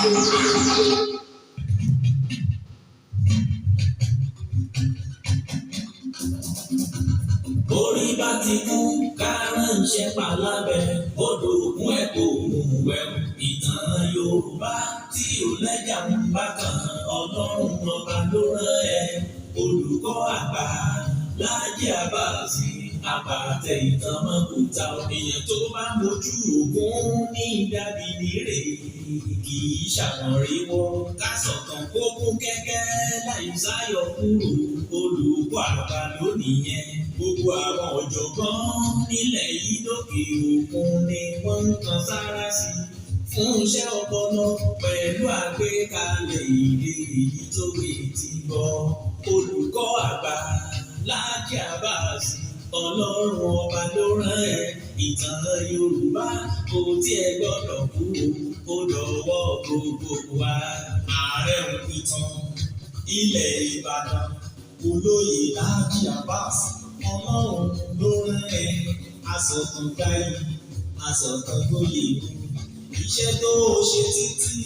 Orí bá ti kú kárànṣẹ́ palábẹ́ odò ògùn ẹ̀kọ́ òmùwẹ̀ ìtàn Yorùbá tí ò lẹ́jà ń bá kan Ọlọ́run ọba ló rán ẹ olùkọ́ àgbà Laji Abbas àpàtẹ ìtàn mọ́kúta ènìyàn tó bá mojú ògún ní dàbí nírè kì í ṣàmọ̀ríwọ́ kásọ̀tàn kó kún kẹ́kẹ́ láì sáyọ kúrò olùkọ́ àgbà lónìí yẹn gbogbo àwọn ọ̀jọ̀gbọ́n nílẹ̀ yìí lókè òkun ni wọ́n ń kan sára sí fún iṣẹ́ ọpọlọ pẹ̀lú àgbékalẹ̀ èdè èyí tó lè ti gbọ́ olùkọ́ àgbà Laji Abbas Ọlọ́run ọba ló rán ẹ ìtàn Yorùbá kò tiẹ̀ gbọ́dọ̀ kúrò ó dọ̀wọ́ gbogbo wa. Ààrẹ Ìtàn ilẹ̀ Ìbàdàn olóyè Laji Abbas Ọlọ́run ló rán ẹ asọ̀tàn gáyì asọ̀tàn lóye iṣẹ́ tó ṣe títí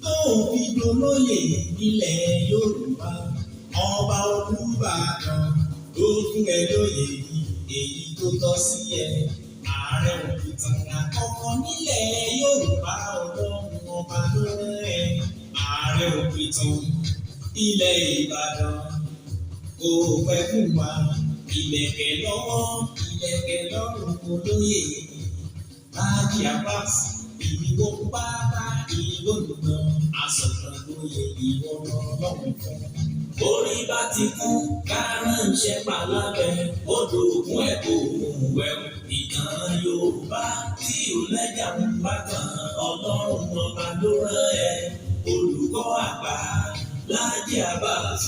tó fi dolóyè nílẹ̀ Yorùbá ọba Olúbàdàn ló fún ẹ lóye èyí tó tọ́ sí ẹ Ààrẹ Ìtàn àkọ́kọ́ nílẹ̀ Yorùbá Ọlọ́run ọba ló rán ẹ Ààrẹ Ìtàn ilẹ̀ Ìbàdàn kò pẹ́ fún wa ìlẹ̀kẹ̀ lọ́wọ́ ìlẹ̀kẹ̀ lọ́rùn olóyè Laji Abbas ìwọ pátá ìwọ nìkan asọ̀tàn lóye ìwọ lọ́rùn fún. Orí bá ti kú kárànṣẹ́ palábẹ́ odò ògùn ẹ̀kọ́ òmùwẹ̀ ìtàn Yorùbá tí ò lẹ́jà ń bá kan Ọlọ́run ọba ló rán ẹ olùkọ́ àgbà Laji Abbas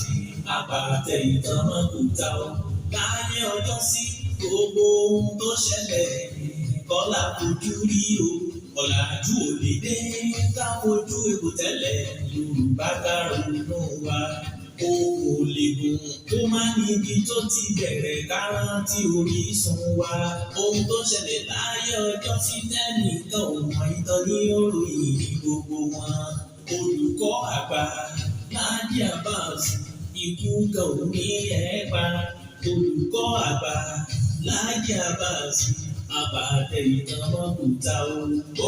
àpàtẹ ìtàn mọ́kúta láyé ọjọ́ sí gbogbo ohun tó ṣẹlẹ̀ kọ́lá fojú rí o ọ̀làjú ò lè dé ká fojú egbò tẹ́lẹ̀ Yorùbá dárò wa o kò lè gùn tó má níbi tó ti bẹ̀rẹ̀ kárántí orísun wa ohun tó ṣẹlẹ̀ láyé ọjọ́ sí tẹ́nìkan ò mọ ìtàn ní òròyìn gbogbo wọn olùkọ́ àgbà Laji Abbas ikú kan ò ní ẹ̀ pa olùkọ́ àgbà Laji Abbas àpàtẹ ìtàn mọ́kúta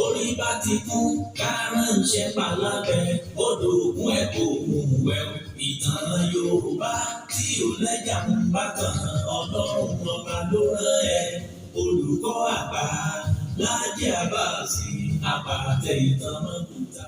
orí bá ti kú kárànṣẹ́ palábẹ́ odò ògùn ẹ̀kọ́ òmùwẹ̀ ìtàn Yorùbá tí ò lẹ́jà ń bá kan Ọlọ́run ọba ló rán ẹ olùkọ́ àgbà Laji Abbas àpàtẹ ìtàn mọ́kúta.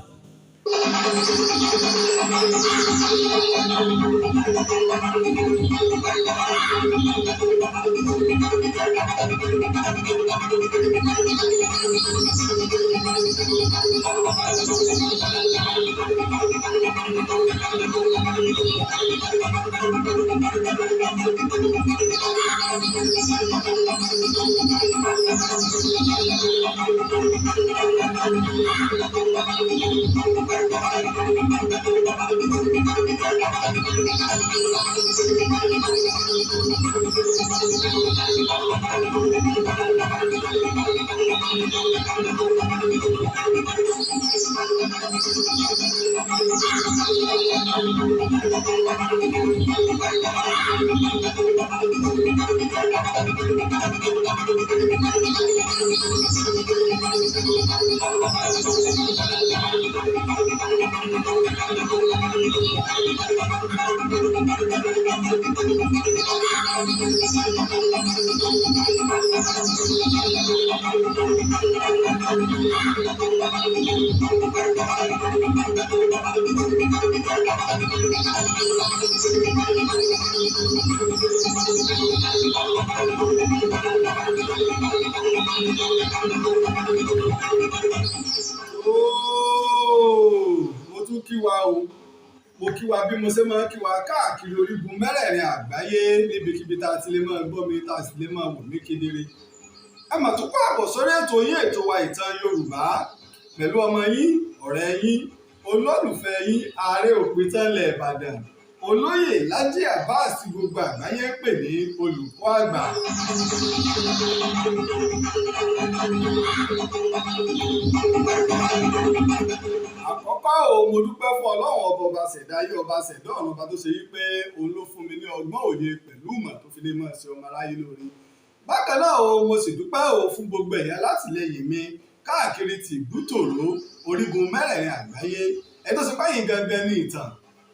Mo kí wa bí mo ṣe máa ń kí wa káàkiri orígun mẹ́rẹ̀ẹ̀rin àgbáyé níbikíbi tá a ti lè máa gbọ́ mi tá a sì lè máa wò mí kedere. Ẹ mà tún kọ́ àbọ̀ sórí ètò yín ètò wa ìtàn Yorùbá pẹ̀lú ọmọ yín ọ̀rẹ́ yín olólùfẹ́ yín Aare Ìtàn ilẹ̀ Ìbàdàn olóyè Laji Abbas tí gbogbo àgbáyé ń pè ní olùkọ́ àgbà. Àkọ́kọ́ mo dúpẹ́ fún Ọlọ́run ọba ṣẹ̀dá ayé ọba ṣẹ̀dá ọ̀run ọba tó ṣe yí pé òun ló fún mi ní ọgbọ́n òye pẹ̀lú ìmọ̀ tó fi lè mọ̀ sí ọmọ aráyé lórí. Bákan náà mo sì dúpẹ́ fún gbogbo ẹ̀yà látìlẹ́yìn mi káàkiri tìbútòrò orígun mẹ́rẹ̀ẹ̀rin àgbáyé. Ẹ tó ṣe báyìí gangan ní ìtàn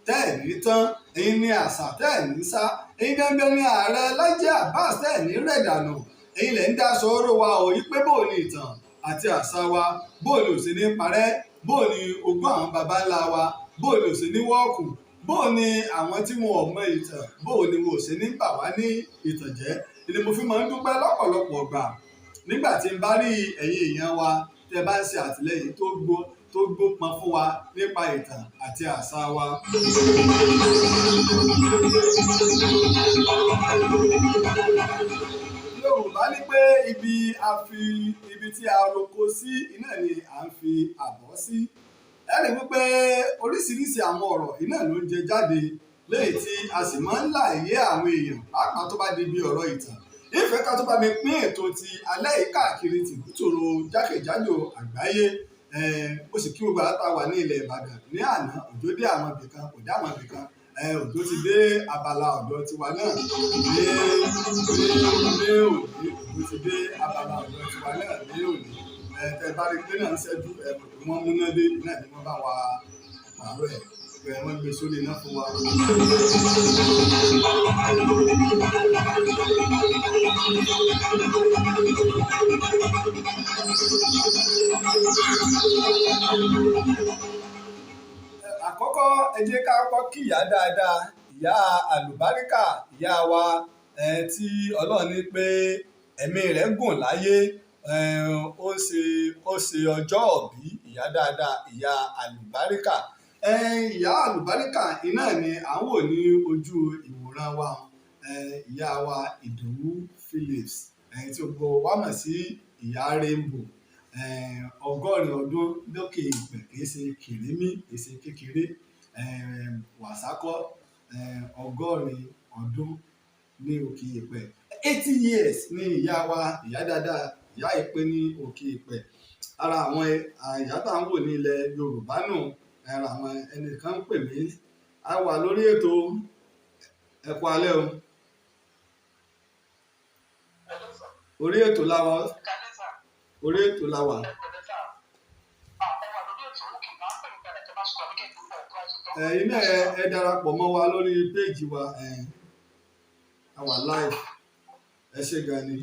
tẹ́ ẹ̀ ní tán, ẹ̀yin ní àṣà tẹ́ ẹ̀ ní sá, ẹ̀yin gangan ní Ààrẹ Laji Abbas tẹ́ ẹ̀ ní rẹ̀ dànù, ẹ̀yin lẹ̀ ń dá sọ̀rọ̀ wa ò yí pé bóò ní ìtàn àti àṣà wa bóò ní òsè ní parẹ́, bóò ní ogún àwọn baba ńlá wa bóò ní òsè ní wọ́ọ̀kù, bóò ní àwọn tí wọn ò mọ ìtàn bóò ní wọn ò ṣe ní bà wá ní ìtàn jẹ́. Ni mo fi máa ń dúpẹ́ lọ́pọ̀lọpọ̀ gbà nígbà tí n bá rí ẹ̀yin èèyàn wa tẹ́ bá ń ṣe àtìlẹ́yìn tó gbópọn fún wa nípa ìtàn àti àṣà wa. Yorùbá ní pé ibi tí a roko sí iná ni à ń fi àbọ̀ sí. Ẹ rí wípé oríṣiríṣi àwọn ọ̀rọ̀ iná ló ń jẹ jáde lẹ́yìn tí a sì máa ń láàyè àwọn èèyàn pàápàá tó bá di bí ọ̀rọ̀ ìtàn. Ìfẹ́ ká tó bá mi pín ètò ti alẹ́ yìí káàkiri tìbútòrò jákèjádò àgbáyé. Ó sì kí gbogbo àtà wà ní ilẹ̀ Ìbàdàn ní àná òjò dé àwọn ibìkan kò dé àwọn ibìkan òjò ti dé abala ọ̀dọ̀ tiwa náà ní òní òjò ti dé abala ọ̀dọ̀ tiwa náà ní òní tẹ bá rí pé náà ń ṣẹ́jú wọ́n múná dé náà ni wọ́n bá wa pààrọ̀ ẹ̀ wọ́n gbé sórí iná fún wa. Àkọ́kọ́ ẹ jẹ́ ká kọ́kọ́ kí ìyá dáadáa, ìyá àlùbáríkà, ìyá wa tí Ọlọ́run ní pé ẹ̀mí rẹ̀ gùn láyé, ó ṣe ọjọ́ òbí. Ìyá dáadáa, ìyá àlùbáríkà. Ìyá àlùbáríkà iná ni à ń wò ní ojú ìwòran wa. Ìyá wa Ìdòwú Phillips tí gbogbo wa mọ̀ sí ìyá Rainbow. 100 ọdún lókè ìpẹ̀ kìí ṣe kìrìmí kìí ṣe kékeré. Wàsákọ́ 100 ọdún ní òkè ìpẹ̀. 80 years ní ìyá wa, ìyá dáadáa, ìyá ìpè ní òkè ìpẹ̀. Ara àwọn ìyá tá à ń wò ní ilẹ̀ Yorùbá nù. Ara àwọn ẹnìkan ń pè mí, a wà lórí ètò ẹ kú alẹ́ o. Orí ètò la wà. Orí ètò la wà. Iná ẹ darapọ̀ mọ́ wa lórí péèjì wa. A wà live. Ẹ ṣé gan ni.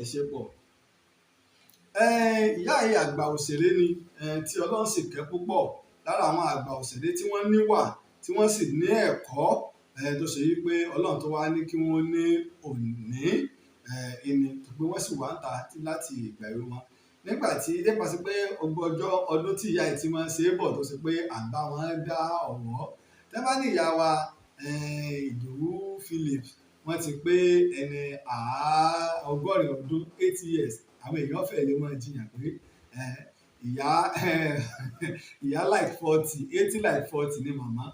Ẹ ṣé pọ̀. Ìyá yìí àgbà òṣèré ni tí Ọlọ́run sì kẹ́ púpọ̀. Lára àwọn àgbà òṣèré tí wọ́n níwà tí wọ́n sì ní ẹ̀kọ́ tó ṣe yí pé Ọlọ́run tó wá ní kí wọ́n ní òní ìní tó pé wọ́n sì wá ń ta láti ìgbà èwe wọn. Nígbà tí nípa sí pé ọdún tí ìyá yìí ti máa ń ṣe é bọ̀ tó ṣe pé à ń bá wọn dá ọ̀wọ́. Tẹ́ bá ní ìyá wa Ìdòwú Phillips wọ́n ti pé ẹni 100 ọdún 80 years. Àwọn èèyàn fẹ́ lè máa jiyàn pé ìyá like 40 80 like 40 ni màmá.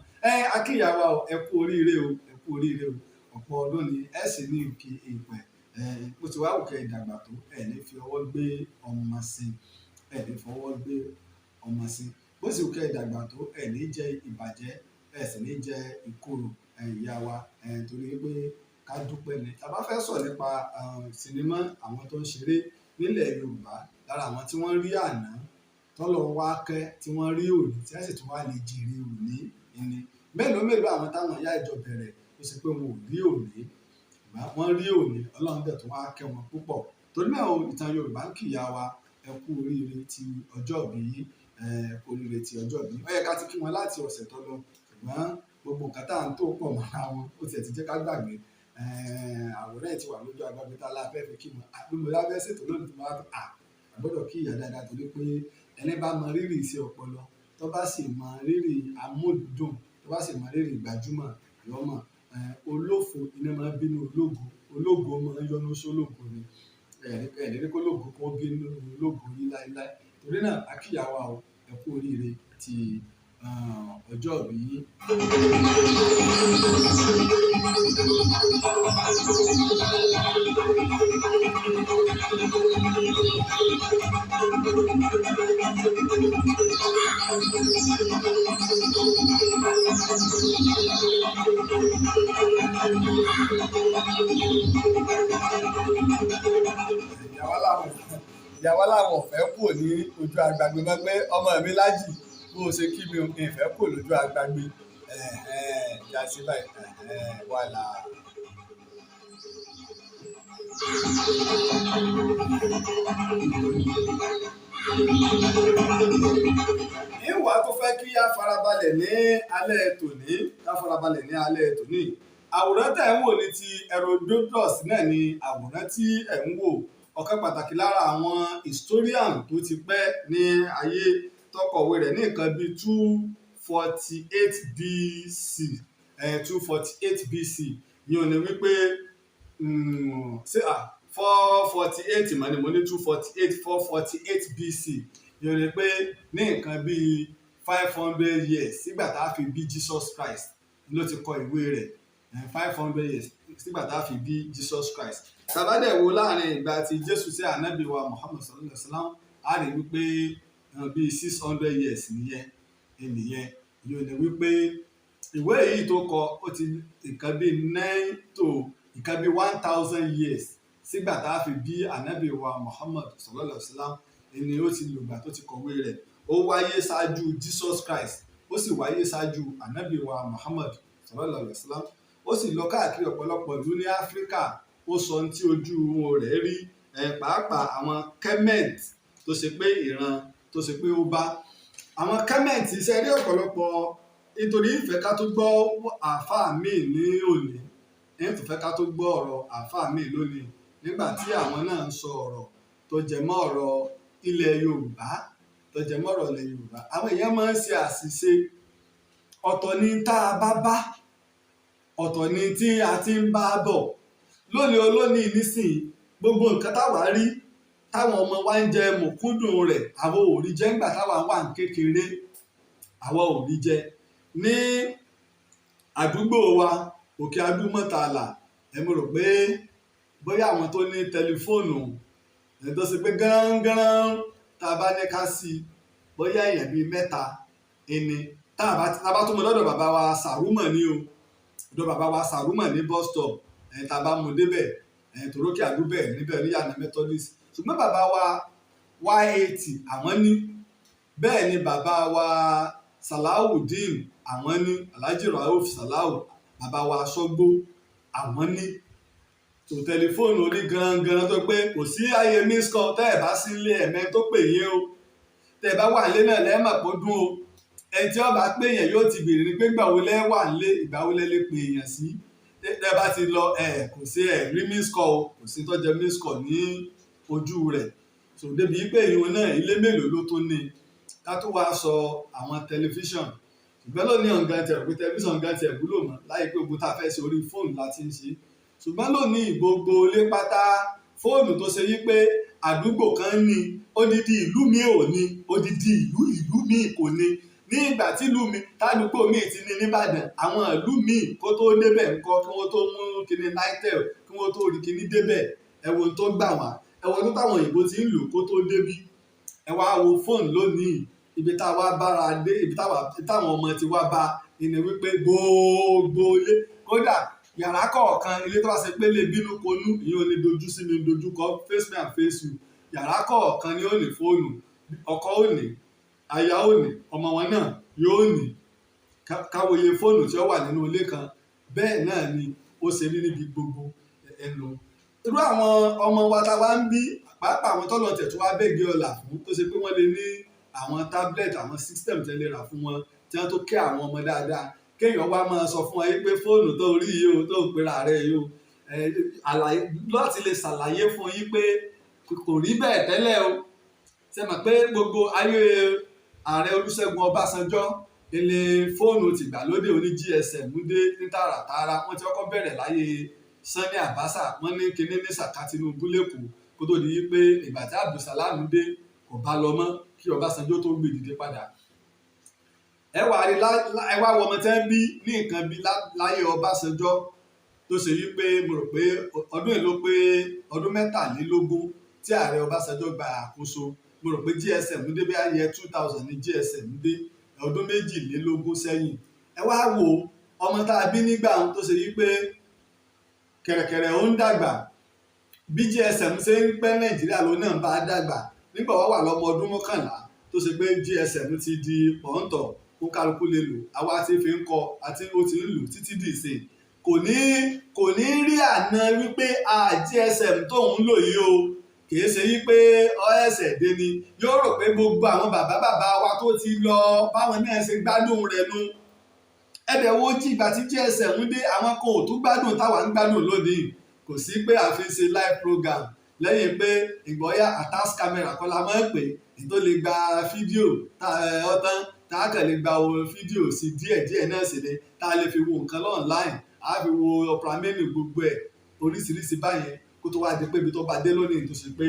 Akíyàwó ẹ kú oríire o, ẹ kú oríire o. Ọ̀pọ̀ ọdún ni ẹ sì ní òkè ìpẹ̀. Bó ti wá òkè ìdàgbà tó ní fi ọwọ́ gbé ọmọ sí, ní fọwọ́ gbé ọmọ sí. Bó sì òkè ìdàgbà tó ní jẹ ìbàjẹ́, sì ní jẹ ìkorò ìyá wa torí pé ká dúpẹ́ ni. Tá bá fẹ́ sọ̀rọ̀ nípa sinimá àwọn tó ń ṣeré nílẹ̀ Yorùbá, lára àwọn tí wọ́n rí àná tọ́lọ̀ wá kẹ́ tí wọ́n rí òní tí wọ́n sì tún wá lè jèrè òní ni. Mélòó àwọn táwọn ìyá ìjọ bẹ̀rẹ̀ tó ṣe pé wọn ò rí òní, wọ́n rí òní. Ọlọ́run dẹ̀ tó wá kẹ́ wọn púpọ̀. Torí náà ìtàn Yorùbá ń kí ìyá wa ẹ kú oríire ti ọjọ́ ìbí yìí, ẹ kú oríire ti ọjọ́ ìbí. Ó yẹ ká ti kí wọn láti ọ̀sẹ̀ tó lọ, ṣùgbọ́n gbogbo nǹkan tá à ń tó pọ̀ mọ́ra wọn ó tiẹ̀ ti jẹ́ ká gbàgbé. Àwòrán ẹ̀ ti wà lójú agbábí tá a láfẹ́ fi kí wọn. Àgbègbè lábẹ́ ṣètò lónìí tó máa àgbọ́dọ̀ kí ìyá dáadáa torí pé ẹni bá mọ rírì iṣẹ́ ọpọlọ tó bá sì mọ rírì amódùn tó bá sì mọ rírì gbajúmọ̀ lọ́mọ. Olófo iná máa ń bínú ológo máa ń yọnu sólógo ni. Ẹ̀ẹ́dẹ́rẹ́ kó lógo kó bínú ológo yìí láéláé. Torí náà akíyàwó ẹ kú oríire ti ọjọ́ ìbí. ìyàwó làwọn ọ̀fẹ́ kò ní ojú agbègbè mọ́ pé ọmọ mi Lájì bó o ṣe kí mi ò ìfẹ́ kò lójú agbègbè ìyá sí báyìí wà là. ìwà tó fẹ́ kí a farabalẹ̀ ní alẹ́ tòní àwòrán tẹ̀ ń wò ní ti Herodotus náà ni àwòrán tí ẹ̀ ń wò ọ̀kan pàtàkì lára àwọn historian tó ti pẹ́ ní ayé tọkọ̀wé rẹ̀ ní nǹkan bíi 248 BC 248 BC ní òní wípé 448 mọ̀ ni mo ní 248 448 BC ní òní pé ní nǹkan bíi 500 years sígbà tá a fi bí Jesus Christ ló ti kọ ìwé rẹ̀ 500 years sígbà tá a fi bí Jesus Christ. Tàbádẹ̀ wo láàrin ìgbà tí Jésù sí ànábì wa Muhammad sallallahu alaihi wasallam a rí wípé bíi 600 years nìyẹn yóò ní wípé ìwé yìí tó kọ ó ti nǹkan bíi 1000 years sígbà tá a fi bí ànábì wa Muhammad sallallahu alaihi wasallam ni ó ti lògbà tó ti kọ̀wé rẹ̀. Ó wáyé ṣáájú Jesus Christ ó sì wáyé ṣáájú ànábì wa Muhammad sallallahu alaihi wasallam ó sì lọ káàkiri ọ̀pọ̀lọpọ̀ ìlú ní Áfíríkà ó sọ ohun tí ojú rẹ̀ rí pàápàá àwọn Kemet tó ṣe pé ìran tó ṣe pé ó bá àwọn Kemet iṣẹ́ rí ọ̀pọ̀lọpọ̀ nítorí ìfẹ́ ká tó gbọ́ àáfàá míì ní òní ìfẹ́ ká tó gbọ́ ọ̀rọ̀ àáfàá míì lónìí nígbà tí àwọn náà ń sọ ọ̀rọ̀ tó jẹ mọ́ ọ̀rọ̀ ilẹ̀ Yorùbá àwọn èèyàn máa ń ṣe àṣìṣe ọ̀tọ̀ ni tá a bá ọ̀tọ̀ ni tí a ti ń bá bọ̀ lónìí olónìí nísìnyí gbogbo nǹkan táwa rí táwọn ọmọ wa ń jẹ mọ̀kúndùn rẹ̀ àwọn ò rí jẹ nígbà táwa wà ní kékeré àwọn ò rí jẹ ní àdúgbò wa Òkè Adúmọ̀tàlà mo rò pé bóyá àwọn tó ní tẹlifóònù tó ṣe pé gángan tá a bá ní ká sí bóyá èèyàn bíi mẹ́ta ẹni tá a bá tó mọ lọ́dọ̀ bàbá wa Sàrúmọ̀ ní o ọ̀dọ̀ bàbá wa Sàrúmọ̀ ní bus stop tá a bá mú débẹ̀ tòrókè àdúbẹ̀ níbẹ̀ ní yàrá Methodist ṣùgbọ́n bàbá wa 180 àwọn ní bẹ́ẹ̀ ni bàbá wa Salawudeen àwọn ní Alhaji Rauf Salau bàbá wa Sọ́gbó àwọn ní tó tẹlifóònù orí gangan tó pé kò sí ayé miss call tẹ́ ẹ̀ bá sí ilé ẹ̀mẹ́ tó pè yín o tẹ́ ẹ bá wà nílé náà lẹ́ẹ̀mọ̀ pọ̀ dún o ẹni tí ọba pé èèyàn yóò ti béèrè ni pé ìgbà wo lẹ́ wà nílé ìgbà wo lẹ́ lè pè èèyàn sí tẹ́ bá ti lọ kò sí rí miss call o kò sí tó jẹ́ miss call ní ojú rẹ̀ so débi pé ìwọ̀n náà ilé mélòó ló tó ní ká tó wá sọ àwọn tẹlifíṣàn ṣùgbọ́n lónìí ọ̀gá tẹ̀ pé tẹlifíṣàn ọ̀gá tẹ̀ wúlò mọ́ láì pé ogun tá a fẹ́ ṣe orí fóònù láti ń ṣe ṣùgbọ́n lónìí gbogbo ilé pátá fóònù tó ṣe yí pé àdúgbò kan ní odidi ìlú mi ò ní odidi ìlú mi kò ní ní ìgbà tí ìlú mi tádùúgbò mi ti ní nìbàdàn àwọn ìlú mi kó tó débẹ̀ ńkọ́ kí wọ́n tó mú kíní nitel kí wọ́n tó rí kíní débẹ̀ ẹ̀wọ̀n tó gbà wá ẹ̀wọ̀n tó táwọn òyìnbó ti ń lò kó tó débí ẹ wá wo fóònù lónìí ibi táwa bára dé ibi táwọn ọmọ ti wá bá ìní wípé gbogbo ilé kódà yàrá kọ̀ọ̀kan ilé tó bá ṣe pé lè bínú konú ìyẹn ò ní dojú sí mi dojú kọ face me and face you yàrá kọ̀ọ̀kan ni ó ní fóònù ọkọ ò ní aya ò ní ọmọ wọn náà yóò ní káwòye fóònù tí ó wà nínú ilé kan bẹ́ẹ̀ náà ni ó ṣe rí níbi gbogbo ẹnu irú àwọn ọmọ wa tá a wá ń bí pàápàá àwọn tọ́lọ̀ tẹ̀ tó wá bẹ́ẹ̀gì ọ̀la fún tó ṣe pé wọ́n lè ní àwọn tablet àwọn system tẹ́lẹ̀ rà fún wọn tí wọ́n tó kẹ́ àwọn ọmọ dáadáa kéèyàn wá máa sọ fún ẹ pé fóònù tó rí yìí o tó ń pera rẹ yìí o àlàyé láti lè ṣàlàyé fún yín pé kò rí bẹ́ẹ̀ tẹ́lẹ̀ o ṣe mọ̀ pé gbogbo ayé ààrẹ Olúṣẹ́gun Ọbásanjọ́ ilé fóònù tìgbàlódé oní GSM dé ní tààràtààrà wọ́n ti kọ́kọ́ bẹ̀rẹ̀ láyé Sani Abbas wọ́n ní kinní ní Sàká Tinubu lẹ́kọ̀ọ́ kó tó di pé ìgbà tí Abdulsalam dé kò bá lọ mọ́ kí Ọbásanjọ́ tó gbé dìde padà ẹ wá rí ẹ wá wọ ọmọ tẹ́ ń bí ní nǹkan bí láyé Ọbásanjọ́ tó ṣe wípé mo rò pé ọdún èlò pé ọdún 23 tí ààrẹ Ọbásanjọ́ gba àkóso mo rò pé GSM dé bí ayẹ 2000 ní GSM dé ọdún 22 sẹ́yìn ẹ wá wo ọmọ tá a bí nígbà tó ṣe wípé kẹ̀rẹ̀kẹ̀rẹ̀ ó ń dàgbà bí GSM ṣe ń pẹ́ Nàìjíríà ló náà bá dàgbà nígbà wọ́n wà lọ́mọ ọdún 11 tó ṣe pé GSM ti di pọ̀ńtọ̀ kó kálukú lè lò àwa ti fi ń kọ àti ó ti ń lò títí dì sí kò ní rí àná wípé GSM tóun lò yìí o kìí ṣe wípé ọ̀ẹ́sẹ̀ dé ni yóò rò pé gbogbo àwọn bàbá wa tó ti lọ báwọn náà ṣe gbádùn rẹ̀ nu ẹ̀dẹ̀ wo jí ìgbà tí GSM dé àwọn kan ò tún gbádùn táwa ń gbádùn lónìí kò sí pé àfi ṣe live program lẹ́yìn pé ìgbọ́yà attach camera kan la máa ń pè tó lè gba fídíò ọ̀tán tá a kàn lè gba fídíò sí díẹ̀díẹ̀ náà sì ni tá a lè fi wo nǹkan online a fi wo opera menu gbogbo ẹ̀ oríṣiríṣi báyẹn kó tó wá di pé ibi tó bá dé lónìí tó ṣe pé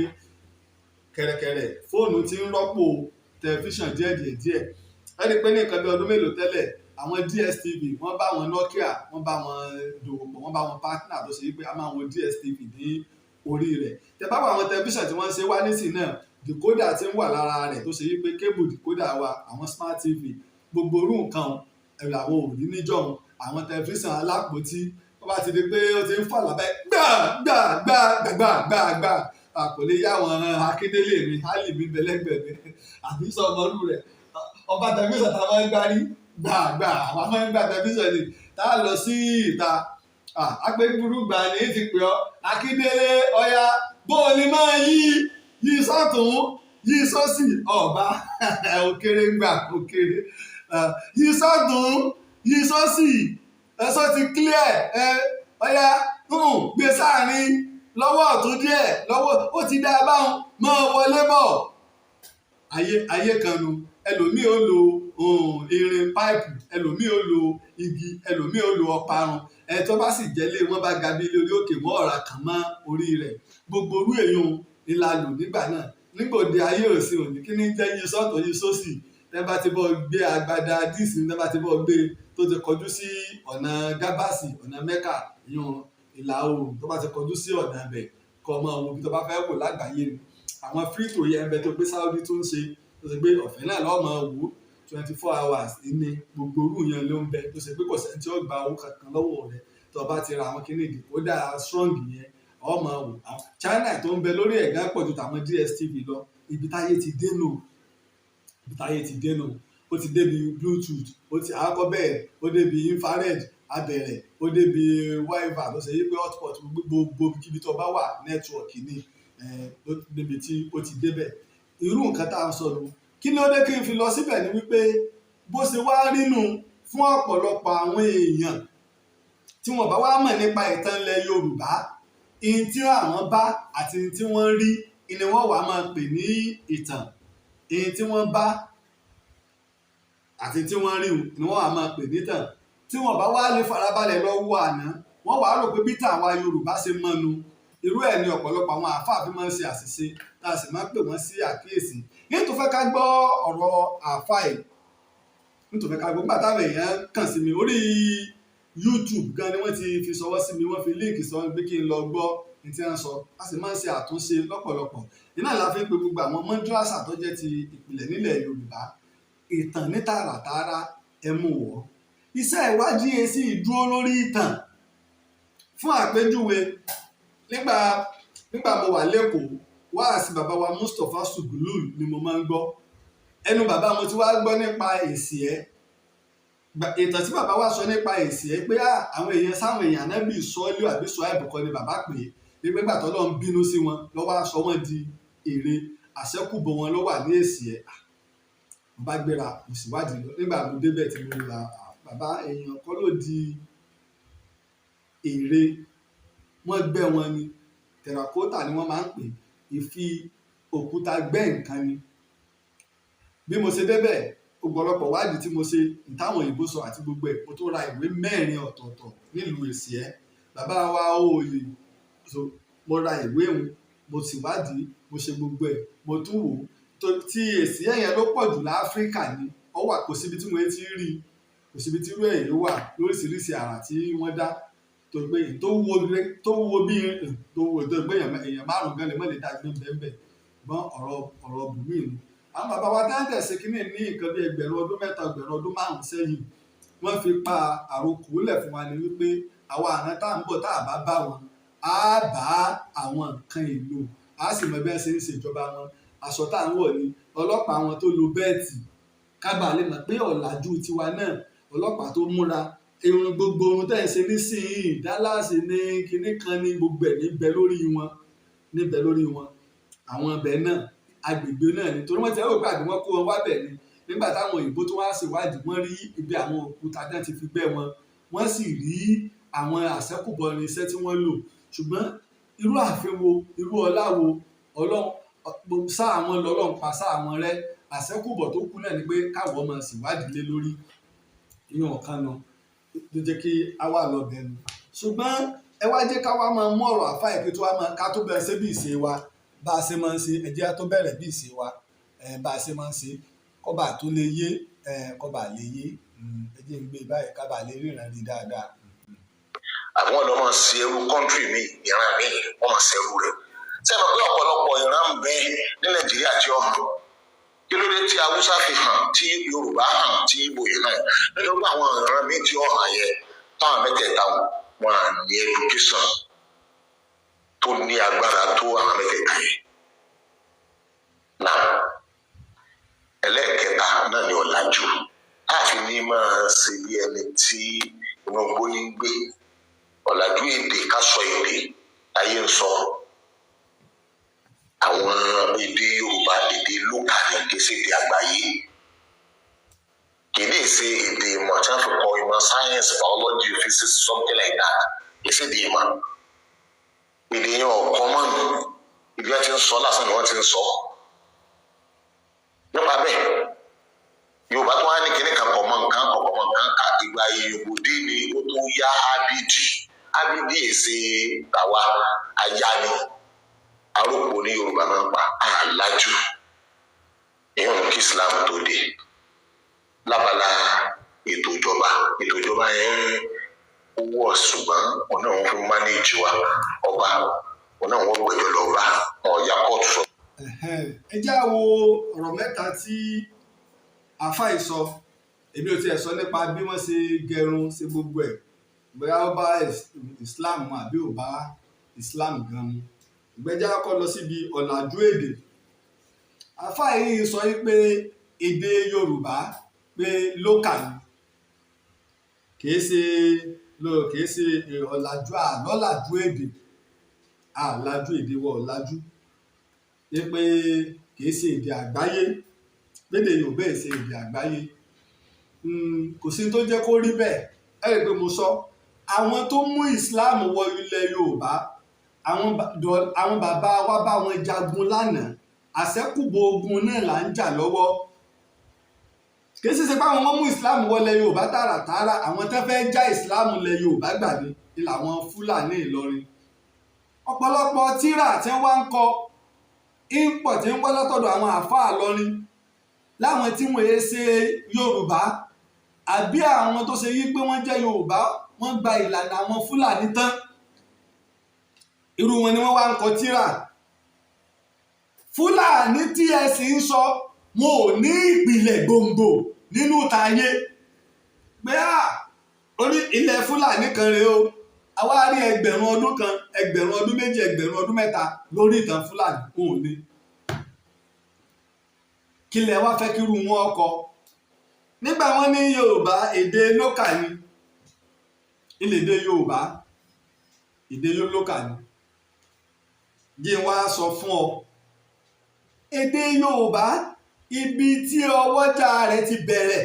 kẹ̀rẹ̀kẹ̀rẹ̀ fóònù ti ń rọ́pò tẹlifíṣàn díẹ̀ ẹni pé ní nǹkan bí ọdún mélòó tẹ́lẹ̀ àwọn DSTV wọ́n bá wọn Nokia wọ́n bá wọn dòwòpọ̀ wọ́n bá wọn partner tó ṣe wípé a máa wọn DSTV ní orí rẹ̀ tẹ bá wà àwọn tẹlifíṣàn tí wọ́n ń ṣe wá nísìn náà decoder ti ń wà lára rẹ̀ tó ṣe wípé cable decoder wa àwọn smart TV gbogbo orú nǹkan ẹ̀rọ àwọn òní níjọ́un àwọn tẹlifíṣàn alápòtí wọ́n bá ti di pé ó ti ń fà lábẹ́ gbà kò lè yá àwọn Akíndélé mi hálì mi bẹ̀lẹ́gbẹ̀ mi àbí sọmọlú rẹ̀ ọba tẹlifíṣàn tá a máa ń gbárí gbà àwọn máa ń gbà tẹlifíṣàn ni tá a lọ sí ìta agbẹ́gbúrú gbà ní ti pè ọ́ Akíndélé ọ̀yá bó o ní máa yí sọ́tún yí sọ́sì ọba òkèrè gbà òkèrè yí sọ́tún yí sọ́sì ẹ̀sọ́ ti clear ọ̀yá gbé sáàrin lọ́wọ́ ọ̀tún díẹ̀ lọ́wọ́ ó ti dá a báwọn máa wọlé bọ̀ ayé kan nu ẹlòmíì ó lo irin páìpù ẹlòmíì ó lo igi ẹlòmíì ó lo ọparun tó bá sì jẹ́lé wọn bá ga bí ilé orí òkè mọ́ ọ̀rá kan mọ́ orí rẹ̀ gbogbo orú èèyàn ìlà lò nígbà náà nígbà òde ayé òsì òní kí ní jẹ́ yí sọ́tọ̀ yí sósì tẹ́ bá ti bọ́ gbé agbada díìsì tẹ́ bá ti bọ́ gbé tó ti kọjú sí ọ̀nà gábàsì ọ̀nà mẹ́kà yan ìlà oòrùn tó bá ti kọjú sí ọ̀nà ibẹ̀ kọ́ ọmọ òun bí tó bá fẹ́ wò lágbàáyé ni àwọn fíríkò yẹn ń bẹ tó gbé Saudi tó ń ṣe tó ṣe pé ọ̀fẹ́ náà lọ́mọ wò 24 hours ní gbogbo orú yẹn ló ń bẹ tó ṣe pé kò sẹ́ni tí ó gba owó kankan lọ́wọ́ rẹ̀ tó bá ti ra àwọn kíní ìdìkódà strong yẹn ọmọ wò àwọn China tó ń bẹ lórí ẹ̀gá pọ̀ ju tàwọn DSTV lọ ibi táyé ti dénú ó ti débi Bluetooth ó ti àkọ́ bẹ́ẹ̀ ó débi infrared abẹ̀rẹ̀ ó débi wifi tó ṣe yí pé hotspot gbogbo kíbi tó bá wà nẹ́tíwọ̀kì ni débi tí ó ti débẹ̀ irú nǹkan tá à ń sọ nù kí ni ó dé kí n fi lọ síbẹ̀ ni wípé bó ṣe wá rínú fún ọ̀pọ̀lọpọ̀ àwọn èèyàn tí wọ́n bá wá mọ̀ nípa ìtàn ilẹ̀ Yorùbá ihun tí àwọn bá àti ihun tí wọ́n rí ni wọ́n wá máa pè ní ìtàn ihun tí wọ́n bá àti tí wọ́n rí ni wọ́n wá máa pè ní ìtàn tí wọ́n bá wá lè farabalẹ̀ lọ wo àná wọ́n wá rò pé bí tàwa Yorùbá ṣe mọ́nu irú ẹ̀ ni ọ̀pọ̀lọpọ̀ àwọn àáfàá fi máa ń ṣe àṣìṣe tá a sì máa ń pè wọ́n sí àkíyèsí nítorí fẹ́ ká gbọ́ ọ̀rọ̀ àáfàá yìí nítorí fẹ́ ká gbọ́ nígbà táwọn èèyàn kàn sí mi orí YouTube gan ni wọ́n ti fi ṣọwọ́ sí mi wọ́n fi líǹkì sọ pé kí n lọ gbọ́ ní tí wọ́n sọ a sì máa ń ṣe àtúnṣe lọ́pọ̀lọpọ̀ iná la fi ń pe gbogbo àwọn mọ́dúrásà tó jẹ́ ti ìpìlẹ̀ nílẹ̀ Yorùbá ìtàn ní tààràtààrà ẹ mú wọ̀ iṣẹ́ ìwádìí èsì ìdúró lórí ìtàn fún àpèjúwe nígbà mo wà lẹ́kọ̀ọ́ wáàsí bàbá wa Mustapha Sugulul ni mo máa ń gbọ́ ẹnu bàbá mo ti wá gbọ́ nípa èsì ẹ̀ ìtàn tí bàbá wa sọ nípa èsì ẹ̀ pé àwọn èèyàn sáwọn èèyàn náà bí sọ́ọ́lù àbí sọ àìbùkọ́ ni bàbá pè é nígbà ìgbà tó lọ́n bínú sí wọn lọ́wọ́ aṣọ wọn di èrè àṣẹ́kùbọ̀ wọn ló wà ní èsì ẹ̀ mo bá gbéra mo sì wádìí lọ nígbà mo débẹ̀ tí mo ra bàbá èèyàn kọ́ ló di èrè wọ́n gbẹ́ wọn ni tẹ̀ràkótà ni wọ́n máa ń pè ìfi òkúta gbẹ́ nǹkan ni bí mo ṣe débẹ̀ ọ̀pọ̀lọpọ̀ wádìí tí mo ṣe ìtàwọn òyìnbó sọ àti gbogbo ẹ̀ mo tó ra ìwé 4 ọ̀tọ̀ọ̀tọ̀ nílùú èsì ẹ̀ bàbá wa òòlì mo ra ìwé òun mo sì wádìí mo ṣe gbogbo ẹ̀ mo tún wò ó tí èsì ẹ̀yẹn ló pọ̀ jù láfíríkà ni ọ wà kò síbi tí mo ti rí kò síbi tí irú ẹ̀ yóò wà lóríṣiríṣi àrà tí wọ́n dá tó gbé tó wo bí tó wo tó gbé èèyàn márùn gan lè mọ̀ lè dá gbé bẹ́ẹ̀ gbọ́n ọ̀rọ̀ bùnmí ni. àwọn bàbá wa tá ń tẹ̀sí kínní ní nǹkan bí ẹgbẹ̀rún ọdún mẹ́ta ẹgbẹ̀rún ọdún márùn sẹ́yìn wọ́n fi pa àròkù lẹ̀ fún wa ní wípé àwa àrán tá à ń bọ̀ tá à bá bá wọn á bá àwọn nǹkan èlò á sì mọ bí wọ́n ṣe ń ṣèjọba wọn aṣọ tá à ń wọ̀ ni ọlọ́pàá wọn tó lo bẹ́ẹ̀tì kábàá lè mọ̀ pé ọ̀làjú tiwa náà ọlọ́pàá tó múra irun gbogbo ohun tẹ́ ẹ̀ ṣe nísìnyí dálásì ní kinní kan ní gbogbo ẹ̀ níbẹ̀ lórí wọn àwọn ibẹ̀ náà agbègbè náà ni torí wọ́n ti rò pé àbí wọ́n kó wọn wá bẹ̀ ni nígbà táwọn òyìnbó tó wá ṣèwádìí wọ́n rí ibi àwọn òkúta dán ti fi gbẹ́ wọn wọ́n sì rí àwọn àṣẹ́kùbọ̀ irinṣẹ́ tí wọ́n lò ṣùgbọ́n irú ààfin wo irú ọlá wo ọlọ́run sáà wọn lọ́lọ́run pa sáà wọn rẹ́ àṣẹ́kùbọ̀ tó kú náà ni pé káwọ́ máa ṣèwádìí lé lórí ìyẹn ọ̀kan náà ló jẹ́ kí a wà lọ́bẹ̀ nu ṣùgbọ́n ẹ wá jẹ́ ká wá máa mú ọ̀rọ̀ àfa ìpè tó wá máa ká tó bẹ̀rẹ̀ sí bí ìṣe wa bá a ṣe máa ń ṣe ẹ jẹ́ tó bẹ̀rẹ̀ bí ìṣe wa bá a ṣe máa ń ṣe kọ́ba tó lè yé kọ́ba lè yé ẹ jẹ́ ń gbé báyìí kábà lè ríran rí dáadáa. àwọn ọ̀dọ́ máa ń ṣe ẹrú kọ́ńtírì mi ìran mi wọ́n máa ṣe ẹrú rẹ̀ sẹ́nu pé ọ̀pọ̀lọpọ̀ ìran ń bẹ ní nàìjíríà tí ó hàn kí ló dé tí haúsá fi hàn tí yorùbá hàn tí ibo yìí hàn nítorí pé àwọn ìran mi tí ó hàn yẹn táwọn mẹ́tẹ̀ẹ̀ta wọn à ní education tó ní agbára tó àwọn mẹ́tẹ̀ẹ̀ta yẹn náà ẹlẹ́ẹ̀kẹta náà ni ọ̀làjú àfi ní máa ṣe bí ẹni tí inú gbóni ń gbé ọ̀làjú èdè ká sọ èdè ayé ń sọ àwọn èdè yorùbá èdè lókà ní kì í ṣe èdè àgbáyé kì í ṣe èdè ìmọ̀ tí wọ́n fi kọ ìmọ̀ science biology physics something like that kì í ṣe èdè ìmọ̀ èdè yẹn ọ̀kọ́ mọ́ ní ibi wọ́n ti ń sọ lásán ni wọ́n ti ń sọ nípa bẹ́ẹ̀ yorùbá tó wá ní kíní kan pọ̀ mọ́ nǹkan ká ìgbà ìyòbòdì ni ó tó yá ábídì èsè tàwa ajá ni aróko ní yorùbá máa ń pa àlájú ìhùn kí islam tó dé lábala ètò ìjọba yẹn owó ṣùgbọ́n ọ̀nà wọn fún mánéèjì wa ọba ọ̀nà wọn gbẹjọ lọ bá ọ̀ya kóòtù sọ. ẹ já wo ọ̀rọ̀ mẹ́ta tí àfáà sọ èmi ò tiẹ̀ sọ nípa bí wọ́n ṣe gẹrun ṣe gbogbo ẹ̀ bóyá ó bá islam mu àbí ò bá islam gan mu ìgbẹ́jà kọ́ lọ síbi ọ̀làjú èdè àfáà yìí sọ pé èdè yorùbá pé lókà ni kìí ṣe ọ̀làjú àlọ́làjú èdè àlàjú èdè wọ ọ̀làjú pé kìí ṣe èdè àgbáyé lédè yorùbá ẹ̀ ṣe èdè àgbáyé kò sí tó jẹ́ kó rí bẹ́ẹ̀ ẹ rí i pé mo sọ àwọn tó mú islam wọ ilẹ̀ yorùbá àwọn bàbá wa bá wọn jagun lánàá àṣẹ́kùbọ̀ ogun náà là ń jà lọ́wọ́ kì í ṣe pé àwọn mú islam wọlé yorùbá tààràtààrà àwọn tó fẹ́ já islam lẹ yorùbá gbà ní làwọn fúlàní ìlọrin ọ̀pọ̀lọpọ̀ tírà tí wọ́n ń kọ ìpọ̀ tí ń wá látọ̀dọ̀ àwọn àáfàá lọrin láwọn tí wọ́n yé ṣe yorùbá àbí àwọn tó ṣe yí pé wọ́n jẹ́ yorùbá wọ́n gba ìlànà àwọn fúlàní tán irú wọn ni wọ́n wá ń kọ tírà fúlàní tí ẹ sì ń sọ wọn ò ní ìpìlẹ̀ gbòǹgbò nínú tayé pé orí ilẹ̀ fúlàní kan rèé o àwa rí ẹgbẹ̀rún ọdún kan ẹgbẹ̀rún ọdún méjì ẹgbẹ̀rún ọdún mẹ́ta lórí ìtàn fúlàní kò ní kílẹ̀ wá fẹ́ kírú wọn kọ nígbà wọn ní yorùbá èdè lókà ni ilẹ̀ èdè yorùbá èdè lókà ni yìí wá sọ fún ọ èdè yorùbá ibi tí ọwọ́jà rẹ̀ ti bẹ̀rẹ̀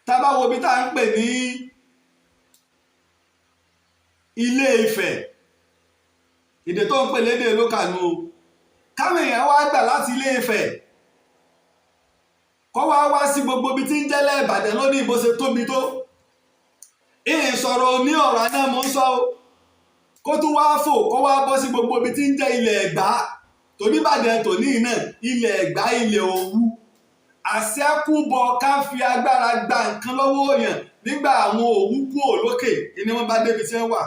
tá bá wo bí tá à ń pè ní ilé Ifẹ̀ èdè tó ń pè lédè lókànú o káwọn èèyàn wá gbà láti ilé Ifẹ̀ kọ́ wá sí gbogbo ibi tí ń jẹ́lẹ̀ Ìbàdàn lónìí bó ṣe tóbi tó ìsọ̀rọ̀ ní ọ̀rọ̀ náà mo ń sọ o kó tún wá fò kó wá bọ́ sí gbogbo ibi tí ń jẹ́ ilẹ̀ Ẹ̀gbá torí Ìbàdàn tòní náà ilẹ̀ Ẹ̀gbá ilẹ̀ Òwu àṣẹ́kùbọ̀ ká fi agbára gba nǹkan lọ́wọ́ èèyàn nígbà àwọn Òwu kú òlókè ni wọ́n bá débi tí wọ́n wà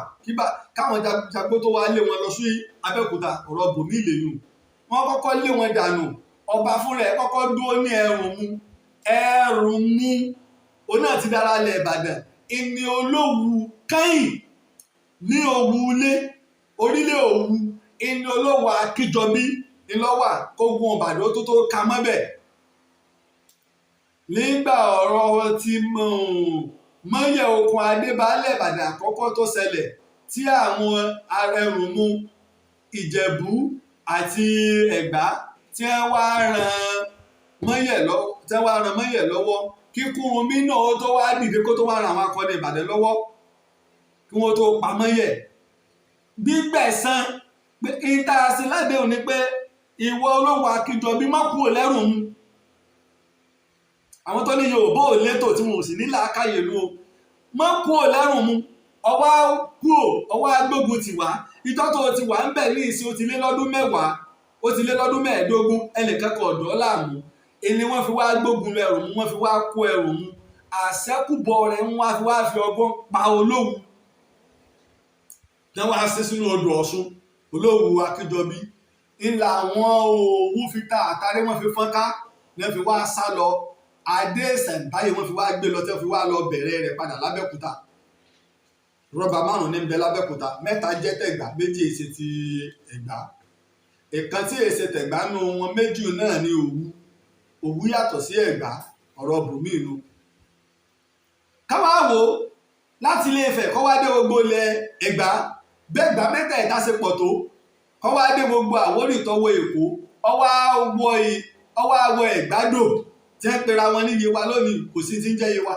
káwọn jagbó tó wá lé wọn lọ sí Abẹ́òkúta ọ̀rọ̀ bòmí ìlèyùn wọ́n kọ́kọ́ lé wọn dànù ọba fúnra ẹ̀ kọ́kọ́ dúró ní ẹrùn mú òun náà ti dára lẹ̀ Ìbàdàn ìní Olówu kẹ́yìn ní Òwu ilé orílẹ̀ Òwu ìní Olówu Akíjọbí ńlọ́wà kógun Ìbàdàn tó ka mọ́bẹ̀ nígbà ọ̀rọ̀ ti mọ́yẹ̀ okùn Adébálẹ̀ Ìbàdàn àkọ́kọ́ tó ṣẹlẹ̀ tí àwọn arẹrùnmú Ìjẹ̀bú àti Ẹ̀gbá tí wọ́n wá ran mọ́yẹ̀ lọ́wọ́ kí Kúrúnmí náà tó wá dìde kó tó wá ran àwọn akọni Ìbàdàn lọ́wọ́ kí wọ́n tó pa mọ́yẹ̀ gbígbẹ̀san pé ìtàsí lábẹ́ òní pé ìwọ Olówu Akíjọbí má kúrò lẹ́rùn mu àwọn tó ní Yorùbá ò létò tí wọn ò sì ní làákàyè lu o má kúrò lẹ́rùn mu ọwọ́ agbógun ti wá ìjọ tó ti wà ń bẹ̀ ní ìsìn ó ti lé lọ́dún mẹ́wàá ó ti lé lọ́dún mẹ́ẹ̀ẹ́dógún ẹnìkan kan ọ̀dọ́ láàmú ẹni wọ́n fi wá gbógun lẹ́rù mu wọ́n fi wá kó ẹrù mu àṣẹ́kùbọ̀ rẹ̀ wọ́n fi wá fi ọgbọ́n pa Olówu náà wá sí sínú odò Ọ̀ṣun Olówu Akíjọbí ńlá àwọn Òwu fi ta àtàrí wọ́n fi fọ́nká ní wọ́n fi wá sá lọ adé ìsẹ̀ǹbáyé wọ́n fi wá gbé lọ tí wọ́n fi wá lọ bẹ̀rẹ̀ rẹ̀ padà lábẹ́òkúta rọ́bà 5 ní ń bẹ lábẹ́òkúta 3 jẹ́ tẹ̀gbá 2 èsè ti Ẹ̀gbá ìkan tí èsè tẹ̀gbá nù wọn 2 náà ní Òwu yàtọ̀ sí Ẹ̀gbá ọ̀rọ̀ bùnmí inú káwá wo láti Ilé Ifẹ̀ kọ́ wá dé gbogbo ilẹ̀ Ẹ̀gbá bẹ́ẹ̀gbá mẹ́tẹ̀ẹ̀ta ṣe pọ̀ tó kọ́ wá dé gbogbo Àwórì tọwọ́ Èkó ọwọ́ àwọ̀ Ẹ̀gbádò tí ń pera wọn ní Yewa lónìí kò sí ti ń jẹ́ Yewa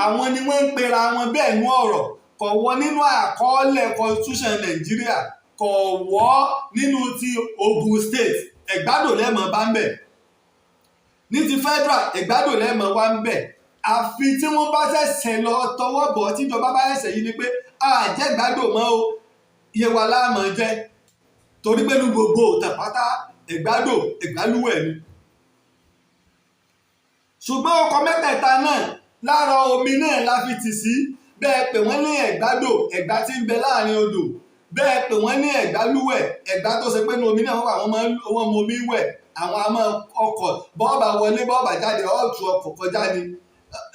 àwọn ni wọ́n ń pera wọn bẹ́ẹ̀ ní ọ̀rọ̀ kò wọ́ nínú àkọọ́lẹ̀ constitution Nàìjíríà kò wọ́ nínú ti Ogun State Ẹ̀gbádò lẹ́mọ̀ bá ń bẹ̀ ní ti federal Ẹ̀gbádò lẹ́mọ̀ wá ń bẹ̀ àfi tí wọ́n bá ṣẹ̀ṣẹ̀ lọ tọwọ́ bọ̀ tíjọba bá ṣẹ̀ṣẹ̀ yí ni pé àjẹ́gbádò mọ́ o Yewa láàmọ̀ jẹ́ torí pé ní gbogbo tàpátá Ẹ̀gbádò Ẹ̀gbálúwẹ̀ ni ṣùgbọ́n ọkọ̀ mẹ́tẹ̀ẹ̀ta náà lára omi náà la fi tì sí bẹ́ẹ̀ pé wọ́n ní Ẹ̀gbádò Ẹ̀gbá tí ń bẹ láàrin odò bẹ́ẹ̀ pé wọ́n ní Ẹ̀gbálúwẹ̀ Ẹ̀gbá tó ṣe pé ní omi náà wọ́n mọ omi wẹ̀ àwọn àmọ́ ọkọ̀ bọ́ọ̀bà wọlé bọ́ọ̀bà jáde ọ̀tún ọkọ̀ kọjá ni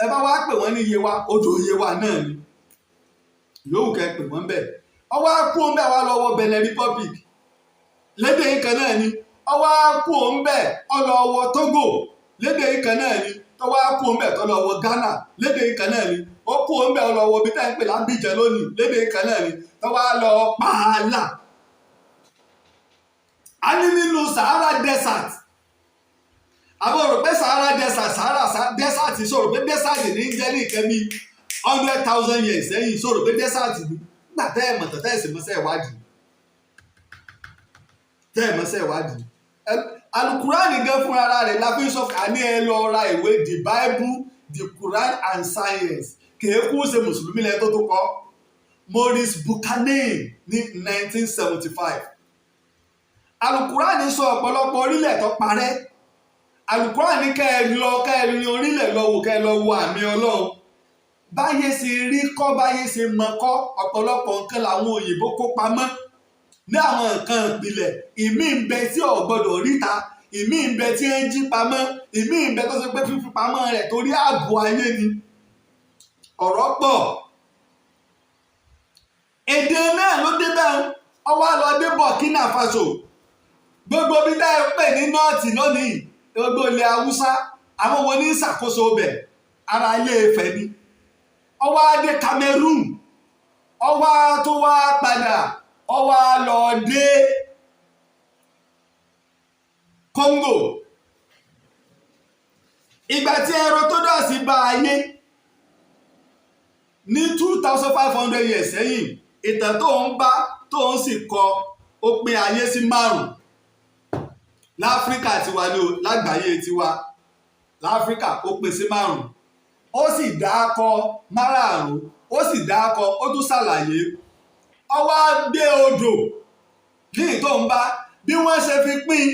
ẹ bá wá pè wọ́n ní Yewa odò Yewa náà ni yòówù kẹ́ pè wọ́n bẹ́ẹ̀ ọwọ́ kú ń bẹ̀ wá lọ́wọ́ Benin Republic lédè ìkan náà ni ọwọ́ kú ń bẹ̀ ọlọ́wọ́ Togo lédè ìkan náà ni tọwọ́ kú ń bẹ̀ tọ́lọ́wọ́ Ghana lédè ìkan náà ni ó kú ń bẹ̀ ọlọ́wọ́ bí táyà ń pè lábíjẹ lónìí lédè ìkan náà ni tọwọ́ lọ pààlà a ní nínú Sahara Desert àwọn rò pé Sahara Desert sọ̀rọ̀ pé desert ní jẹ́ ní ìkẹ́ bí 100,000 years sẹ́yìn sọ̀rọ̀ pé desert ní nígbà tẹ́ ẹ̀ mọ̀tọ̀ tẹ́ ẹ̀ sì mọ́sẹ̀ ìwádìí alukurani gan fún ara rẹ̀ la fi ń sọ àní ẹ lọ ra ìwé the Bible the Quran and Science kìí kú ṣe mùsùlùmí lẹ́yìn tó kọ́ Maurice Buchanan ní 1975 alukurani sọ ọ̀pọ̀lọpọ̀ orílẹ̀ tó parẹ́ alukurani kẹ́ẹ̀rin orílẹ̀ lọ wò kẹ́ẹ̀ lọ wo àmì Ọlọ́run báyé ṣe rí kọ́ báyé ṣe mọ kọ́ ọ̀pọ̀lọpọ̀ nǹkan làwọn òyìnbó kó pamọ́ ní àwọn nǹkan ìpìlẹ̀ ìmí ń bẹ tí ò gbọdọ̀ ríta ìmí ń bẹ tí ń jí pamọ́ ìmí ń bẹ tó ṣe pé fífi pamọ́ rẹ̀ torí ààbò ayé ni ọ̀rọ̀ pọ̀ èdè náà ló dé bẹ́ẹ̀ ọwọ́ lọ dé Burkina Faso gbogbo bí táyà pè ní nọ́ọ̀tì lónìí gbogbo ilẹ̀ Haúsá àwọn wo ní ìṣàkóso bẹ̀ ara Ilé Ifẹ̀ ni ọwọ́ adé Cameroon ọwọ́ tó wá padà ọwọ́ lọ dé Congo ìgbà tí Herodotus bá ayé ní 2500 years sẹ́yìn ìtàn tó ń bá tó ń sì kọ ó pín ayé sí 5 láfíríkà tiwa ní o lágbàáyé tiwa láfíríkà ó pín sí 5 ó sì dákọ 5 ó sì dákọ ó tún ṣàlàyé ọwọ́ gbé odò ní tó ń bá bí wọ́n ṣe fi pín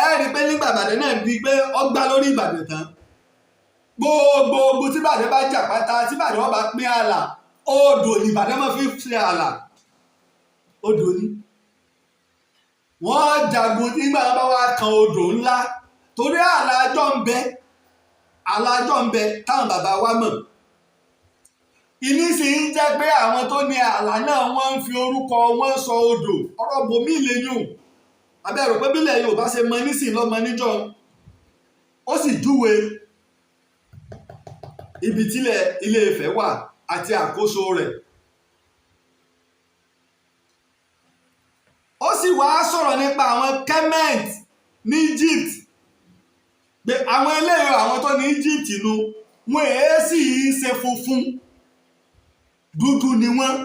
ẹ rí i pé nígbà Ìbàdàn náà di pé ọgbà lórí Ìbàdàn tán gbogbo tí Ìbàdàn bá jà pátá tí Ìbàdàn wọn bá pín ààlà odò ní Ìbàdàn máa fi ṣe ààlà odò ní wọ́n jagun nígbà wọn bá wá kan odò ńlá torí ààlà àjọ ń bẹ táwọn bàbá wa mọ̀ ìní sì ń jẹ́ pé àwọn tó ní ààlà náà wọ́n ń fi orúkọ wọn sọ odò ọ̀rọ̀ bòmí lẹ́yìn abẹ́rò pé bílẹ̀ Yorùbá ṣe mọ nísìn lọ́mọ níjọ́ ó sì júwe ibi tílẹ̀ Ilé Ifẹ̀ wà àti àkóso rẹ̀ ó sì wá sọ̀rọ̀ nípa àwọn Kemet ní Egypt pé àwọn eléyìí àwọn tó ní Egypt nu wọn èé sì ṣe funfun dúdú ni wọ́n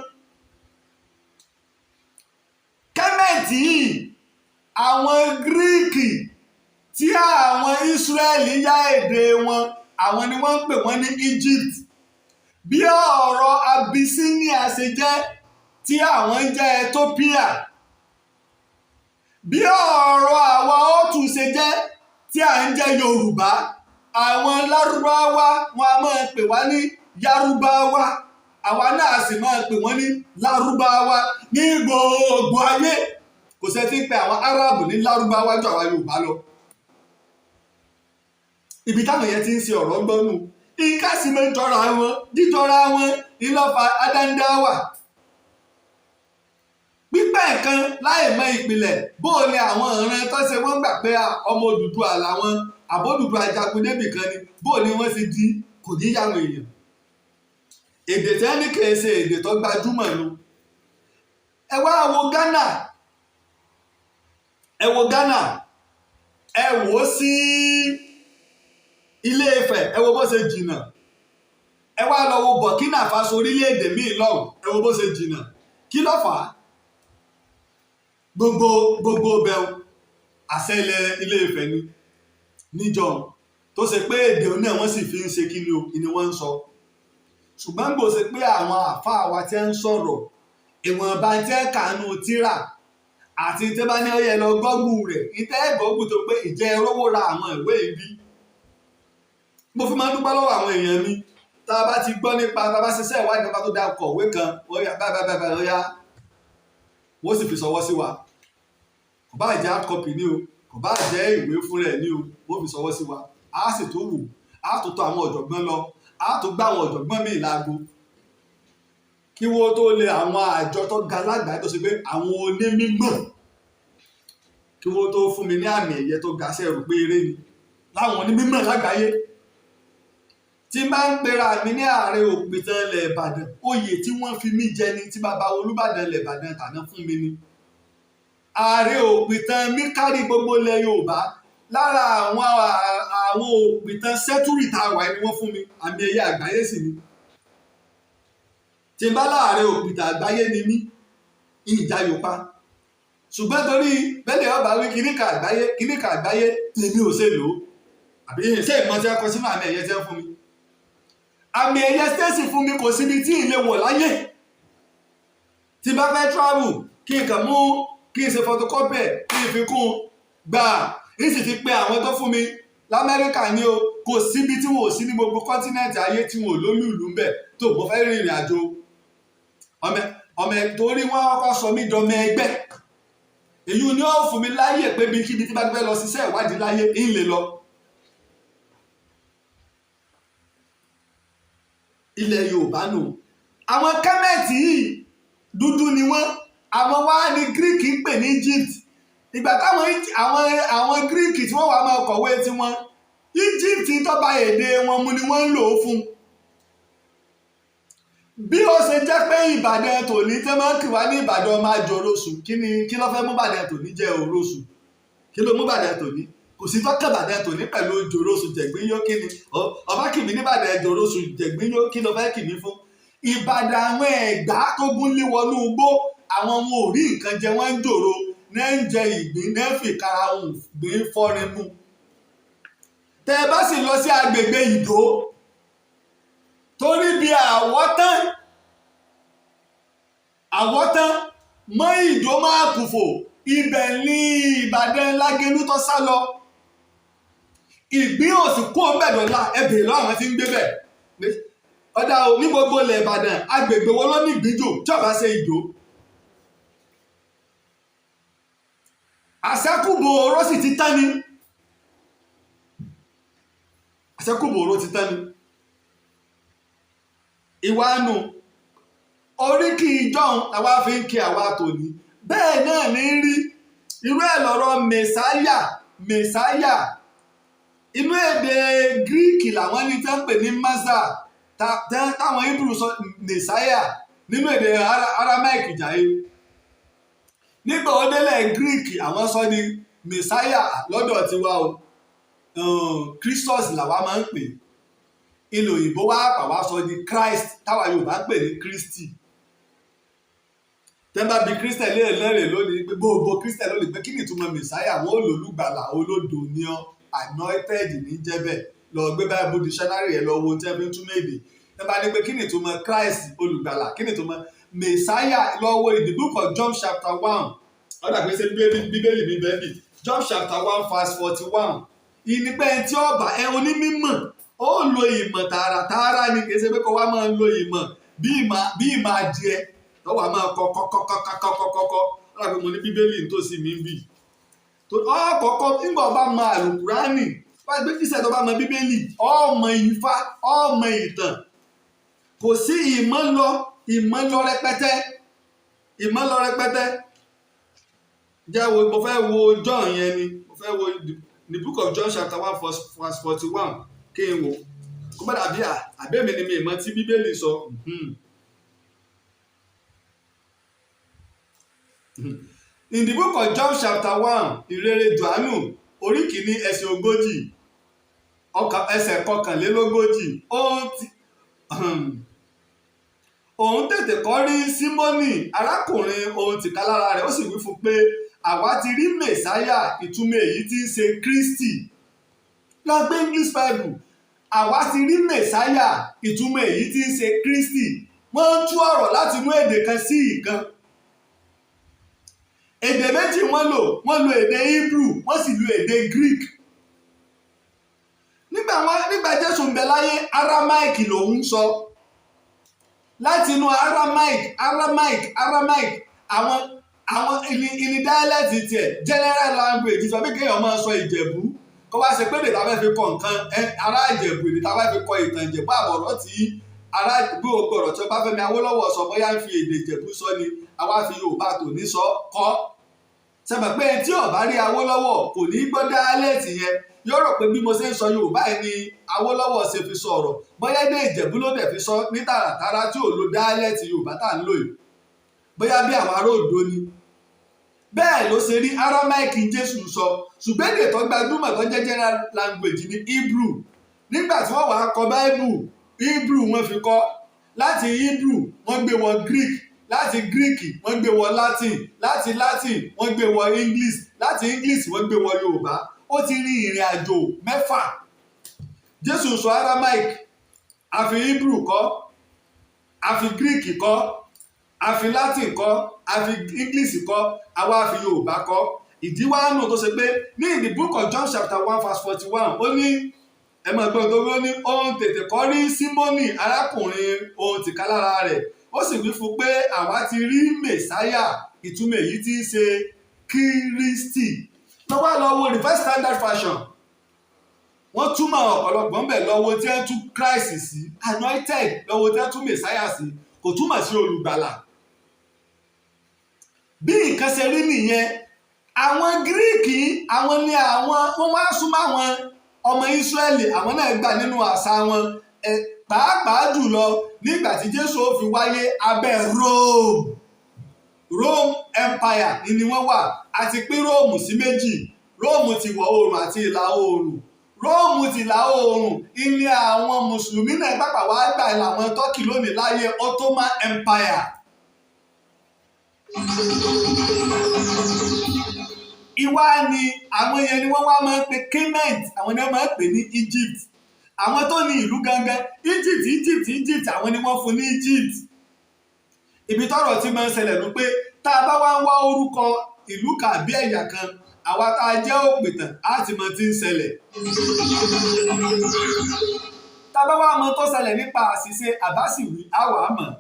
Kemet yìí àwọn Gíríìkì tí àwọn Ísírẹ́lì yá èdè wọn àwọn ni wọ́n ń pè wọ́n ní Egypt bí ọ̀rọ̀ Abyssinia ṣe jẹ́ tí àwọn ń jẹ́ Ethiopia bí ọ̀rọ̀ àwọn Òtù ṣe jẹ́ tí à ń jẹ́ Yorùbá àwọn Lárúbáwá wọn a máa pè wá ní Yarúbáwá àwa náà sì máa pè wọ́n ní Lárúbáwá ní gbogbo ayé kò sẹ́ tí ń pe àwọn Árábù ní Lárúbáwá jù àwa Yorùbá lọ ibi táwọn yẹn ti ń ṣe ọ̀rọ̀ gbọ́nù ìka sì máa ń jọra wọn jíjọra wọn ìlọ́fà adáńdáwà pípẹ́ nǹkan láì mọ ìpìlẹ̀ bóò ni àwọn ọ̀ràn tó ṣe wọ́n gbà pé ọmọ Odùduwà làwọn àbódùdú ajagun débì kan ni bóò ni wọ́n ti di kò ní yàwọn èèyàn èdè tí wọ́n ní kì í ṣe èdè tó gbajúmọ̀ lọ ẹ wá wo Ghana ẹ wò ó sí Ilé Ifẹ̀ ẹ wo bó ṣe jìnnà ẹ wá lọ wo Burkina Faso orílẹ̀-èdè míì lọ́hùn ẹ wo bó ṣe jìnnà kí ló fà á gbogbo bẹ̀rù àṣẹ Ilé Ifẹ̀ ni níjọ tó ṣe pé èdè náà wọ́n sì fi ń ṣe kí ni wọ́n ń sọ ṣùgbọ́n gbò ṣe pé àwọn àfáà wa tí ń sọ̀rọ̀ ìwọ̀nba tí ń kànú tírà àti tí bá ní ọyẹ lọ gọ́gù rẹ̀ ìtẹ́ gọ́gù tó pé ìjẹ́ rówó ra àwọn ìwé ibi mo fi máa ń dúpẹ́ lọ́wọ́ àwọn èèyàn mi tá a bá ti gbọ́ nípa tá a bá ṣiṣẹ́ ìwádìí nípa tó dá kọ̀wé kan báyà wọ́n sì fi ṣọwọ́ sí wa kò bá jẹ́ hard copy ní o kò bá jẹ́ ìwé fún rẹ̀ ní o wọ́n fi ṣọwọ́ sí wa a sì tó wù a tó tọ̀ àwọn ọ̀jọ̀gbọ́n lọ a tó gbá àwọn ọ̀jọ̀gbọ́n míì láago kí wọ́n tó lè àwọn àjọ tó ga lágbàáyé tó ṣe pé àwọn onímọ̀ kí wọ́n tó fún mi ní àmì ẹ̀yẹ tó ga sẹ́rù pé eré ni láwọn onímọ̀ lágbàáyé tí máa ń pera mi ní Aare Òpìtàn ilẹ̀ Ìbàdàn oyè tí wọ́n fi mí jẹ ni tí bàbá Olúbàdàn ilẹ̀ Ìbàdàn tàná fún mi ni Aare Òpìtàn mi kárí gbogbo ilẹ̀ Yorùbá lára àwọn òpìtàn sẹ́túrì tá a wà ní wọ́n fún mi àmì ẹ̀yẹ àgbáyé sì ni tí n bá láàárẹ̀ òpìtàn àgbáyé ni mí ìjà Yorùbá ṣùgbọ́n torí bẹ́ẹ̀ ọba wí kíníkà àgbáyé tèmi ò ṣe lò ó àbí ṣé ìmọ̀ tí a kọ sínú àmì ẹ̀yẹ tí wọ́n fún mi àmì ẹ̀yẹ stẹ́sì fún mi kò síbi tí ì lè wọ̀ láyé tí bá fẹ́ travel kí n kàn mú kí n ṣe photocopy kí n fi kún gbà n sì ti pe àwọn tó fún mi l'Amẹ́ríkà ni o kò síbi tí wọn ò sí ní gbogbo kọ́ńtínẹ́ẹ̀tì ayé tí wọn ò lómi ìlú ń bẹ̀ tó mo fẹ́ rìnrìn àjò ọmọ torí wọn kọ́kọ́ sọ mí dọmọ ẹgbẹ́ èyí ni ó fún mi láyè pé bí kíbi tí bá fẹ́ lọ ṣiṣẹ́ ìwádìí láyé ń lè lọ. Ilẹ̀ Yorùbá nù àwọn Kemet yìí dúdú ni wọ́n àwọn wá ní Greek ń pè ní Egypt ìgbà táwọn àwọn Greek tí wọ́n wà máa kọ̀wé tiwọn Egypt tó bá èdè wọn mu ni wọ́n ń lò ó fún bí ó ṣe jẹ́ pé Ìbàdàn tòní tẹ́ máa ń kì wá ní Ìbàdàn ọmọ àjò olóṣù kí ló fẹ́ mú Ìbàdàn tòní jẹ́ olóṣù kí ló mú Ìbàdàn tòní kò sí tọ́kàn Ìbàdàn tòní pẹ̀lú ojú olóṣù jẹ̀gbín yó kí ni ọba kìmí ní Ìbàdàn ẹjọ́ olóṣù jẹ̀gbín yó kí ló fẹ́ kìmí fún Ìbàdàn àwọn Ẹ̀gbá tó gún lé wọnú igbó àwọn wọn ò rí nǹkan jẹ wọ́n ń jòrò náà ń jẹ ìgbín náà fi kára hùn gbìn fọ́rin mú tẹ́ ẹ bá sì lọ sí agbègbè Ìdó torí bí àwọ̀tán mọ́ Ìdó máa kùfò ibẹ̀ ní Ìbàdàn Lágelú tó sá lọ ìgbín òsì kó mẹ́dọ̀ọ́lá ẹbẹ̀ lọ àwọn tí ń gbé bẹ̀ ọ̀dà ò ní gbogbo ilẹ̀ Ìbàdàn agbègbè wo ló ní ìgbíjò tí ọba ṣe ìjò àṣẹ́kùbò oró sì ti tán ni àṣẹ́kùbò oró ti tán ni ìwà nù oríkì ìjọ́un àwa fi ń kí àwa tòní bẹ́ẹ̀ náà ní rí irú ẹ̀ lọ́rọ̀ mẹ̀sáyà inú èdè gíríkì làwọn ní tẹ́ ń pè ní masa táwọn Hebrew sọ mẹ̀sáyà nínú èdè Aramaic jàre nígbà ó délẹ̀ gíríkì àwọn sọ ní mẹ̀sáyà lọ́dọ̀ tiwa o Christos làwa máa ń pè ilé òyìnbó wá pàwá sọ ní Christ táwa Yorùbá pè ní Christy tẹ́nbà bí Christian lẹ́rẹ̀ lónìí pé gbogbo Christian lónìí pé kí ni ìtumọ̀ mẹ̀sáyà wọn ò lòlùgbàlà olódo ní ọ anointed ní jẹ́bẹ̀ lọ gbé Bible dictionary ẹ̀ lọ wo tí ẹ fi ń túmọ̀ èdè tẹ́nbà ní pé kí ni ìtumọ̀ Christ olùgbàlà kí ni ìtumọ̀ mẹ̀sáyà lọ wo in the book of John chapter 1 ọ̀dà pé ṣe bíbélì mi bẹ́ẹ̀ bì John chapter 1 verse 41 ìnípẹ́ tí ọba ẹ onímọ̀ ó lo ìmọ̀ tààràtààrà ni kì í ṣe pé kó wá máa lo ìmọ̀ bí ìmọ̀ adìẹ lọ́wọ́ máa kọ́kọ́kọ́kọ́kọ́kọ́ láti mo ní bíbélì nítòsí mi ń bì ọkọ̀ọ̀kọ́ nígbà ọba mọ àlùkùránì wá gbé kí sẹ́tọ̀ bá mọ bíbélì ọmọ Ifá ọmọ ìtàn kò sí ìmọ̀ lọ rẹpẹtẹ jẹ́ wo mo fẹ́ wo John yẹn ni mo fẹ́ wo the book of John chapter 1 verse 41 kí n wò kó bá dàbí àbẹ́mi ni mi ìmọ̀ tí bíbélì sọ. In the book of John chapter 1 ìrere Jòhánù orí kìíní ẹsẹ̀ 40 ẹsẹ̀ 21 òun tètè kọ́ rí Símónì arákùnrin òun tìka lára rẹ̀ ó sì wí fún pé àwa ti rí mẹ̀sáyà ìtumọ̀ èyí tí ń ṣe Kristi lọ gbé English Bible àwa ti rí mẹ̀sáyà ìtumọ̀ èyí tí ń ṣe Kristi wọ́n ń tú ọ̀rọ̀ láti inú èdè kan sí ìkan èdè méjì wọ́n lò èdè Hebrew wọ́n sì lo èdè Greek nígbà Jésù ń bẹ láyé Aramaic lòun sọ láti inú Aramaic àwọn ìní dialect tiẹ̀ general language sọ pé kéèyàn máa sọ Ìjẹ̀bú kó wá ṣe pé èdè táwọn fi kọ nǹkan ará Ìjẹ̀bú èdè táwọn fi kọ ìtàn Ìjẹ̀bú àbọ̀rọ̀ tí ará gbogbo ọ̀rọ̀ tí Ọbáfẹ́mi Awólọ́wọ̀ sọ bóyá ń fi èdè Ìjẹ̀bú sọ ni àwa fi Yorùbá tòní sọ kọ́ sẹ́mi pé tí ọ̀bá rí Awólọ́wọ̀ kò ní gbọ́ dialect yẹn yóò rò pé bí mo ṣe ń sọ Yorùbá yìí ni Awólọ́wọ̀ ṣe fi sọ ọ̀rọ̀ bóyá èdè Ìjẹ̀bú ló dẹ̀ fi sọ ní tààràtàrà tí ò lo dialect Yorùbá tá à ń lò yìí bóyá bí àwọn ará Oǹdó ni bẹ́ẹ̀ ló ṣe rí Aramaic Jésù sọ ṣùgbọ́n èdè tó gbajúmọ̀ tó jẹ́ general language ní Hebrew nígbà tí wọ́n wàá kọ Bible Hebrew wọ́n fi kọ láti Hebrew wọ́n gbé wọ Greek láti Greek wọ́n gbé wọ Latin láti Latin wọ́n gbé wọ English láti English wọ́n gbé wọ Yorùbá ó ti rí ìrìn àjò 6 Jésù sọ Aramaic àfi Hebrew kọ́ àfi Greek kọ́ àfi Latin kọ́ àfi English kọ́ àwa àfi Yorùbá kọ́ ìdíwáànù tó ṣe pé ní the book of John chapter 1 verse 41 ó ní ẹ̀mọ̀ ẹ̀gbọ́n tó ó ní òun tètè kọ́ rí Símónì arákùnrin òun tìka lára rẹ̀ ó sì wí fún pé àwa ti rí mẹ̀sáyà ìtumọ̀ èyí tí ń ṣe Kristi lọ́wọ́ lọ́wọ́ reverse standard fashion wọ́n túmọ̀ ọ̀pọ̀lọpọ̀ ń bẹ̀ lọ́wọ́ tí wọ́n tú Christ sí anointed lọ́wọ́ tí wọ́n tú mẹ̀sáyà sí kò túmọ̀ sí olùgbàlà bí nǹkan ṣe rí nìyẹn àwọn Gíríìkì àwọn ni wọ́n wá súnmọ́ àwọn ọmọ Ísírẹ́lì àwọn náà gbà nínú àṣà wọn pàápàá jùlọ nígbà tí Jésù ó fi wáyé abẹ́ Rome Empire ni wọ́n wà àti pín Róòmù sí méjì Róòmù ti ìwọ̀ oòrùn àti ìlà oòrùn Róòmù ti ìlà oòrùn ilé àwọn mùsùlùmí náà pàpà wá gbà ìlànà Tọ́kì lónìí láyé Ottoman Empire. Ìwá ni àwọn yẹn ni wọ́n wá máa ń pe Kemet àwọn ni wọ́n máa ń pè ní Egypt àwọn tó ní ìlú gangan Egypt àwọn ni wọ́n fún ní Egypt ibi tọ́rọ̀ tí máa ń ṣẹlẹ̀ ló pé tá a bá wá ń wá orúkọ ìlú kan àbí ẹ̀yà kan àwa tá a jẹ́ òpìtàn á ti mọ tí ń ṣẹlẹ̀. tábà wá mọ tó ṣẹlẹ̀ nípa àṣìṣe àbáṣìwí á wà á mọ̀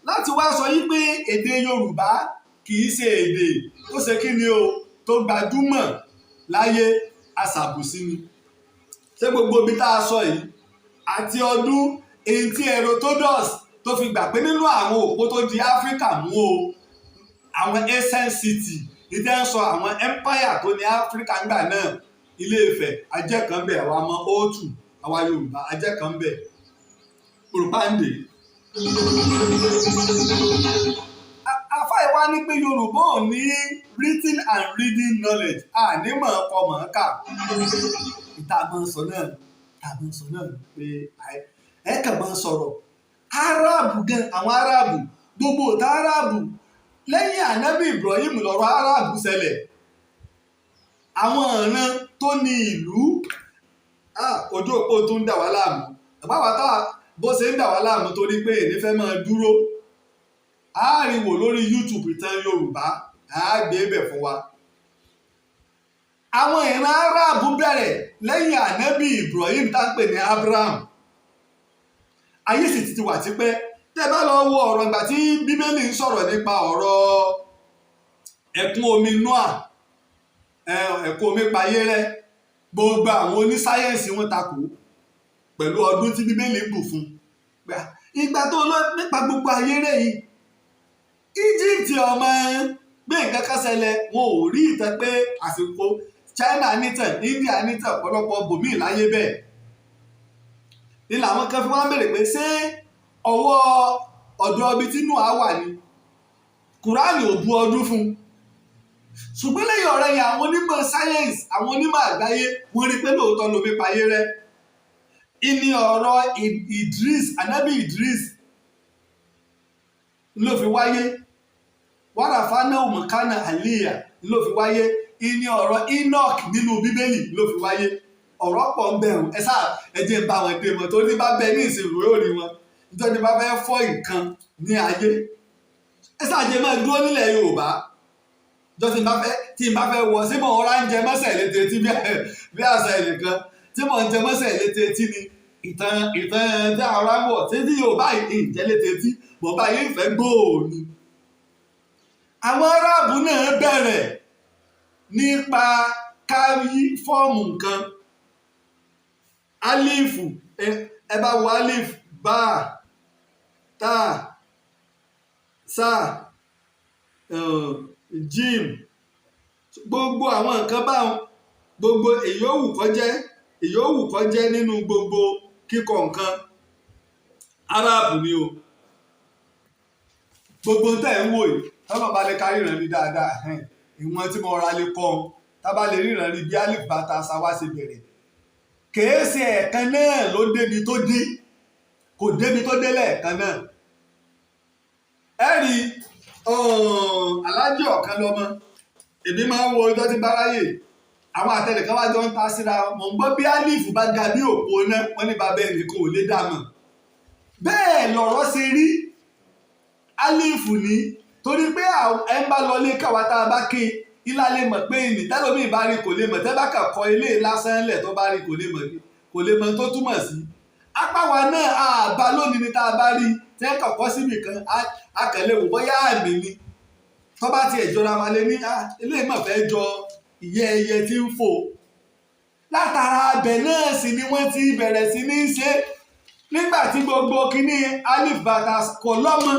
láti wá sọ yí pé èdè Yorùbá kì í ṣe èdè tó ṣe kí ni o tó gbajúmọ̀ láyé aṣàbùsí ni. ṣé gbogbo ibi tá a sọ yìí àti ọdún èyí tí Herodotus tó fi gbà pé nínú àwọn òpó tó di Áfíríkà mú o àwọn ancient city ìdẹ́ ń sọ àwọn empire tó ní Áfíríkà ńgbà náà Ilé-Ifẹ̀ ajẹ́ kan bẹ̀ àwa ọmọ Òtù àwa Yorùbá ajẹ́ kan bẹ̀ Òrùpáǹdè. àfáà ìwá ní pé Yorùbá ò ní written and reading knowledge ànímọ̀ ọkọ mọ̀ọ́kà ìtàgbọ́n sọ náà pé ẹ kàn máa sọ̀rọ̀ Árábù gan àwọn Árábù gbogbo òtá Árábù lẹ́yìn ànábì Ibrahim lọ́rọ̀ Árábù ṣẹlẹ̀ àwọn ọ̀ràn tó ní ìlú ojú òpó tó ń dà wá láàmú àbáwá tá bó ṣe ń dà wá láàmú torí pé èdè fẹ́ máa dúró àáríwò lórí YouTube Ìtàn Yorùbá àágbé bẹ̀ fún wa. àwọn ìran Árábù bẹ̀rẹ̀ lẹ́yìn ànábì Ibrahim tá ń pè ní Abraham ayé sì ti wà tipẹ́ tẹ́ bá lọ wo ọ̀rọ̀ ìgbà tí Bíbélì ń sọ̀rọ̀ nípa ọ̀rọ̀ ẹ̀kún omi Noah ẹ̀kún omi payé rẹ́ gbogbo àwọn onísáyẹ́ǹsì wọn takò pẹ̀lú ọdún tí Bíbélì bù fún ìgbà tó lọ nípa gbogbo ayé rẹ̀ yìí Egypt ọmọ gbé nǹkan kan ṣẹlẹ̀ wọn ò rí ìtàn pé àsìkò China nítàn India nítàn ọ̀pọ̀lọpọ̀ bòmíì láyé bẹ́ẹ̀ ni làwọn kan fi wá bèrè pé ṣé ọwọ́ ọ̀dọ̀ ibi tí Noah wà ní Kùránì ò bu ọdún fún ṣùgbọ́n lẹ́yìn ọ̀rẹ́ yẹn àwọn onímọ̀ sáyẹ́ǹsì àwọn onímọ̀ àgbáyé wọ́n rí pé lóòótọ́ lomi payé rẹ́ ìní ọ̀rọ̀ Idris Ànábì Idris ló fi wáyé wàràfánà òmùkánà àlíyà ló fi wáyé ìní ọ̀rọ̀ Enoch nínú Bíbélì ló fi wáyé ọ̀rọ̀ pọ̀ ń bẹ̀rù ẹ jẹ́ ń bá wọn dé mọ́ tó ní bá bẹ ní ìsìnkú yóò rí wọn nítorí bá fẹ́ fọ́ nǹkan ní ayé ẹ ṣàjẹ́ máa dúró nílẹ̀ Yorùbá jọ tí n bá fẹ́ wọ sí mọ̀ ọ́rá ń jẹ mọ́sẹ̀ létí tí bí àṣà ẹnìkan tí mò ń jẹ mọ́sẹ̀ létí tí ni ìtàn tí ara ń wọ̀ tí Yorùbá ìjẹ́ létí tí mọ̀ bá yín fẹ́ gbòòní. àwọn Arábù náà bẹ̀rẹ̀ nípa káyí fọ́ọ̀mù nǹkan alifu ẹ bá wo alif bá tá sá jim gbogbo àwọn nǹkan báwọn gbogbo èyí ó wù kó jẹ́ nínú gbogbo kíkọ nǹkan Árábù ni o gbogbo tẹ́ ń wò yìí tọ́nà bá lè kárí ìrànlí dáadáa ìwọ̀n tí mo ra lè kọ́ ọ́n tábà lè rí ìrànlí bí alif bá tá sá wá sí bẹ̀rẹ̀ kèése ẹ̀ẹ̀kan náà ló débi tó dé kò débi tó dé lẹ́ẹ̀kan náà ẹ̀rí alájì ọ̀kan lọ́mọ èmi máa ń wo ọjọ́ tí báráyè àwọn àtẹnìkan wá jọ ń ta síra mọ̀ ń gbọ́ bí alifu bá ga bí òpó náà wọ́n ní bàbá ẹnìkan ò lè dàmọ̀ bẹ́ẹ̀ lọ̀rọ̀ ṣe rí alifu ní torí pé ẹ ń bá lọ lé káwa tá a bá ké ilá lè mọ̀ pé ní tẹ́lómi bá rí kò lè mọ̀ tẹ́ bá kà kọ ilé lásán lẹ̀ tó bá rí kò lè mọ̀ tó túmọ̀ sí apá wa náà àbá lónìí ni tá a bá rí tẹ́ kọ̀kọ́ síbì kan akẹ̀lẹ̀ wò bóyá àmì ni tó bá tiẹ̀ jọra wa lé ní ilé ìmọ̀ fẹ́ jọ ìyẹ́ ẹyẹ tí ń fò látara abẹ náà sì ni wọ́n ti bẹ̀rẹ̀ sí ní ṣe nígbà tí gbogbo kínní alif bàtà kò lọ́mọ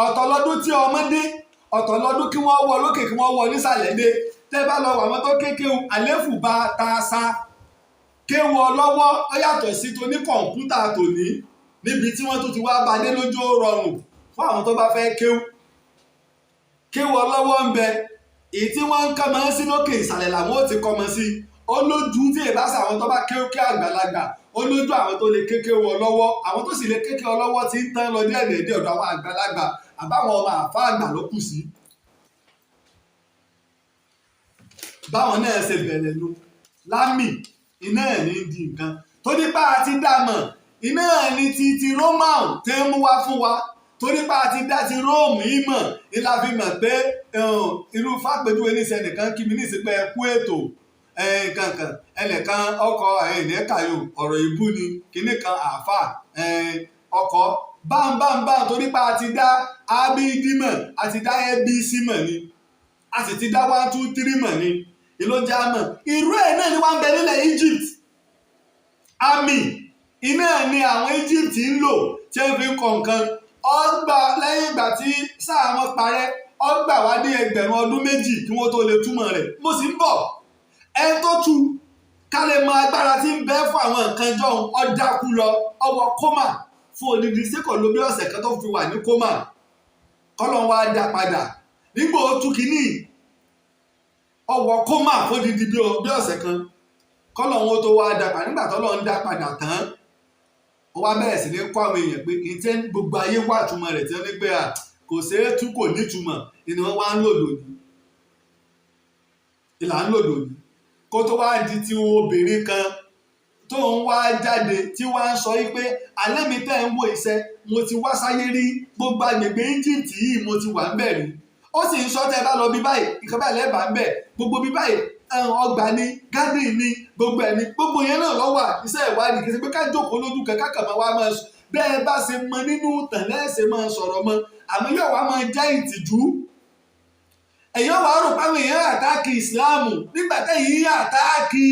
ọ̀tọ̀ lọ́dún tí ọmọ dé ọ̀tọ̀ lọ́dún kí wọ́n wọ lókè kí wọ́n wọ nísàlẹ̀ dé tẹ́ bá lọ wà wọ́n tó kékeré àléfù bá ta sa kéwọ lọ́wọ́ ó yàtọ̀ sí tó ní kọ̀ǹpútà tòní níbi tí wọ́n tún ti wá bá dé lójú rọrùn fún àwọn tó bá fẹ́ kéwọ lọ́wọ́ ń bẹ èyí tí wọ́n ń kọ́ mọ́ sí lókè ìsàlẹ̀ làwọn ò ti kọ́ mọ́ sí ó lójú tí èbá sí àwọn tó bá kéwké àgbàlagbà ó lójú àwọn tó lè kéwọ lọ́wọ́ àwọn tó sì lè kéwọ lọ́wọ́ ti ń tán lọ díẹ̀ ọ̀dọ̀ àwọn àgbàlagbà àbáwọn ọmọ àfa àgbà ló kù sí. báwọn náà ṣe bẹ̀rẹ̀ ló lámì iná ẹ̀ ní di nǹkan tó nípa àti dàmọ̀ iná ẹ̀ ní ti roman tẹ́ ń mú wá fún wa torí pa ti dá ti róòmù yìí mọ̀ ní la fi mọ̀ pé irú fàpèjúwe ní sẹ́nìkan kí mi ní ìsìnkú ẹ kú ètò kankan ẹnìkan ọkọ̀ ẹ̀ẹ́nẹ́kàyò ọ̀rọ̀ ìbú ni kinní kan àáfà ọkọ̀ bámbámbá torí pa ti dá abd mọ̀ àti dá abc mọ̀ ni a sì ti dá 1 2 3 mọ̀ ni ìlójà mọ̀ irú ẹ̀ náà ni wọ́n ń bẹ nílẹ̀ Egypt àmì iná ni àwọn Egypt ń lò tí wọ́n fi ń kọ nǹkan ọgbà lẹ́yìn ìgbà tí sáà wọn parẹ́ ọgbà wá ní ẹgbẹ̀rún ọdún méjì kí wọ́n tó lè túmọ̀ rẹ̀ mo sì ń bọ̀ ẹ tó tu ká lè mọ agbára tí ń bẹ fún àwọn nǹkan jọ̀hún ọ̀dàkú lọ ọwọ́ kọ́mà fún odidi síkọ̀ ló bí ọ̀sẹ̀ kan tó fi wà ní kọ́mà kọ́lọ́ wa dá padà nígbà ó tú kínní ọwọ́ kọ́mà fún odidi bí ọ̀sẹ̀ kan kọ́lọ́ wọn tó wá dá padà nígbà tó lọ́ ń dá padà tán ó wá bẹ̀rẹ̀ sí ní kọ́ àwọn èèyàn pé ìtẹ́ gbogbo ayé wà túmọ̀ rẹ̀ tí wọ́n ní pé kò ṣeé tú kò nítumọ̀ ni wọ́n wá ń lò lónìí ìlà ń lò lónìí kó tó wá di ti obìnrin kan tó ń wá jáde tí wá ń sọ pé alẹ́ mi tẹ́ ń wo iṣẹ́ mo ti wá sáyé rí gbogbo agbègbè Egypt yìí mo ti wà ń bẹ̀ rí ó sì ń sọ tẹ́ bá lọ bí báyìí nǹkan báyìí lẹ́ẹ̀bà ń bẹ̀ gbogbo bí báyìí ọgbà ni garden ni gbogbo ẹ̀ ni gbogbo yẹn náà lọ́wọ́ iṣẹ́ ìwádìí kì í ṣe pé ká jókòó lójú kẹ́kẹ́ kàmá wa máa sọ bẹ́ẹ̀ bá ṣe mọ nínú tàn lẹ́sẹ̀ máa sọ̀rọ̀ mọ́ àmọ́ yóò wá máa já ìtìjú èyàn wàá rò páwọn èèyàn àtáàkì ìsìláàmù nígbà tẹ́yìn àtáàkì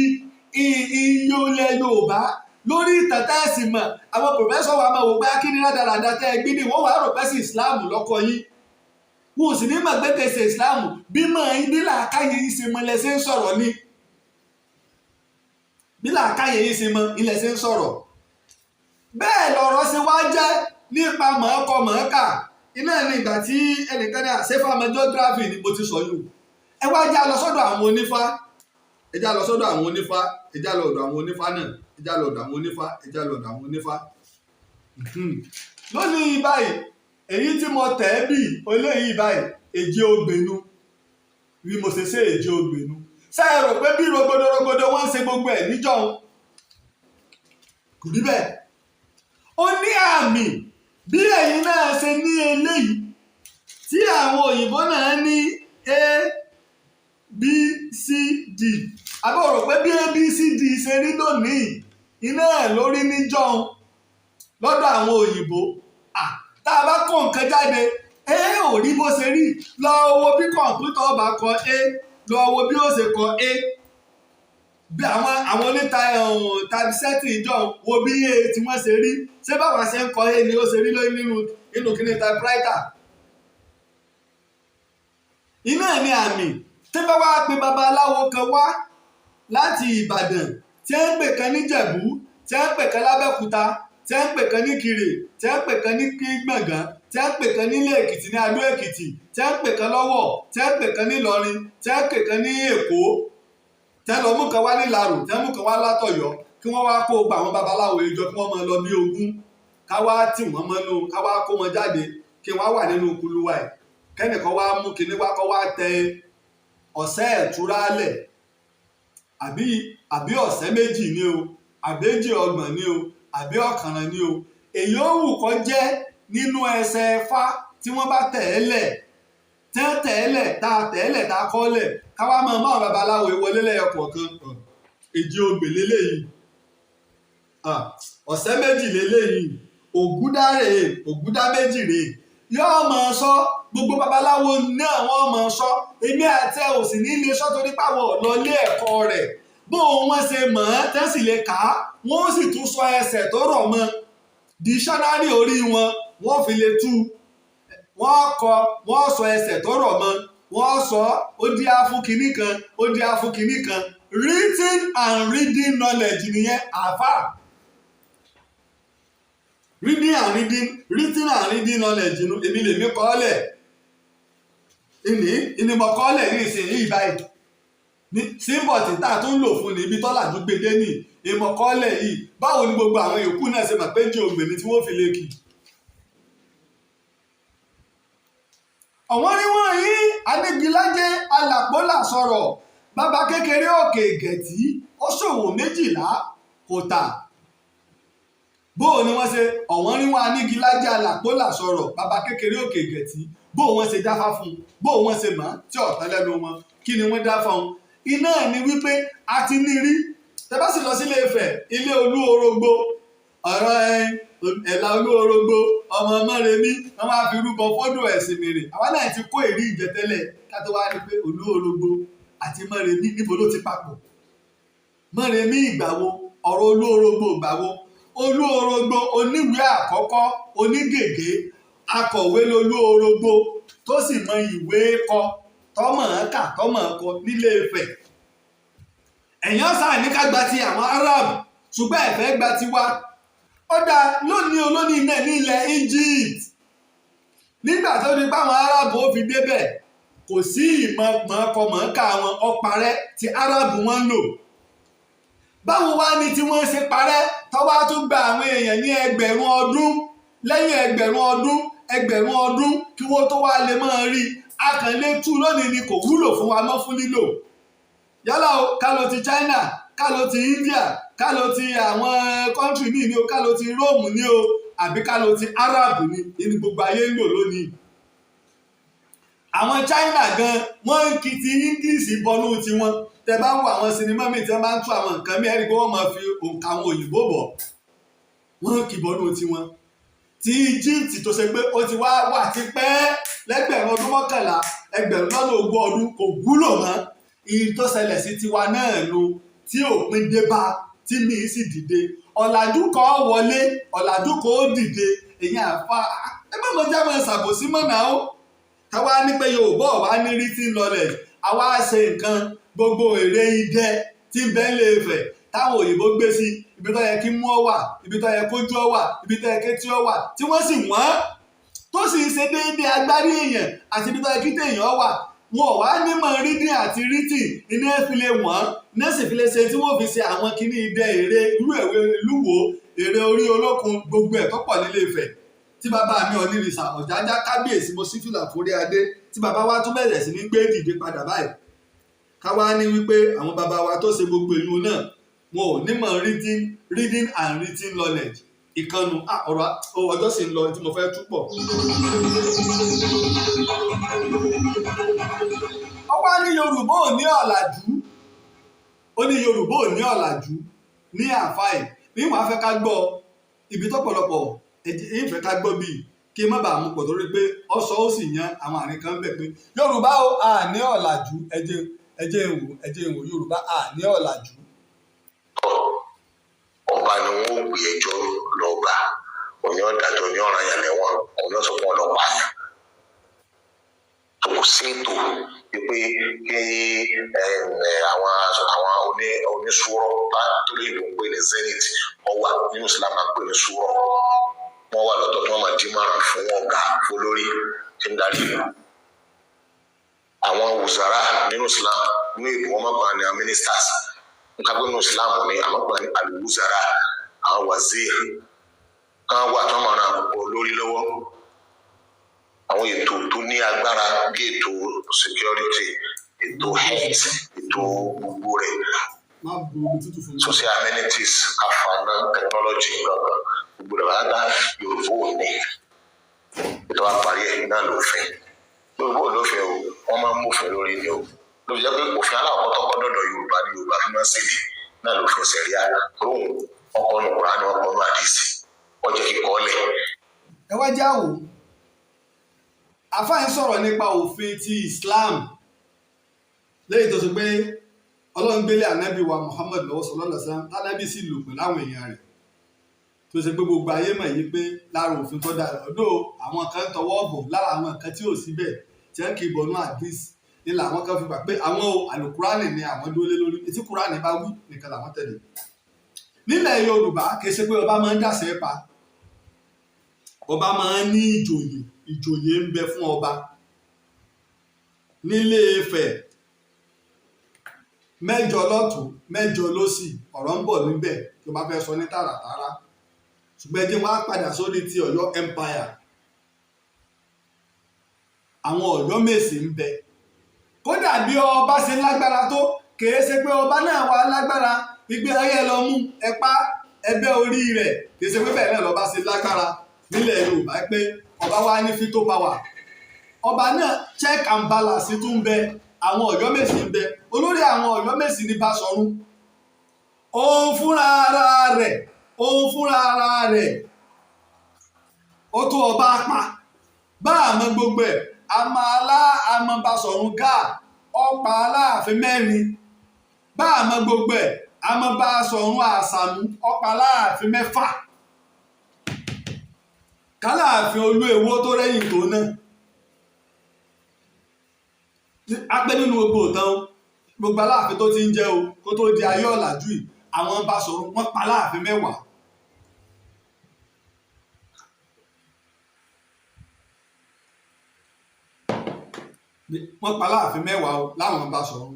ìyọlẹ̀ Yorùbá lórí ìtàtà ẹ̀sìn mọ̀ àwọn pòfẹ́sọ̀ wa máa wò pé akíní rádaràdà tẹ́ ẹ gbé ní wọ́n wàá rò pé sí ìsìláàmù lọ́kọ yín wọn ò sì ní mọ̀ pé kèsè ìsìláàmù bí mọ̀ bí làákàyè yìí ṣe mọ ilẹ̀ ṣe ń sọ̀rọ̀ ni bí làákàyè yìí ṣe mọ ilẹ̀ ṣe ń sọ̀rọ̀ bẹ́ẹ̀ lọ̀rọ̀ ṣe wá jẹ́ nípa mọ̀ọ́kọ mọ̀ọ́kà iná ní ìgbà tí ẹnìkan ní àṣẹfàmọ geography ni mo ti sọ yìí ẹ wá já lọ sọ́dọ̀ àwọn onífá ẹ já lọ sọ́dọ̀ àwọn onífá ẹ já lọ ọ̀dọ̀ àwọn onífá náà ẹ já lọ ọ̀dọ̀ àwọn onífá ẹ já lọ ọ̀dọ̀ àwọn onífá. lónìí báyìí èyí tí mo tẹ̀ ẹ́ bì eléyìí báyìí èjì ògbénu bí mo ṣe ṣe èjì ògbénu ṣé ẹ rò pé bí rogodo wọ́n ń ṣe gbogbo ẹ̀ níjọ́ kò rí bẹ́ẹ̀ ó ní àmì bí ẹ̀yin náà ṣe ní eléyìí tí àwọn òyìnbó náà ní a b c d àbọ̀ rò pé bí a b c d ṣe rí lónìí iná ẹ̀ lórí níjọ́un lọ́dọ̀ àwọn òyìnbó tá a bá kó nǹkan jáde ò rí bó ṣe rí lọ wo bí kọ̀ǹpútà ọba kọ a lọ wo bí ó ṣe kọ a bí àwọn oníta tàbísẹ́tì ìjọ wo bí iye tí wọ́n ṣe rí ṣé báwa ṣe ń kọ ẹ́ ni ó ṣe rí nínú kíní typewriter. iná ní àmì tí bá wá pe babaláwo kan wá láti Ìbàdàn tí ń pè kan níjẹ̀bú tí ń pè kan lábẹ́òkúta tí ń pè kan ní Kírè tí ń pè kan ní Gbọ̀ngán tí ń pè kan nílé Èkìtì ní Adó Èkìtì tí ń pè kan lọ́wọ́ tí ń pè kan ní Ìlọrin tí ń pè kan ní Èkó tẹ́lọ mú kan wá ní Ìlarò tẹ́ mú kan wá látọ̀yọ́ kí wọ́n wá kó gba àwọn babaláwo ìjọ kí wọ́n máa lọ bí 20 ká wá tì wọ́n mọ́nú ká wá kó wọn jáde kí wọ́n wà nínú kuluwa ẹ̀ kẹ́nìkan wá mú kinní wá kọ́ wá tẹ ọ̀sẹ̀ ẹ̀túrá lẹ̀ àbí ọ̀sẹ̀ méjì ni o àbẹ́jì ọgbọ̀n ni o àbí ọ̀kànràn ni o èyí ó wù kọ́ jẹ́ nínú ẹsẹ̀ Ẹ̀fà tí wọ́n bá tẹ̀ ẹ́ lẹ̀ tẹ́lẹ̀ tá a tẹ́lẹ̀ tá a kọ́lẹ̀ káwá máa máa babaláwo ìwọlé lẹ́yọ kọ̀ọ̀kan èjì ogbè lélẹ́yìí ọ̀sẹ̀ méjì lélẹ́yìí ògúdá rèé ògúdá méjì rèé yóò máa sọ gbogbo babaláwo náà wọ́n máa sọ èmi àti ẹ̀ ò sì ní ilé sọ torí pàwọ̀ lọ ilé ẹ̀kọ́ rẹ̀ bó wọ́n ṣe mọ̀ ọ́n tẹ́sí lè kà á wọ́n sì tún sọ ẹsẹ̀ tó rọ̀ mọ́ dictionary orí wọn wọ́n fi lè tú wọ́n sọ ẹsẹ̀ tó rọ̀ mọ́ wọ́n sọ ó di afún kìíní kan ó di afún kìíní kan written and reading knowledge nìyẹn àfà written and reading knowledge nu èmi lèmi kọ́ ọ́ lẹ̀ ìnìmọ̀ kọ́ ọ́ lẹ̀ ní ìsinyìí báyìí ní símbọ̀tì tá a tún lò fún ní ibi tọ́lá tó gbé dé ní ìmọ̀ kọ́ ọ́ lẹ̀ yìí báwo ni gbogbo àwọn yòókù náà ṣe mọ̀ pé jí ògbèmí tí wọ́n fi lè kì ọ̀wọ́n rí wọ́n yí Adégilájé alàpólà sọ̀rọ̀ bàbá kékeré òkè gẹ̀tì ó ṣòwò 12 kò tà bóò ni wọ́n ṣe ọ̀wọ́n rí wọn anígi Láji àlàpólà sọ̀rọ̀ bàbá kékeré òkè gẹ̀tì bóò wọ́n ṣe dáfá fún un bóò wọ́n ṣe mọ̀ tí ọ̀tán lẹ́nu wọn kí ni wọ́n dáfá wọn. iná ni wípé a ti ní rí tẹ́ bá sì lọ sí Ilé-Ifẹ̀ ilé Olú Orogbo ọ̀rọ̀ ẹ̀là Olú Orogbo ọmọ Mọ́remí wọ́n máa fi rúbọ fọ́dọ̀ ẹ̀sìn mèrè àwa náà ti kó èrí ìjẹtẹ́lẹ̀ ká tó wá rí pé Olú Orogbo àti Mọ́remí níbo ló ti papọ̀. Mọ́remí ìgbà wo ọ̀rọ̀ Olú Orogbo ìgbà wo. Olú Orogbo oníwèé àkọ́kọ́ onígègé akọ̀wé lolú Orogbo tó sì mọ ìwé kọ tọ́mọ̀ ká tọ́mọ̀ kọ nílé-Ifẹ̀. ẹ̀yàn sáà ní ká gba ti àwọn Arab ṣùgbọ́n ẹ̀fẹ́ gba ti wa. ó dá lónìí olónìí náà ní ilẹ̀ Egypt nígbà tó ní báwọn Arab ó fi débẹ̀ kò sí ìmọ̀ mọ̀ọ́kọ-mọ̀ọ́kà wọn ọparẹ́ tí Arab wọn lò. báwo wá ní tí wọ́n ṣe parẹ́ tọ́wá tún gba àwọn èèyàn ní ẹgbẹ̀rún ọdún lẹ́yìn ẹgbẹ̀rún ọdún kí wọ́n tó wá lè máa rí akànlé tú lónìí ni kò wúlò fún wa mọ́ fún lílò. yálà o ká ló ti China ká ló ti India ká ló ti àwọn kọ́ńtírì míì ni o ká ló ti Rome ni o àbí ká ló ti Arab ni ní gbogbo ayé ń lò lónìí. àwọn China gan wọ́n ń kí ti English bọnú tiwọn tẹ bá ń wo àwọn sinimá mi tí wọ́n bá ń tú àwọn nǹkan mi ẹ̀rí pé wọ́n máa fi òǹkà àwọn òyìnbó bọ̀ wọ́n kì bọnú tiwọn. ti Egypt tó ṣe pé ó ti wá wà tipẹ́ lẹ́gbẹ̀rún ọdún mọ́kànlá ẹgbẹ̀rún lọ́nà ogún ọdún kò wúlò mọ́. ìyí tó ṣẹlẹ̀ sí tiwa náà ló tí òpin dé bá tí mi sì dìde ọ̀làjú kan wọlé ọ̀làjú kan ó dìde èyí àfa ẹ má mọ jáwé ṣàbòsí mọ́nà ó káwá ní pé Yorùbá wà ní rí tí ń lọlẹ̀ àwa ṣe nǹkan gbogbo èrè idẹ tí ń bẹ Ilé-Ifẹ̀ táwọn òyìnbó gbé sí ibi tó yẹ kí mú ọ wà ibi tó yẹ kójú ọ wà ibi tó yẹ kétí ọ wà tí wọ́n sì wọ́n tó sì ń ṣe déédéé agbárí èèyàn àti ibi tó yẹ kí téèyàn wà wọn ò wá nímọ̀ rídìn àti rítì iná ìfilé wọ́n iná sì fi lè ṣe tí wọ́n fi ṣe àwọn kinní idẹ èrè irú ẹ̀wẹ̀ lúwo èrè orí olókun gbogbo ẹ̀ tó pọ̀ nílé-Ifẹ̀ tí bàbá mi Ọ̀nìrìṣà Ọ̀jájá kábíyèsí mo sí fìlà forí adé tí bàbá wa tún bẹ̀rẹ̀ sí ní gbé dìde padà báyìí káwá ní wípé àwọn bàbá wa tó ṣe gbogbo ìlú náà wọn ò nímọ̀ reading and written knowledge ìkànnù ọ̀rọ̀ ọjọ́ sì ń lọ tí mo fẹ́ túpọ̀. ọwọ́ ní Yorùbá ò ní ọ̀làjú ó ní Yorùbá ò ní ọ̀làjú ní àfáì ní wọ́n á fẹ́ ká gbọ́ ibi tọ́pọ̀lọpọ̀ ìfẹ́ ká gbọ́ bíi kí n má bàa mú pọ̀ torí pé ọ̀sọ́ ó sì yan àwọn àárín kan bẹ̀ pé Yorùbá ò ní ọ̀làjú ẹjẹ́ ìwò Yorùbá ní ọ̀làjú. ọba ni wọn ò gbé ẹjọ́ lọgbà òní ọdájọ́ ní ọ̀ràn yẹn lẹ́wọ̀n òní ọsọ fún ọlọ́pàá yẹn tó sí ètò wípé kí àwọn oníṣúrọ torí ìlú ń pè ní zenith wọn wà nínú Islam máa ń pè ní ṣúrọ wọn wà lọ́tọ̀ tí wọn máa dín márùn fún ọ̀gá olórí tí ń darí ìlú àwọn wùsàrà nínú Islam ní ìlú wọn máa gbà ní àwọn ministers nǹkan pé nínú Islam ni àwọn gbà ní àlùwùsàrà àwọn wazir kan wà tó máa ra olórí lọ́wọ́ àwọn ètò tó ní agbára bí ètò security ètò health ètò gbogbo rẹ̀ social amenities àfààná technology gbọ̀ngàn gbogbo rẹ̀ wàá dá Yorùbá ò ní ètò àparí ẹ̀ náà lófin Yorùbá ò lófin o wọ́n máa ń mófin lórí ni o ló fi jẹ́ pé òfin aláwọ̀ tọ́kọ́ dọ̀dọ̀ Yorùbá ni Yorùbá fi máa ń ṣèlè náà lófin ṣẹ̀ríà lóhùn ọkọ̀ nù Kùránì ọkọ̀ nù àdìsí ọjọ́ kíkọ́ lẹ̀. ẹ wá já wò àfáà ń sọ̀rọ̀ nípa òfin ti Islam lẹ́yìn tó sọ pé Ọlọ́run gbélé ànábì wa Muhammad lọ́wọ́ sallallahu alaihi wasallam tánábì sì lò pẹ̀lú àwọn èèyàn rẹ̀ tó ṣe pé gbogbo ayé mọ̀ yìí pé lára òfin tó dára ọ̀dọ̀ àwọn kan tọwọ́ bọ̀ lára àwọn nǹkan tí ò síbẹ̀ tí wọ́n kì í bọ̀nú àdìs ní làwọn kan fi gbà pé àwọn àlùkùránì ni àwọn dúró lé lórí etí kùránì bá wí nìkan làwọn tẹ̀lé. nílẹ̀ Yorùbá kì í ṣe pé ọba máa ń dàṣẹ́ pa ọba máa ń ní ìjòyè ń bẹ fún ọba nílé Ifẹ̀ mẹ́jọ lọ́tún mẹ́jọ lósì ọ̀rọ̀ ń bọ̀ níbẹ̀ tó bá fẹ́ sọ ní tààràtàrà ṣùgbọ́n ẹjẹ́ wọn á padà sórí ti Ọ̀yọ́ empire àwọn Ọ̀yọ́ Mèsì ń bẹ kódà bí ọba ṣe lágbára tó kìí ṣe pé ọba náà wà lágbára gbígbé ayé lọ mú ẹpá ẹgbẹ́ orí rẹ̀ kì í ṣe pé bẹ́ẹ̀ náà lọ́ba ṣe lágbára nílẹ̀ Yorùbá pé ọba wa ní fító power ọba náà check and balance tún ń bẹ àwọn Ọ̀yọ́mèsì ń bẹ olórí àwọn Ọ̀yọ́mèsì ní Báṣọ̀run òun fúnra ara rẹ̀ ó tó ọba pa bá àmọ́ gbogbo ẹ̀ àmọ́ Báṣọ̀run gáà ọ̀pá Aláàfin mẹ́rin bá àmọ́ gbogbo ẹ̀ àmọ́ Báṣọ̀run Àṣàmú ọ̀pá Aláàfin mẹ́fà kálààfin Olúèwó tó rẹ́yìn tó náà apẹ́ nínú gbogbo ìtàn gbogbo Aláàfin tó ti ń jẹ́ o kó tó di ayé ọ̀làjú yìí àwọn Báṣọ̀run wọ́n pa Aláàfin mẹ́wàá. Wọ́n pa Aláàfin mẹ́wàá o láwọn Báṣọ̀run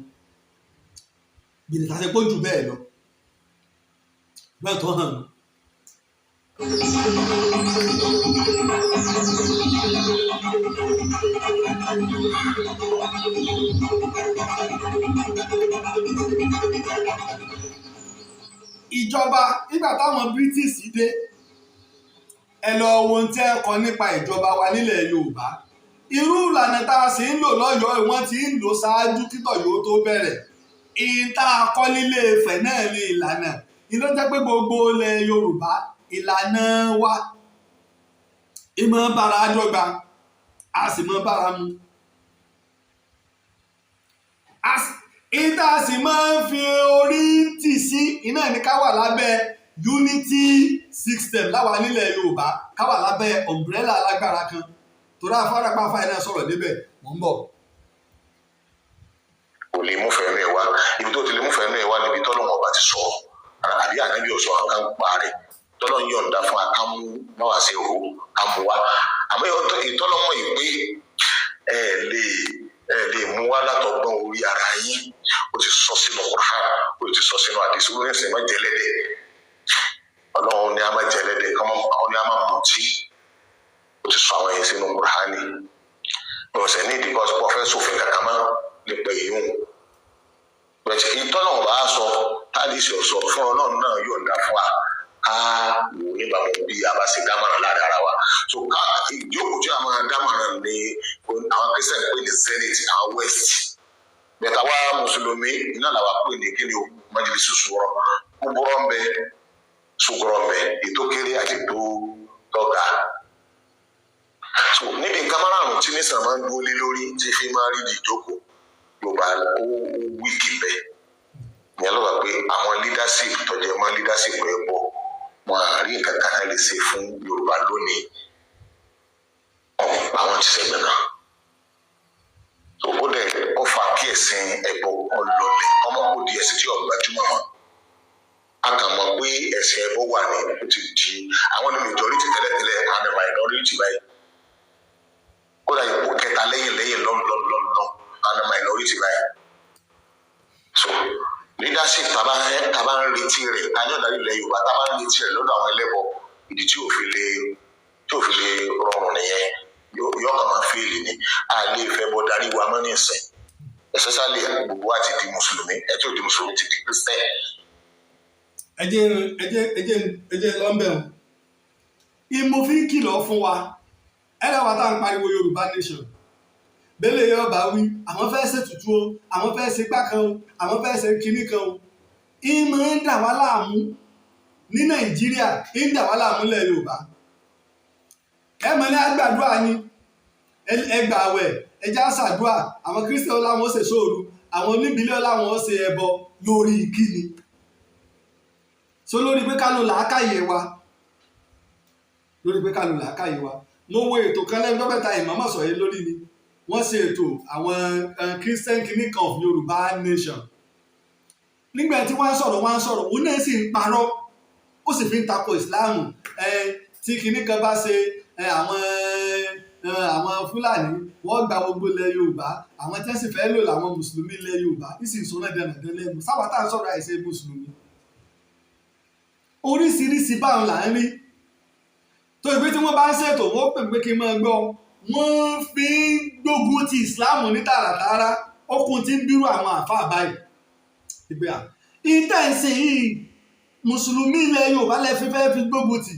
gbìyànjú àti pé jù bẹ́ẹ̀ lọ bẹ́ẹ̀ tó hàn. Ìjọba nígbà táwọn British dé ẹ lọ wo ohun tí ẹ kọ nípa ìjọba wa nílẹ̀ Yorùbá irú ìlànà tá a sì ń lò lọ́yọ̀ọ́ wọ́n ti ń lò ṣáájú kí tọ̀yọ́ tó bẹ̀rẹ̀ ìta akọ́lílé Ifẹ̀ náà ní ìlànà ìlú jẹ́ pé gbogbo ilẹ̀ Yorùbá ìlànà wa ìmọ̀ bára dọ́gba a sì mọ̀ bára mu ìta sì máa ń fi orí tì sí iná ní ká wà lábẹ́ unity system láwa nílẹ̀ Yorùbá ká wà lábẹ́ umbrella alágbára kan torí afárapá fáìlì náà sọ̀rọ̀ débẹ̀ mò ń bọ̀. kò lè mú fẹ́mi ẹ̀ wá ibi tó ti lè mú fẹ́mi ẹ̀ wá níbi tọ́lọ́mọ ọba ti sọ̀rọ̀ àbí ànábì ọ̀sọ̀ àkàn pa rẹ̀ tọ́lọ́ ń yọ̀ǹda fún akámú náà ṣe òru àmú wa àmọ́ ìtọ́lọ́mọ yìí pé ẹ lè mú wá látọgbọ́n orí ara yín ó ti sọ sínú Qur'an ó ti sọ sínú àdìsí ó ní ẹsẹ̀ má jẹ́lẹ́dẹ̀ Ọlọ́run ní a má jẹ́lẹ́dẹ̀ kọ́ ní a má mutí ó ti sọ àwọn yẹn sínú Qur'an ní ọ̀sẹ̀ ní ìdíkọ́ pọ̀ sófin kankan mọ́ nípa ìyún bẹ̀tẹ̀ ìtọ́lọ́wọ̀n bá sọ tádìsì ọ̀sọ̀ fún Ọlọ́run náà yọ̀ǹda fún wa ká wò níbàámu bí a bá ṣe dámọ̀ràn lára ara wa so ká ìjókòó tí a máa dámọ̀ràn ní àwọn Christian pè ní zenith àwọn west bẹ̀tà wa mùsùlùmí iná làwa pè ní kí ni o májèlésì sùúrọ̀ kúburọ̀ ń bẹ sùgùrọ̀ ń bẹ ètò kéré àti ètò tọ́ga so níbi nǹkan márùn-ún tí nísàn máa ń dúró lé lórí tí fi máa rí di ìjókòó yorùbá ó wíìkì bẹ́ẹ̀ ìyẹn ló wà pé àwọn leadership tọ́jú mọ́ leadership rẹ̀ pọ̀ wọn à rí nǹkan kan lè ṣe fún yorùbá lónìí àwọn ti sẹ́gbẹ̀ náà ó dẹ̀ ó fa kí ẹ̀sìn ẹ̀bọ ọlọ́lẹ̀ ọmọ kò di ẹ̀sìn tí ó gbajúmọ̀ mọ́ a kàn mọ̀ pé ẹ̀sìn ẹ̀bọ wà ní ó ti di àwọn ní majority tẹ́lẹ̀tẹ́lẹ̀ and the minority báyìí kódà ipò kẹta lẹ́yìn lọ́nlọ́nlọ́nlọ́ and the minority báyìí so leadership tàbá ń retí rẹ̀ ayọ̀dárí ilẹ̀ yorùbá tàbá ń retí rẹ̀ lọ́dọ̀ àwọn ẹlẹ́bọ ìdí tí òfin lè rọrùn nìyẹn yóò kàn máa fèèlì ni a lè fẹ́ bọ́ darí wa mọ́ ní ìsìn especially gbogbo wa ti di mùsùlùmí ẹ tí ò di mùsùlùmí ti di christian. ẹ jẹ́ lọ́nbẹ̀ o ìmọ̀fin kìlọ̀ fún wa ẹ lọ́wọ́ tá à ń pariwo yorùbá nation bẹ́lẹ̀ yóò bá wí àwọn fẹ́ ṣe tutù o àwọn fẹ́ ṣe gbá kan o àwọn fẹ́ ṣe kinní kan o ìmọ̀ ń dà wá láàmú ní nàìjíríà ń dà wá láàmú lẹ̀ yorùbá ẹ mọ̀ ní àgbàdúrà ni ẹgbàwẹ̀ ẹja ṣàdúrà àwọn kírísítẹ̀ láwọn ó ṣe sóòru àwọn oníbílẹ̀ láwọn ó ṣe ẹbọ lórí kíni so lórí pé ká ló làákàyè wa mo wo ètò kan lẹ́nu lọ́bẹ̀ta ìmọ̀ọ́mọ̀ sọ yìí lórí ni wọ́n ṣe ètò àwọn christian clinic of yorùbá nation nígbà tí wọ́n sọ̀rọ̀ òun náà sì ń parọ́ ó sì fi ń tako ìsìláàmù tí kinní kan bá ṣe àwọn fúlàní wọ́n gba gbogbo ilẹ̀ yorùbá àwọn tí wọ́n sì fẹ́ lò làwọn mùsùlùmí ilẹ̀ yorùbá ìsìn ìṣúná dẹnàdẹ lẹ́nu sábà tá à ń sọ̀rọ̀ àìṣe mùsùlùmí oríṣiríṣi báwọn là ń rí tó ìgbé tí wọ́n bá ń ṣètò wọ́n pè pé kí n máa gbọ́ wọ́n fi ń gbógun ti ìsìláàmù ní tààràtààrà okùn tí ń bírú àwọn àfáà báyìí ìgbé à ìtẹ̀sí yìí mùsùlùmí ilẹ̀ Yorùbá lẹ fi fẹ́ fi gbógun tì.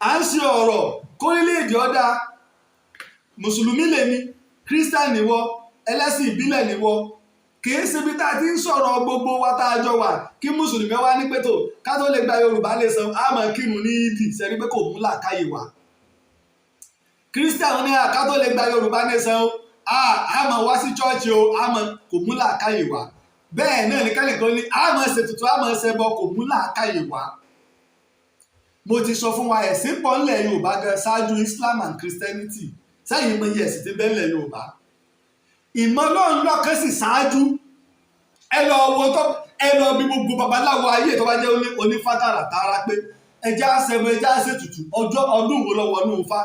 À ń ṣe ọ̀rọ̀ kórílẹ̀-èdè ọ̀dà, mùsùlùmí lèmi, kírísítà níwọ, ẹlẹ́sìn ìbílẹ̀ níwọ, kìí ṣe bí tá a ti ń sọ̀rọ̀ gbogbo wa tá a jọ wà kí mùsùlùmí wá ní pẹ́tò ká tó lè gba Yorùbá lè san àmọ́ kírun ní ìdí sẹ́ni pé kò mú làákàyè wá. kírísítà ní ká tó lè gba Yorùbá lè san àmọ́ wá sí chọ́ọ̀chì o àmọ́ kò mú làákàyè wá. bẹ́ẹ̀ náà ní kẹ́nìkan ní àmọ́ ṣètùtù àmọ́ ṣẹbọ kò mú làákàyè wá. mo ti sọ fún wa ẹ̀sìn pọ̀ ńlẹ̀ Yorùbá gan ṣáájú Islam and Christianity sẹ́yìn mọ iye ẹ̀sìn tí bẹ́ẹ̀ ńlẹ̀ Yorùbá. ìmọ̀ Ọlọ́run lọ́kàn sì ṣáájú ẹ lọ bí gbogbo babaláwo ayé tó bá jẹ́ onífátàrà tààrà pé ẹja ṣẹbọ ẹja ṣètùtù ọdún wo lọ wọnú Ifá.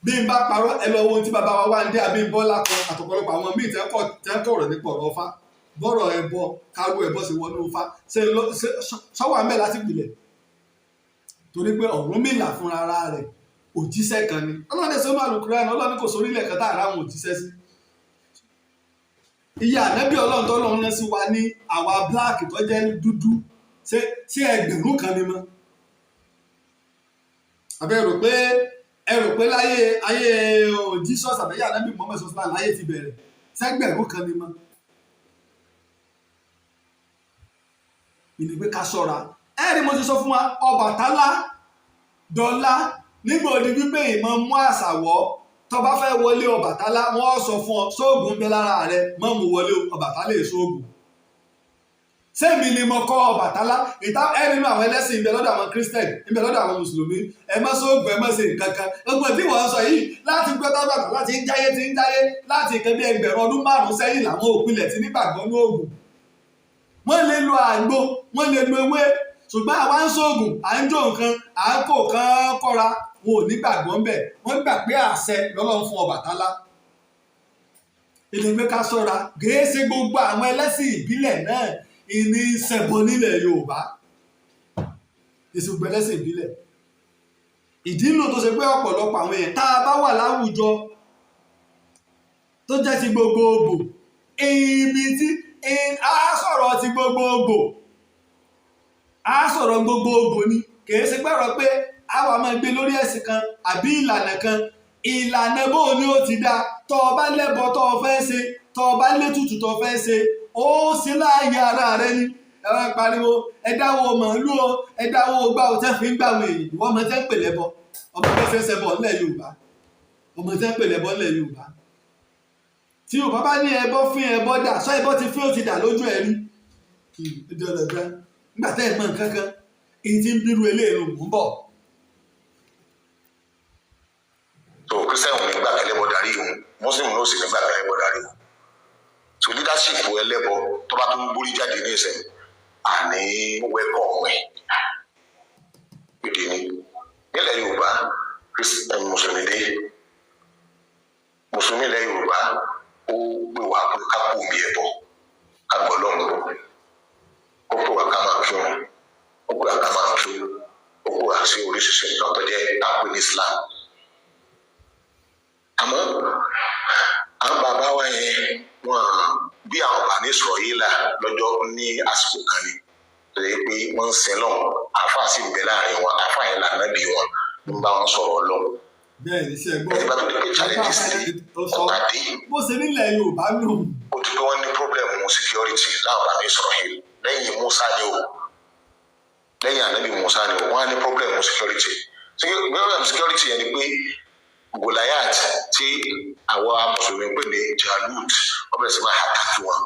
bí n bá parọ́ ẹ lọ wo ohun tí bàbá wa wá ń dé Abímbọ́lá kan àtọ̀pọ̀lọpọ̀ àwọn míì tẹ́ ń kọ̀rọ̀ nípa ọ̀rọ̀ Ifá bọ́rọ̀ ẹbọ kárú ẹbọ sí wọnú Ifá sọ́wọ́ àmẹ́ láti gbilẹ̀ torí pé Ọ̀rúnmìlà fúnra rẹ̀ òjíṣẹ́ kan ni Ọlọ́run ẹ̀sọ́ máa lùkúrẹ́ ẹ̀nà Ọlọ́run kò sórílẹ̀ kan táàrà àwọn òjíṣẹ́ sí. iye ànábì Ọlọ́run tó lọ́run rán sí wa ní àwa bíláàkì tó jẹ́ dúdú ṣé ẹgbẹ̀rún kan ni mọ́. àbẹ́ ẹ rò pé ayé Jesus àbẹ́yẹ ànábì Muhammad sọ́sọ́lá láyé ti bẹ̀rẹ̀ ṣẹ́gbẹ̀rún kan ni mọ́. ìní pé ká ṣọ́ra ẹ̀rí mo ti sọ fún wa Ọbàtálá dọ́là nígbà òdi wípé ìmọ̀ mú àṣàwọ̀ tó bá fẹ́ wọlé Ọbàtálá wọ́n sọ fún ọ sóògùn bẹ lára rẹ mọ́ mú wọlé Ọbàtálá èso ògùn. sẹ́mi ni mo kọ́ Ọbàtálá ẹ nínú àwọn ẹlẹ́sìn ń bẹ lọ́dọ̀ àwọn kírísítẹ̀nì ń bẹ lọ́dọ̀ àwọn mùsùlùmí ẹ má sóògùn ẹ má ṣe nǹkan kan ọgbọ̀n tí wọ́n sọ yìí láti gbé tábàtà láti ń jáyé láti nǹkan bí ẹgbẹ̀rún ọdún 5 sẹ́yìn làwọn òpilẹ̀ ti nígbàgbọ́ ní òògùn. wọ́n lè lo àgbo wọ́n lè lo ewé ṣùgbọ́n àwa ń sóògùn à ń jó nǹkan à ń kó kan kọ́ra wọn ò nígbàgbọ́ ń bẹ̀ wọ́n gbà pé àṣẹ lọ́lọ́run fún Ọbàtálá. ìdílé ká ṣọ́ra gèéṣe gbogbo àwọn ẹlẹ́sìn ìbílẹ̀ náà ìní ṣẹbọ nílẹ̀ Yorùbá ìṣùgbọ́n ẹlẹ́sìn ìbílẹ̀. ìdí inú tó ṣe pé ọ̀pọ̀lọpọ̀ àwọn èèyàn tá a bá wà láwùjọ tó jẹ́ ti gbogbogbò ibi tí a sọ̀rọ̀ ti gbogbogbò a sọ̀rọ̀ gbogbogbò ni kìí ṣe gbọ́rọ̀ pé àwa máa gbé lórí ẹ̀sìn kan àbí ìlànà kan ìlànà bó ni ó ti dá tọ́ ọ bá lẹ́bọ tọ́ ọ fẹ́ ṣe tọ́ ọ bá létùtù tọ́ ọ fẹ́ ṣe ó sì láàyè ara rẹ ni ẹ wá pariwo ẹ dáwọ́ màálù o ẹ dáwọ́ gbá o tẹ́ fi ń gbàwọ̀ èyí ìwọ ọmọ tẹ́ ń pè lẹ́bọ ọmọ tẹ́ fẹ́ ṣẹbọ ńlẹ̀ Yorùbá ọmọ tẹ́ ń pè lẹ́bọ ńlẹ̀ Yorùbá tí Yorùbá bá ní ẹbọ fín ẹbọ dà sọ ẹbọ ti fín ó ti dà lójú ẹ rí ìdọ̀dọ̀dọ̀ nígbà tẹ́ ẹ̀ mọ̀ nǹkan kan èyí tí ń bírú eléèrò mú bọ̀. so Christian ò ní gbà kẹlẹ́bọ darí òun Muslim ló sì ní gbà kẹlẹ́bọ darí òun so leadership ẹlẹ́bọ tó bá tún gbórí jáde ní ìsẹ̀ àní wẹ́kọ̀ ọ̀wẹ́ gbèdé ní nílẹ̀ Yorùbá Christian Mùsùlùmí dé Mùsùlùmí ilẹ̀ Yorùbá ó gbé wà pé ká kó omi ẹbọ ká gbọ́ lọ́rùn ó pè wá ká máa kí wọn ó pè wá ká máa kí ó pè wá sí oríṣiríṣi nǹkan tó jẹ́ àpè ní Islam. àmọ́ àwọn bàbá wa yẹn wọn bí àwọn bàbá ní sọ̀rọ̀ yìí là lọ́jọ́ ní àsìkò kan ni tó yẹ pé wọ́n ń sin lọ́wọ́ àáfàá sì ń bẹ láàrin wọn àáfàá yẹn lànà bí wọn ń bá wọn sọ̀rọ̀ lọ́wọ́. bẹ́ẹ̀ ni ṣe gbọ́ ẹgbẹ́ mi pé challenges ní ọ̀pàdé bó ṣe nílẹ̀ Yorùbá nù. ó ti pé wọ́n ní problem security láwọn bàbá ní sọ̀rọ̀ yìí lẹ́yìn Musa ni o lẹ́yìn ànábì Musa ni o wọ́n á ní problem security security yẹn ni pé Goliath tí àwọn mùsùlùmí pè ní Jalut wọ́n bẹ̀rẹ̀ sí máa àtàkì wọn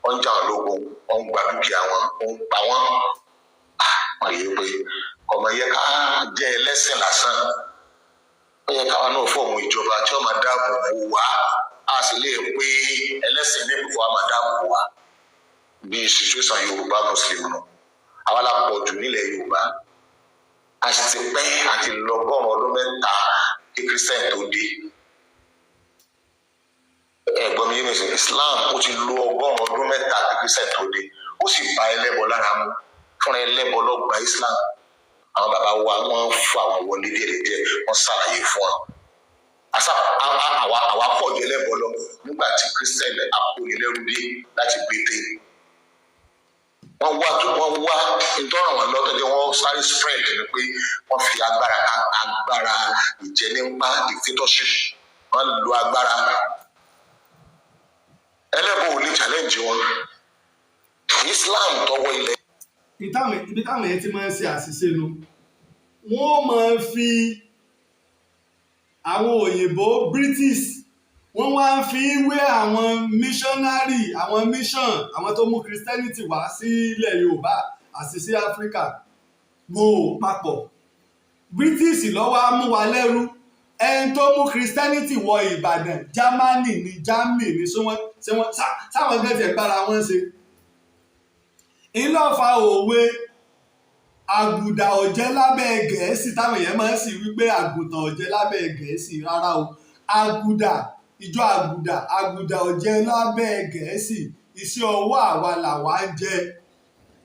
wọ́n ń jà wọn lógun wọ́n ń gba dúkìá wọn wọ́n ń pa wọ́n wọ́n yẹ pé ọmọ yẹ ká jẹ́ ẹlẹ́sìn lásán ó yẹ káwa náà fọ́ọ̀mù ìjọba tí wọ́n máa dáàbò bò wá a sì lè pé ẹlẹ́sìn ní ìpò wa máa dáàbò bò wá bí situation Yorùbá Muslim nù àwa la pọ̀ jù nílẹ̀ Yorùbá a sì ti pẹ́ àti lọ́gọ́rùn-ún ọdún mẹ́ta kí Christian tó dé ẹ̀gbọ́n mi yé mi sìn Islam ó ti lo ọgọ́rùn-ún ọdún mẹ́ta kí Christian tó dé ó sì bá ẹlẹ́bọ lára mu fúnra ẹlẹ́bọ ló gba Islam àwọn bàbá wa wọ́n fún àwọn wọlé díẹ̀díẹ̀ wọ́n ṣàlàyé fún wa àwa pọ̀ jù ẹlẹ́bọ lọ nígbà tí Christian akónilẹ́rú dé láti gbé dé wọ́n wá ìtọ́ràn wọn lọ́tọ́jọ́ wọ́n sáré spread ni pé wọ́n fi agbára ìjẹnipa dictatorship wọ́n lo agbára ẹlẹ́bùn ò ní challenge wọn Islam tọwọ́ ilẹ̀. ibi táwọn yẹn ti máa ń ṣe àṣìṣe nu wọ́n máa ń fi àwọn òyìnbó British wọ́n wá ń fi wé àwọn missionary àwọn mission àwọn tó mú Christianity wá sí ilẹ̀ Yorùbá àti sí Áfíríkà mo papọ̀ British lọ́wọ́ á mú wa lẹ́rú ẹni tó mú Christianity wọ Ìbàdàn Germany ní Germany ní sáwọn gẹ́gẹ́ gbára wọn ṣe ńlọ́fà òwe àgùdà ọ̀jẹ́ lábẹ́ Gẹ̀ẹ́sì táwọn èèyàn máa ń sì wípé àgùntàn ọ̀jẹ́ lábẹ́ Gẹ̀ẹ́sì rárá o àgùdà ìjọ àgùdà ọ̀jẹ́ lábẹ́ Gẹ̀ẹ́sì iṣẹ́ ọwọ́ àwa làwa ń jẹ.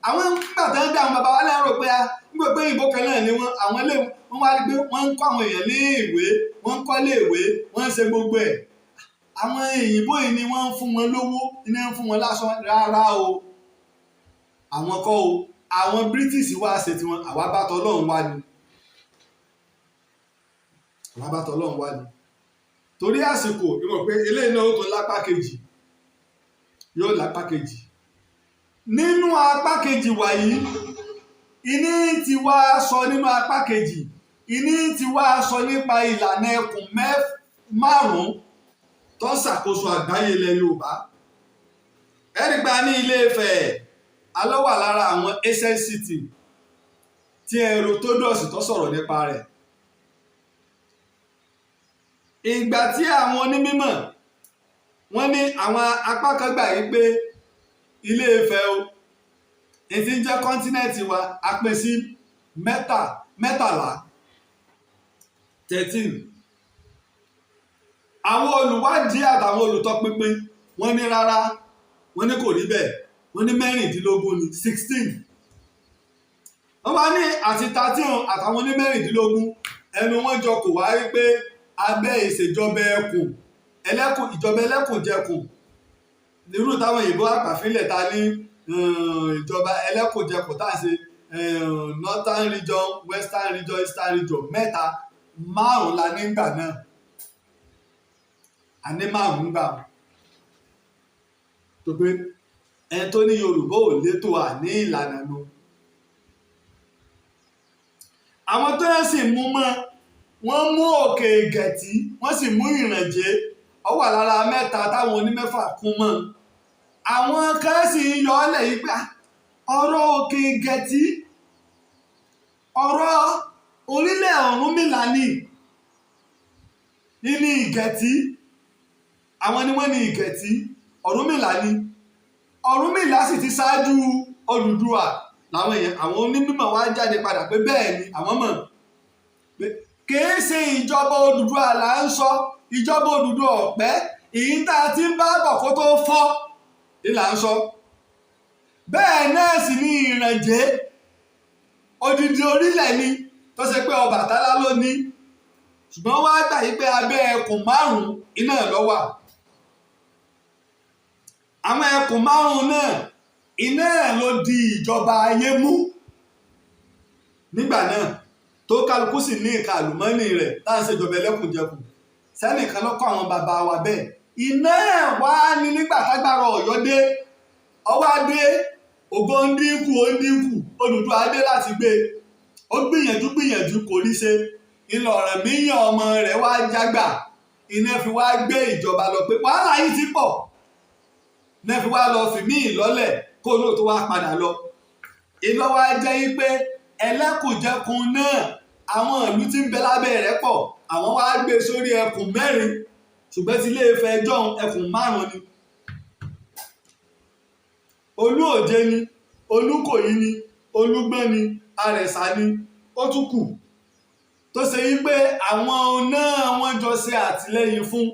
àwọn nígbà tó ń dá àwọn bàbá wa lẹ́rọ pé nígbà pé ìbò kan náà ni àwọn ilé wọn wá rí pé wọ́n ń kọ́ àwọn èèyàn ní ìwé wọ́n ń kọ́lé ìwé wọ́n ń ṣe gbogbo ẹ̀ àwọn òyìnbó yìí ni wọ́n ń fún wọn lówó ni wọ́n ń fún wọn lásán rárá o àwọn kọ́ o àwọn British wá ṣe tiwọn àwa bá tọlọ́run wá ni torí àsìkò ìmọ̀ pé eléyìí náà ó tó lápá kejì yóò lápá kejì nínú apá kejì wàyí ìní ti wá sọ nínú apá kejì ìní ti wá sọ nípa ìlànà ẹkùn márùn-ún tó ń ṣàkóso àgbáyé ilẹ̀ Yorùbá ẹ̀rígbà ní Ilé-Ifẹ̀ alọ́wà lára àwọn ancient city tí Herodotus tó sọ̀rọ̀ nípa rẹ̀ ìgbà tí àwọn onímọ̀ wọ́n ní àwọn apá kan gbà yí pé Ilé-Ifẹ̀ o ètí ń jẹ́ kọ́ńtínẹ́ẹ̀tì wa a pín sí mẹ́tàlá 13 àwọn olùwádìí àtàwọn olùtọpinpin wọ́n ní rárá wọ́n ní kò rí bẹ́ẹ̀ wọ́n ní 16 ni 16 wọ́n bá ní àti 13 àtàwọn ní 16 ẹnu wọn jọ kò wá rí pé abẹ́ ìṣèjọba ìjọba ẹlẹ́kùnjẹkùn nírú táwọn òyìnbó àpàfilẹ̀ ta ní ìjọba ẹlẹ́kùnjẹkùn tá à ń ṣe northern region western region eastern region mẹ́ta márùn-ún la nígbà náà a ní márùn-ún gbà tó pé ẹni tó ní Yorùbá ò létò àní ìlànà nu àwọn tó yẹ sì mú mọ́ wọ́n mú òkè Ìgẹ̀tì wọ́n sì mú Ìrànjẹ ó wà lára mẹ́ta táwọn onímẹ́fà kún mọ́ àwọn kan sì ń yọ ọ́ lẹ̀ yí pé ọ̀rọ̀ òkè Ìgẹ̀tì ọ̀rọ̀ orílẹ̀ Ọ̀rúnmìlà ní Ìgẹ̀tì àwọn ni wọ́n ní Ìgẹ̀tì Ọ̀rúnmìlà ní Ọ̀rúnmìlà sì ti ṣáájú Odùduwà làwọn èèyàn àwọn onímọ̀ wá jáde padà pé bẹ́ẹ̀ ni àwọn mọ̀ pé kìí ṣe ìjọba Odùduwà là ń sọ ìjọba Odùduwà ọ̀pẹ́ èyí tá a ti ń bá bọ̀ kó tó fọ́ ni là ń sọ bẹ́ẹ̀ náà sì ní Ìrànjẹ odidi orílẹ̀ ni tó ṣe pé Ọbàtálá ló ní ṣùgbọ́n wá gbà yí pé abẹ́ ẹkùn márùn-ún iná ló wà àwọn ẹkùn márùn-ún náà iná ló di ìjọba ayé mú nígbà náà tó kálukú sì ní ìka àlùmọ́nì rẹ̀ tá à ń ṣèjọba ẹlẹ́kùnjẹkùn sẹ́nìkan lọ́kọ̀ àwọn bàbá wa bẹ́ẹ̀ iná wá ní nígbà tágbára Ọ̀yọ́ dé ọwọ́ adé ògo ń dínkù Odùduwà adé láti gbé ó gbìyànjú kò rí ṣe Ìlọ̀ràn míyàn ọmọ rẹ̀ wá jágbà iná fi wá gbé ìjọba lọ pé wàhálà yìí ti pọ̀ iná fi wá lọ fìmí ìlọ́lẹ̀ kó ló tó wá padà lọ ìlọ́wọ́ jẹ́ yí pé ẹlẹ́kùnjẹkùn náà àwọn ìlú tí ń bẹ lábẹ́ rẹ̀ pọ̀ àwọn wá gbé sórí ẹkùn 4 ṣùgbọ́n tí Ilé-Ifẹ̀ jọ̀hún ẹkùn 5 ni Olú-Òjé ni Olúkòyí ni Olúgbọ́n ni Àrẹ̀sà ni ó tún kù tó ṣe yí pé àwọn náà wọ́n jọ ṣe àtìlẹ́yìn fún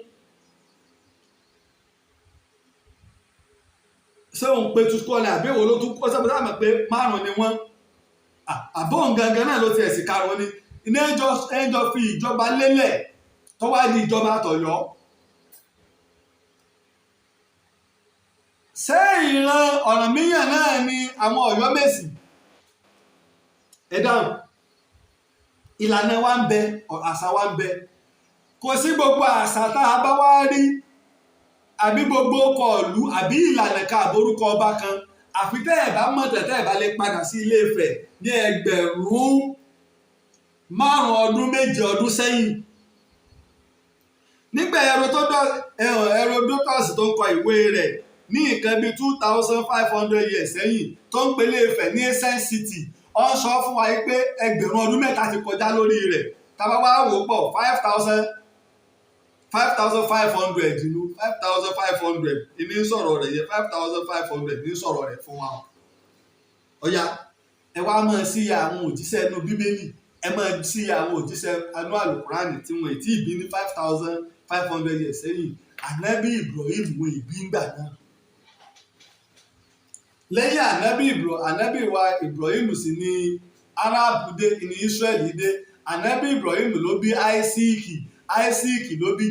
ṣé òun pe tuntun ni àbí èwo ló tún kó sábà sábà pé 5 ni wọ́n àbóhùn gangan náà ló ti ẹ̀sìn karùn-ún ni iná ẹjọ́ fi ìjọba lélẹ̀ tó wá di ìjọba tọ̀yọ́ ṣé ìran Ọ̀rànmíyàn náà ni àwọn Ọ̀yọ́mèsì? ẹ dáhùn. ìlànà wa ń bẹ, àṣà wa ń bẹ. kò sí gbogbo àṣà tá a bá wá rí àbí gbogbo ọkọ̀ ìlú àbí ìlànà kan àbórúkọ ọba kan àfi tẹ́ ẹ̀ bá mọ̀ tẹ́tẹ́ ẹ̀ bá lè padà sí Ilé Ifẹ̀ ní ẹgbẹ̀rún 5 ọdún 7 ọdún sẹ́yìn. nígbà Herodotus tó ń kọ ìwé rẹ̀ ní nǹkan bíi 2500 years sẹ́yìn tó ń pe Ilé Ifẹ̀ ní ancient city, ó ń sọ fún wa pé ẹgbẹ̀rún ọdún 3 ti kọjá lórí rẹ̀. tá a bá wá wò pọ̀ 5,500 ìlú 5,500 ìní sọ̀rọ̀ rẹ̀ yẹ 5,500 ní sọ̀rọ̀ rẹ̀ fún wa. ọ̀ya ẹ wá máa sí àwọn òjíṣẹ́ inú bíbélì, ẹ máa sí àwọn òjíṣẹ́ anú àlùkùránì tí wọ́n ti bí ní 5,500 years sẹ́yìn. ànábì Ibrahim wọn ìbí ńgbà náà. lẹ́yìn ànábì wa Ibrahim sì ni Árábù dé, ní Ísírẹ́lì dé. ànábì Ibrahim ló bí Isaac ló bí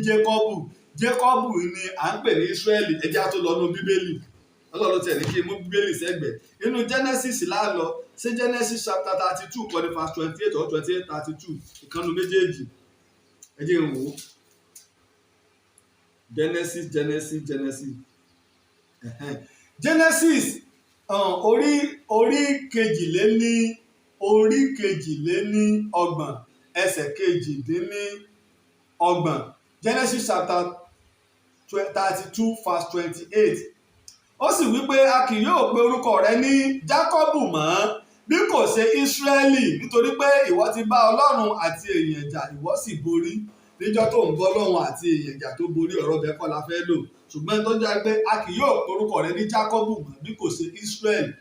Jacob ni à ń pè ní Ísírẹ́lì. ẹjẹ́ tó lọ nínú bíbélì, ọlọ́run tẹ̀ ní kí n mú bíbélì sẹ́gbẹ̀ẹ́. nínú Genesis láàlọ sí Genesis chapter 32 kọ́ni verse 28 or 28-32 ìkànnì méjèèjì. ẹjẹ́ ń wò ó. Genesis orí kejìléní-ọgbọ̀n ẹsẹ̀ 28. Genesis chapter 32 verse 28. ó sì wí pé a kì yóò pe orúkọ rẹ ní Jákọ́bù mọ́ bí kò ṣe Ísírẹ́lì, nítorí pé ìwọ ti bá Ọlọ́run àti èèyàn jà, ìwọ sì borí. níjọ́ tó ń bọ́ Ọlọ́run àti èèyàn jà tó borí, ọ̀rọ̀ bẹ́ẹ̀ kọ́ la fẹ́ lò. ṣùgbọ́n tó jẹ́ pé a kì yóò pe orúkọ rẹ ní Jákọ́bù mọ́ bí kò ṣe Ísírẹ́lì.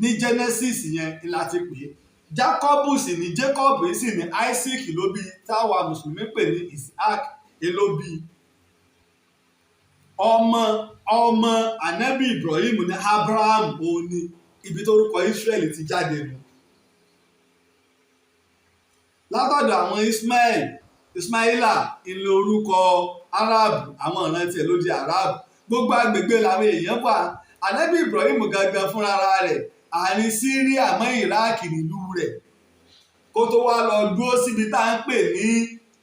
ní Genesis yẹn láti pè é. Jákọ́bù sì ní Jacob sì ní Isaac ló bí, táwa mùsùlùmí pè ní Isaac ló bí. ọmọ ànábì Ibrahim ní Abraham, òun ni ibi tó orúkọ Israẹli ti jáde nù. látọ̀dọ̀ àwọn Ismaila ìlú orúkọ Arab, àwọn ìran tiẹ̀ ló di Arab. gbogbo agbègbè làwọn èèyàn wà. ànábì Ibrahim gangan fúnra rẹ̀ àárín Syria mọ́ Iraq nílùú rẹ̀, kó tó wá lọ dúró síbi tá à ń pè ní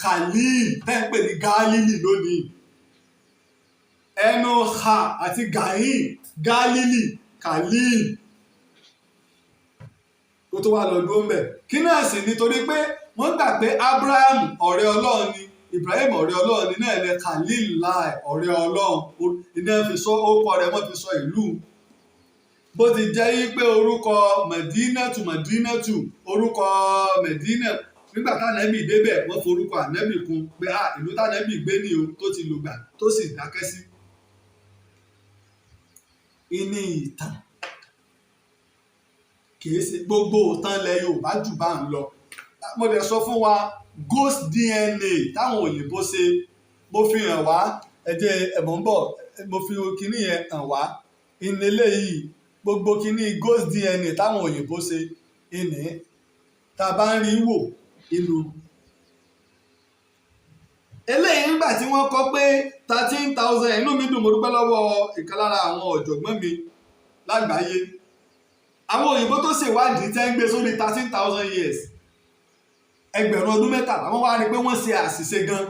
Khalil, tá à ń pè ní Galilee lónìí. ẹnu ha àti gahin Galilee Khalil, kó tó wá lọ dúró ń bẹ̀. kí náà sì nítorí pé wọ́n gbà pé Abraham ọ̀rẹ́ Ọlọ́run ni, Ibrahim ọ̀rẹ́ Ọlọ́run ni, náà ní Khalil láì ọ̀rẹ́ Ọlọ́run. iná fi sọ orúkọ rẹ̀, wọ́n fi sọ ìlú. bó ti jẹ́ yí pé orúkọ Mẹ̀dínàtù orúkọ Mẹ̀dínà, nígbà tánẹ́bì débẹ̀ wọ́n forúkọ ànẹ́bì kún pé ìlú tánẹ́bì gbé ní o, tó ti lògbà tó sì dákẹ́ sí. ìní ìtàn kìí ṣe gbogbo ìtàn ilẹ̀ Yorùbá jù bá ń lọ. mo lè sọ fún wa ghost DNA táwọn òyìnbó ṣe, mo fi hàn wá, ẹ̀jẹ̀ ẹ̀bùn bọ̀, mo fi kinní yẹn hàn wá. ìnílé yìí gbogbo kinní ghost DNA táwọn òyìnbó ṣe, ìní tá a bá ń rí wò ìlú. eléyìí nígbà tí wọ́n kọ pé 13,000, inú mi dùn, mo dúpẹ́ lọ́wọ́ ìkan lára àwọn ọ̀jọ̀gbọ́n mi lágbàáyé. àwọn òyìnbó tó ṣèwádìí tẹ́ ń gbé sórí 13,000 years, ẹgbẹ̀rún ọdún 3, àwọn wá rí pé wọ́n ṣe àṣìṣe gan.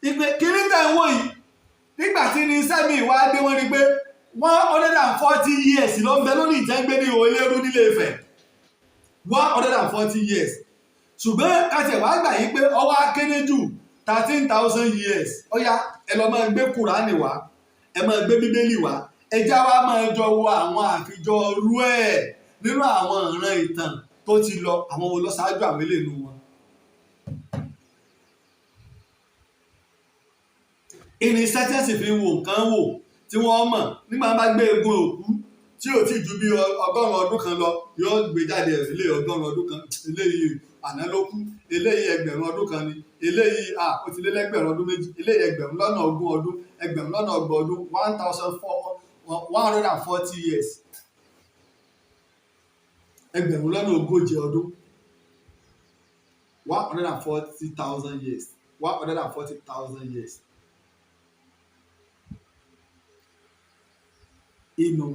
ìpè kiri tẹ̀ ń wò yìí, nígbà tí ní iṣẹ́ mi wá dé, wọ́n rí pé 140 years ló ń bẹ lórí ìjẹ́gbé ní Olérú nílé Ifẹ̀. 140 years. ṣùgbọ́n kàtẹ̀ wá gbà yí pé ọwọ́ akéré jù 13,000 years. ọ̀yá ẹ lọ máa gbé Kùránì wá, ẹ máa gbé Bíbélì wá, ẹjá wa máa jọ wo àwọn àfijọ rú ẹ̀ nínú àwọn ìran ìtàn tó ti lọ, àwọn wo ló ṣáájú àwọn eléyìí nínú wọn. irinṣẹ́ tí wọ́n sì fi wo nǹkan wò tí wọ́n mọ̀, nígbà wọn bá gbé egun òkú tí ò tí ju bí 100 ọdún kan lọ, yóò gbé jáde ilé 100 ọdún kan, eléyìí àná ló kú, eléyìí 1000 ọdún kan ni, eléyìí ó ti lé lẹ́gbẹ̀rún ọdún méjì, eléyìí 1020 ọdún, 1030 ọdún, 140 years, 1040 ọdún, 140,000 years, 140,000 years. inú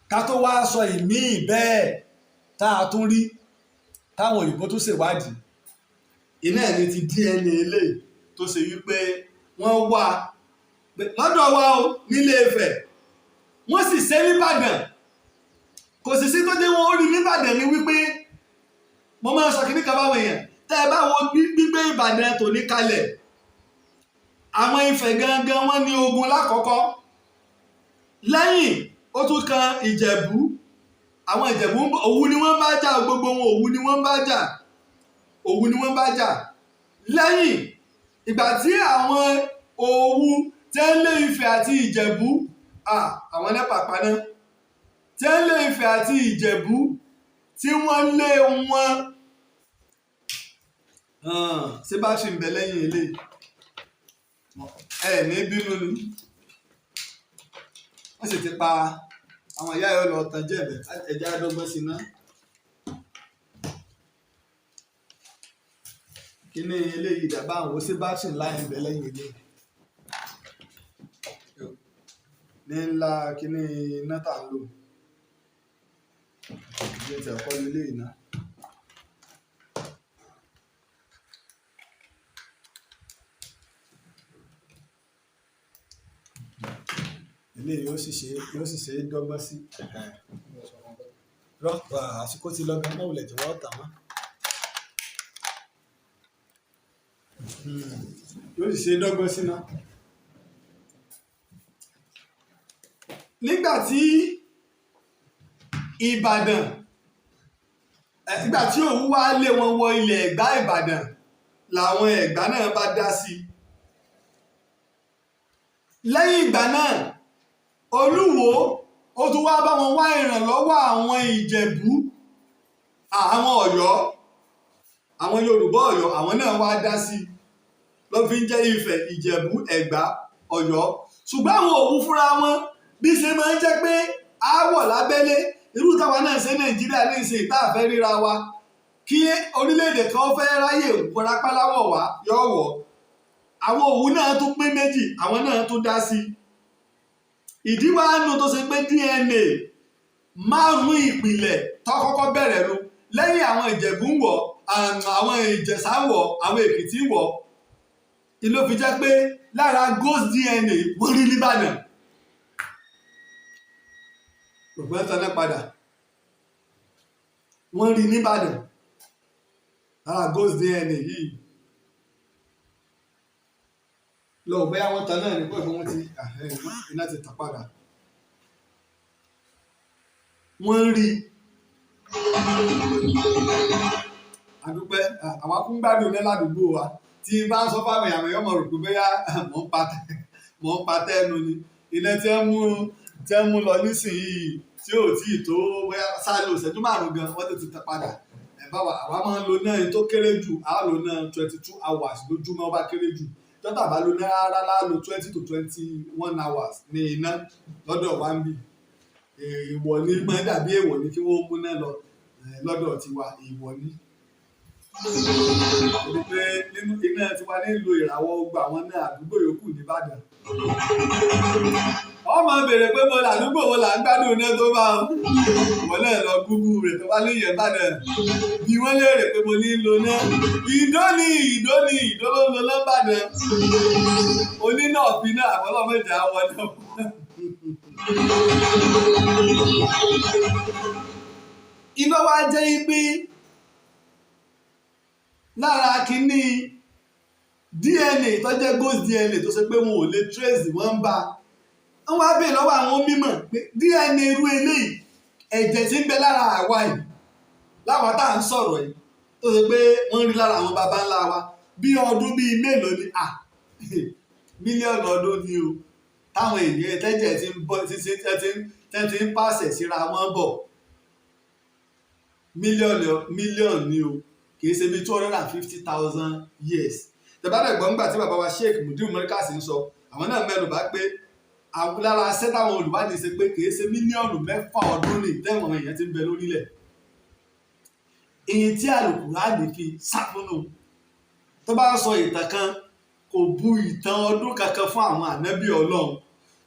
ká tó wá sọ ìmíì bẹ́ẹ̀ tá a tún rí táwọn òyìnbó tún ṣèwádìí iná ẹni ti DNA eléyìí tó ṣe wípé wọ́n wá lọ́dọ̀ wa o nílé Ifẹ̀ wọ́n sì ṣe nìbàdàn kò sì sí tó dé wọn ó rí nìbàdàn ni wípé mo máa ń sọ kíní kan báwọn èèyàn tẹ́ ẹ bá wo gbígbé Ìbàdàn tò ní kalẹ̀ àwọn Ifẹ̀ gangan wọ́n ní ogun lákọ̀ọ́kọ́ lẹ́yìn ó tún kan Ìjẹ̀bú àwọn Ìjẹ̀bú Òwu ni wọ́n bá jà gbogbo wọn Òwu ni wọ́n bá jà Òwu ni wọ́n bá jà lẹ́yìn ìgbà tí àwọn Òwu tẹ́lẹ̀ Ifẹ̀ àti Ìjẹ̀bú àwọn NEPA paná tẹ́lẹ̀ Ifẹ̀ àti Ìjẹ̀bú tí wọ́n lé wọn ṣé bá ṣì ń bẹ lẹ́yìn ilé ẹ̀ ní bínú ni wọ́n sì ti pa àwọn ìyá ẹ̀ lọ tàn jẹ̀bẹ̀ ẹ̀jẹ̀ àdọ́gbọ́n sí ná kíní eléyìí dàbá àwọn ṣé bá ṣì ń láyé ń bẹ lẹ́yìn ilé ní ńlá kíní iná tà ń lò ìjẹ́ tí ẹ̀kọ́ ilé iná. ilé yóò sì ṣe é dọ́gbọ́n sí àsìkò tí lọ́gbọ́n náà wùlẹ̀ tí wọ́n tà wọ́n yóò sì ṣe é dọ́gbọ́n sí náà. nígbà tí Ìbàdàn nígbà tí Òwu wá lé wọn wọ ilẹ̀ Ẹ̀gbá Ìbàdàn làwọn Ẹ̀gbá náà bá dá sí i lẹ́yìn ìgbà náà Olúwo ó tún wá bá wọn wá ìrànlọ́wọ́ àwọn Ìjẹ̀bú àwọn Ọ̀yọ́ àwọn Yorùbá Ọ̀yọ́ àwọn náà wá dá sí i ló fi ń jẹ́ Ifẹ̀ Ìjẹ̀bú Ẹ̀gbá Ọ̀yọ́ ṣùgbọ́n àwọn Òwu fúnra wọn bí ṣe máa ń jẹ́ pé aáwọ̀ lábẹ́lé irú táwa náà ṣe Nàìjíríà ní ìsìn tá a fẹ́ ríra wa kí orílẹ̀-èdè kan fẹ́ ráyè rápáláwọ̀ wá yọ̀ wọ̀ àwọn Òwu náà tún pín méjì àwọn náà tún dá sí i ìdí wàá nù tó ṣe pé DNA márùn-ún ìpìlẹ̀ tó kọ́kọ́ bẹ̀rẹ̀ lu lẹ́yìn àwọn Ìjẹ̀bú ń wọ̀ àwọn Ìjẹ̀ṣà ń wọ̀ àwọn Èkìtì ń wọ̀ ìlú fi jẹ́ pé lára ghost DNA wọ́n rí nìbàdàn ògbọ́n tán náà padà wọ́n rí nìbàdàn lára ghost DNA yìí lọ bẹ́ẹ̀ àwọn tán náà ní pé wọ́n ti iná ti tàn padà wọ́n rí àdúpẹ́ àwọn akúngbádùn ní ládùúgbò wa tí bá ń sọ fáwọn èèyàn èèyàn mọ̀ rò pé bóyá mò ń pa tẹ́nu ni iná tí wọ́n mú lọ nísìnyìí tí ò tí ì tó bóyá sáré òṣèjú márùn-ún gan wọ́n ti tàn padà àwa máa ń lo náà tó kéré jù á lò náà 22 hours lójúmọ́ bá kéré jù tọ́tà bá lo náà rárá lo 20 to 21 hours ní iná lọ́dọ̀ wa ń bì èèwọ̀ ni mọ́ dàbí èèwọ̀ ni kí wọ́n mú náà lọ lọ́dọ̀ tiwa èèwọ̀ ni. torí pé nínú iná tiwa nílò ìràwọ̀ gbogbo àwọn náà àdúgbò yòókù nìbàdàn. ọmọ béèrè pé mo làdúgbò wo là ń gbádùn náà tó bá wọn náà lọ gúgú rẹ̀ tó bá lóye ìbàdàn bí wọ́n léèrè pé mo ní lo náà ìdó ló ń lo lọ́bàdàn onínà òfin náà àbọ̀lọ́mọjà wọn náà. iná wa jẹ́ pé lára kínní DNA tó jẹ́ ghost DNA tó ṣe pé wọn ò lè trace wọ́n ń bá wọ́n wá bèèrè lọ́wọ́ àwọn mímọ̀ pé DNA irú eléyìí ẹ̀jẹ̀ tí ń bẹ lára àwa yìí láwọn tá à ń sọ̀rọ̀ yìí tó ṣe pé wọ́n rí lára àwọn baba ńlá wa bí ọdún bíi mélòó ni mílíọ̀nù ọdún ni o táwọn èèyàn tẹ́jẹ̀ ti ń bọ́ ti ń pàṣẹ síra wọn bọ̀ mílíọ̀nù ni o kìí ṣe bí 250,000 years. tẹ̀bádà gbọ́n gbà tí bàbá wa Sheikh Mudiu Mọ́ríkàs ń sọ àwọn náà mẹ́nu bá pé lára aṣẹ́ táwọn olùwádìí ṣe pé kìí ṣe mílíọ̀nù 6 ọdún ní tẹ́wọ̀n èèyàn ti ń bẹ lórílẹ̀. èyí tí Al-Qur'ani fi sáfúnù tó bá sọ ìtàn kan kò bu ìtàn ọdún kankan fún àwọn ànábì Ọlọ́run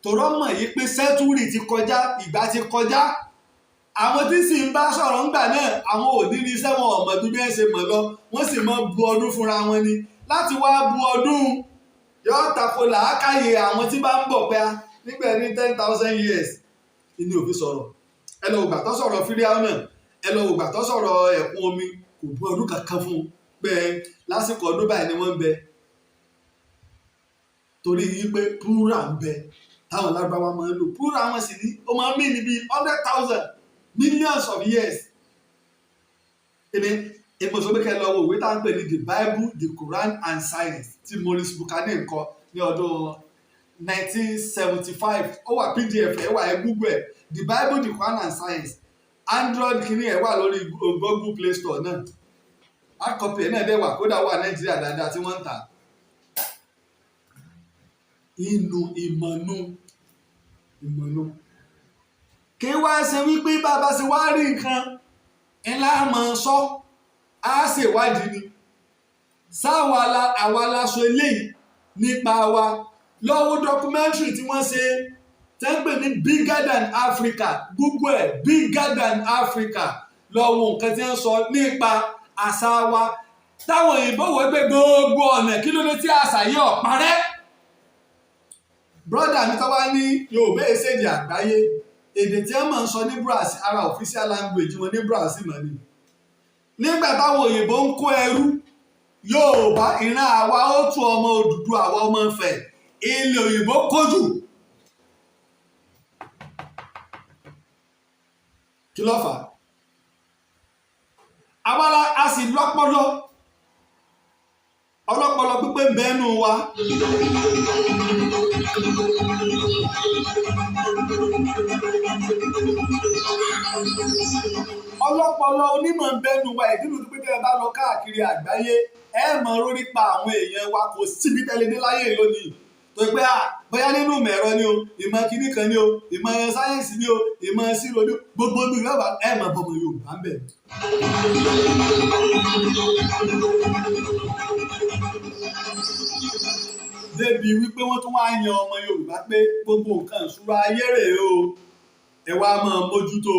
tòrọ́ mọ̀ yìí pé sẹ́túrì ti kọjá ìgbà ti kọjá àwọn tí sì ń bá sọ̀rọ̀ ńgbà náà àwọn òní ní iṣẹ́ wọn ọ̀mọ̀ bí wọ́n ṣe mọ̀ lọ wọ́n sì mọ̀ bu ọdún fúnra wọn ni láti wá bu ọdún yóò tako làákàyè àwọn tí bá ń bọ̀ pé nígbà ní 10,000 years ìní òfin sọ̀rọ̀ ẹ lọ ògbà tó sọ̀rọ̀ fíríà náà ẹ lọ ògbà tó sọ̀rọ̀ ẹ̀kún omi kò bu ọdún kankan fún un pé lásìkò ọdún báyìí ni wọ́n ń bẹ torí yí pé plural ń bẹ táwọn lágbàwá máa ń lò plural wọn sì ní ó máa ń mí ní bíi 100,000 millions of years. Èpo sọ pé kẹ́ lọ wo ìwé tá à ń pè ní the Bible, the Quran and Science tí Maurice Buchanan kọ ní ọdún 1975 ó wà PDF ẹ̀ wà ẹ̀ Google ẹ̀ the Bible, the Quran and Science Android kìíní ẹ̀ wà lórí Google Play Store náà akọpì ẹ̀ náà dẹ̀ wà kódà wà Nàìjíríà dáadáa tí wọ́n ń tà inú ìmọ̀nù kí wá ṣe wípé bàbá ṣe wá rí nǹkan ńlá mọ̀ sọ á ṣèwádìí ni sáwa àwa láṣọ eléyìí nípa wa lọ́wọ́ documentary tí wọ́n ṣe tẹ́gbẹ̀ ní bigger than Africa Google ẹ̀ bigger than Africa lọ́wọ́ nǹkan tí wọ́n sọ nípa àṣà wa táwọn òyìnbó wọ́n gbé gbogbo ọ̀nà kí ló dé tí àṣà yìí ò parẹ́ brọ́dà mi tọ́wá ní Yorùbá èsèdè àgbáyé èdè tí wọ́n máa ń sọ ní Brazil ara official language wọn ní Brazil mọ̀ ni nígbà táwọn òyìnbó ń kó ẹrú Yorùbá ìran àwa ó tu ọmọ Odùduwà àwa ọmọ Ifẹ̀ ilẹ̀ òyìnbó kójú kí ló fà á abala a sì lọ́pọlọ ọlọ́pọlọ pípé ń bẹ́ẹ̀nù wa ọlọ́pọlọ onímọ̀ ń bẹ́ẹ̀nù wa ìdílù tó pété ẹ bá lọ káàkiri àgbáyé ẹ mọ̀ rórí pa àwọn èèyàn wa kò síbi tẹ́lẹ̀dé láyé lónìí tó pé bóyá nínú ìmọ̀ ẹ̀rọ ni o ìmọ̀ kìíní kan ni o ìmọ̀ sáyẹ́ǹsì ni o ìmọ̀ síro ni o gbogbo ibi ìrọ̀bà ẹ mọ̀ bọ́mọ Yorùbá ń bẹ̀. débi wípé wọ́n tún wá yan ọmọ Yorùbá pé gbogbo nǹkan ìṣúra ayé rèé o ẹ wá máa mójútó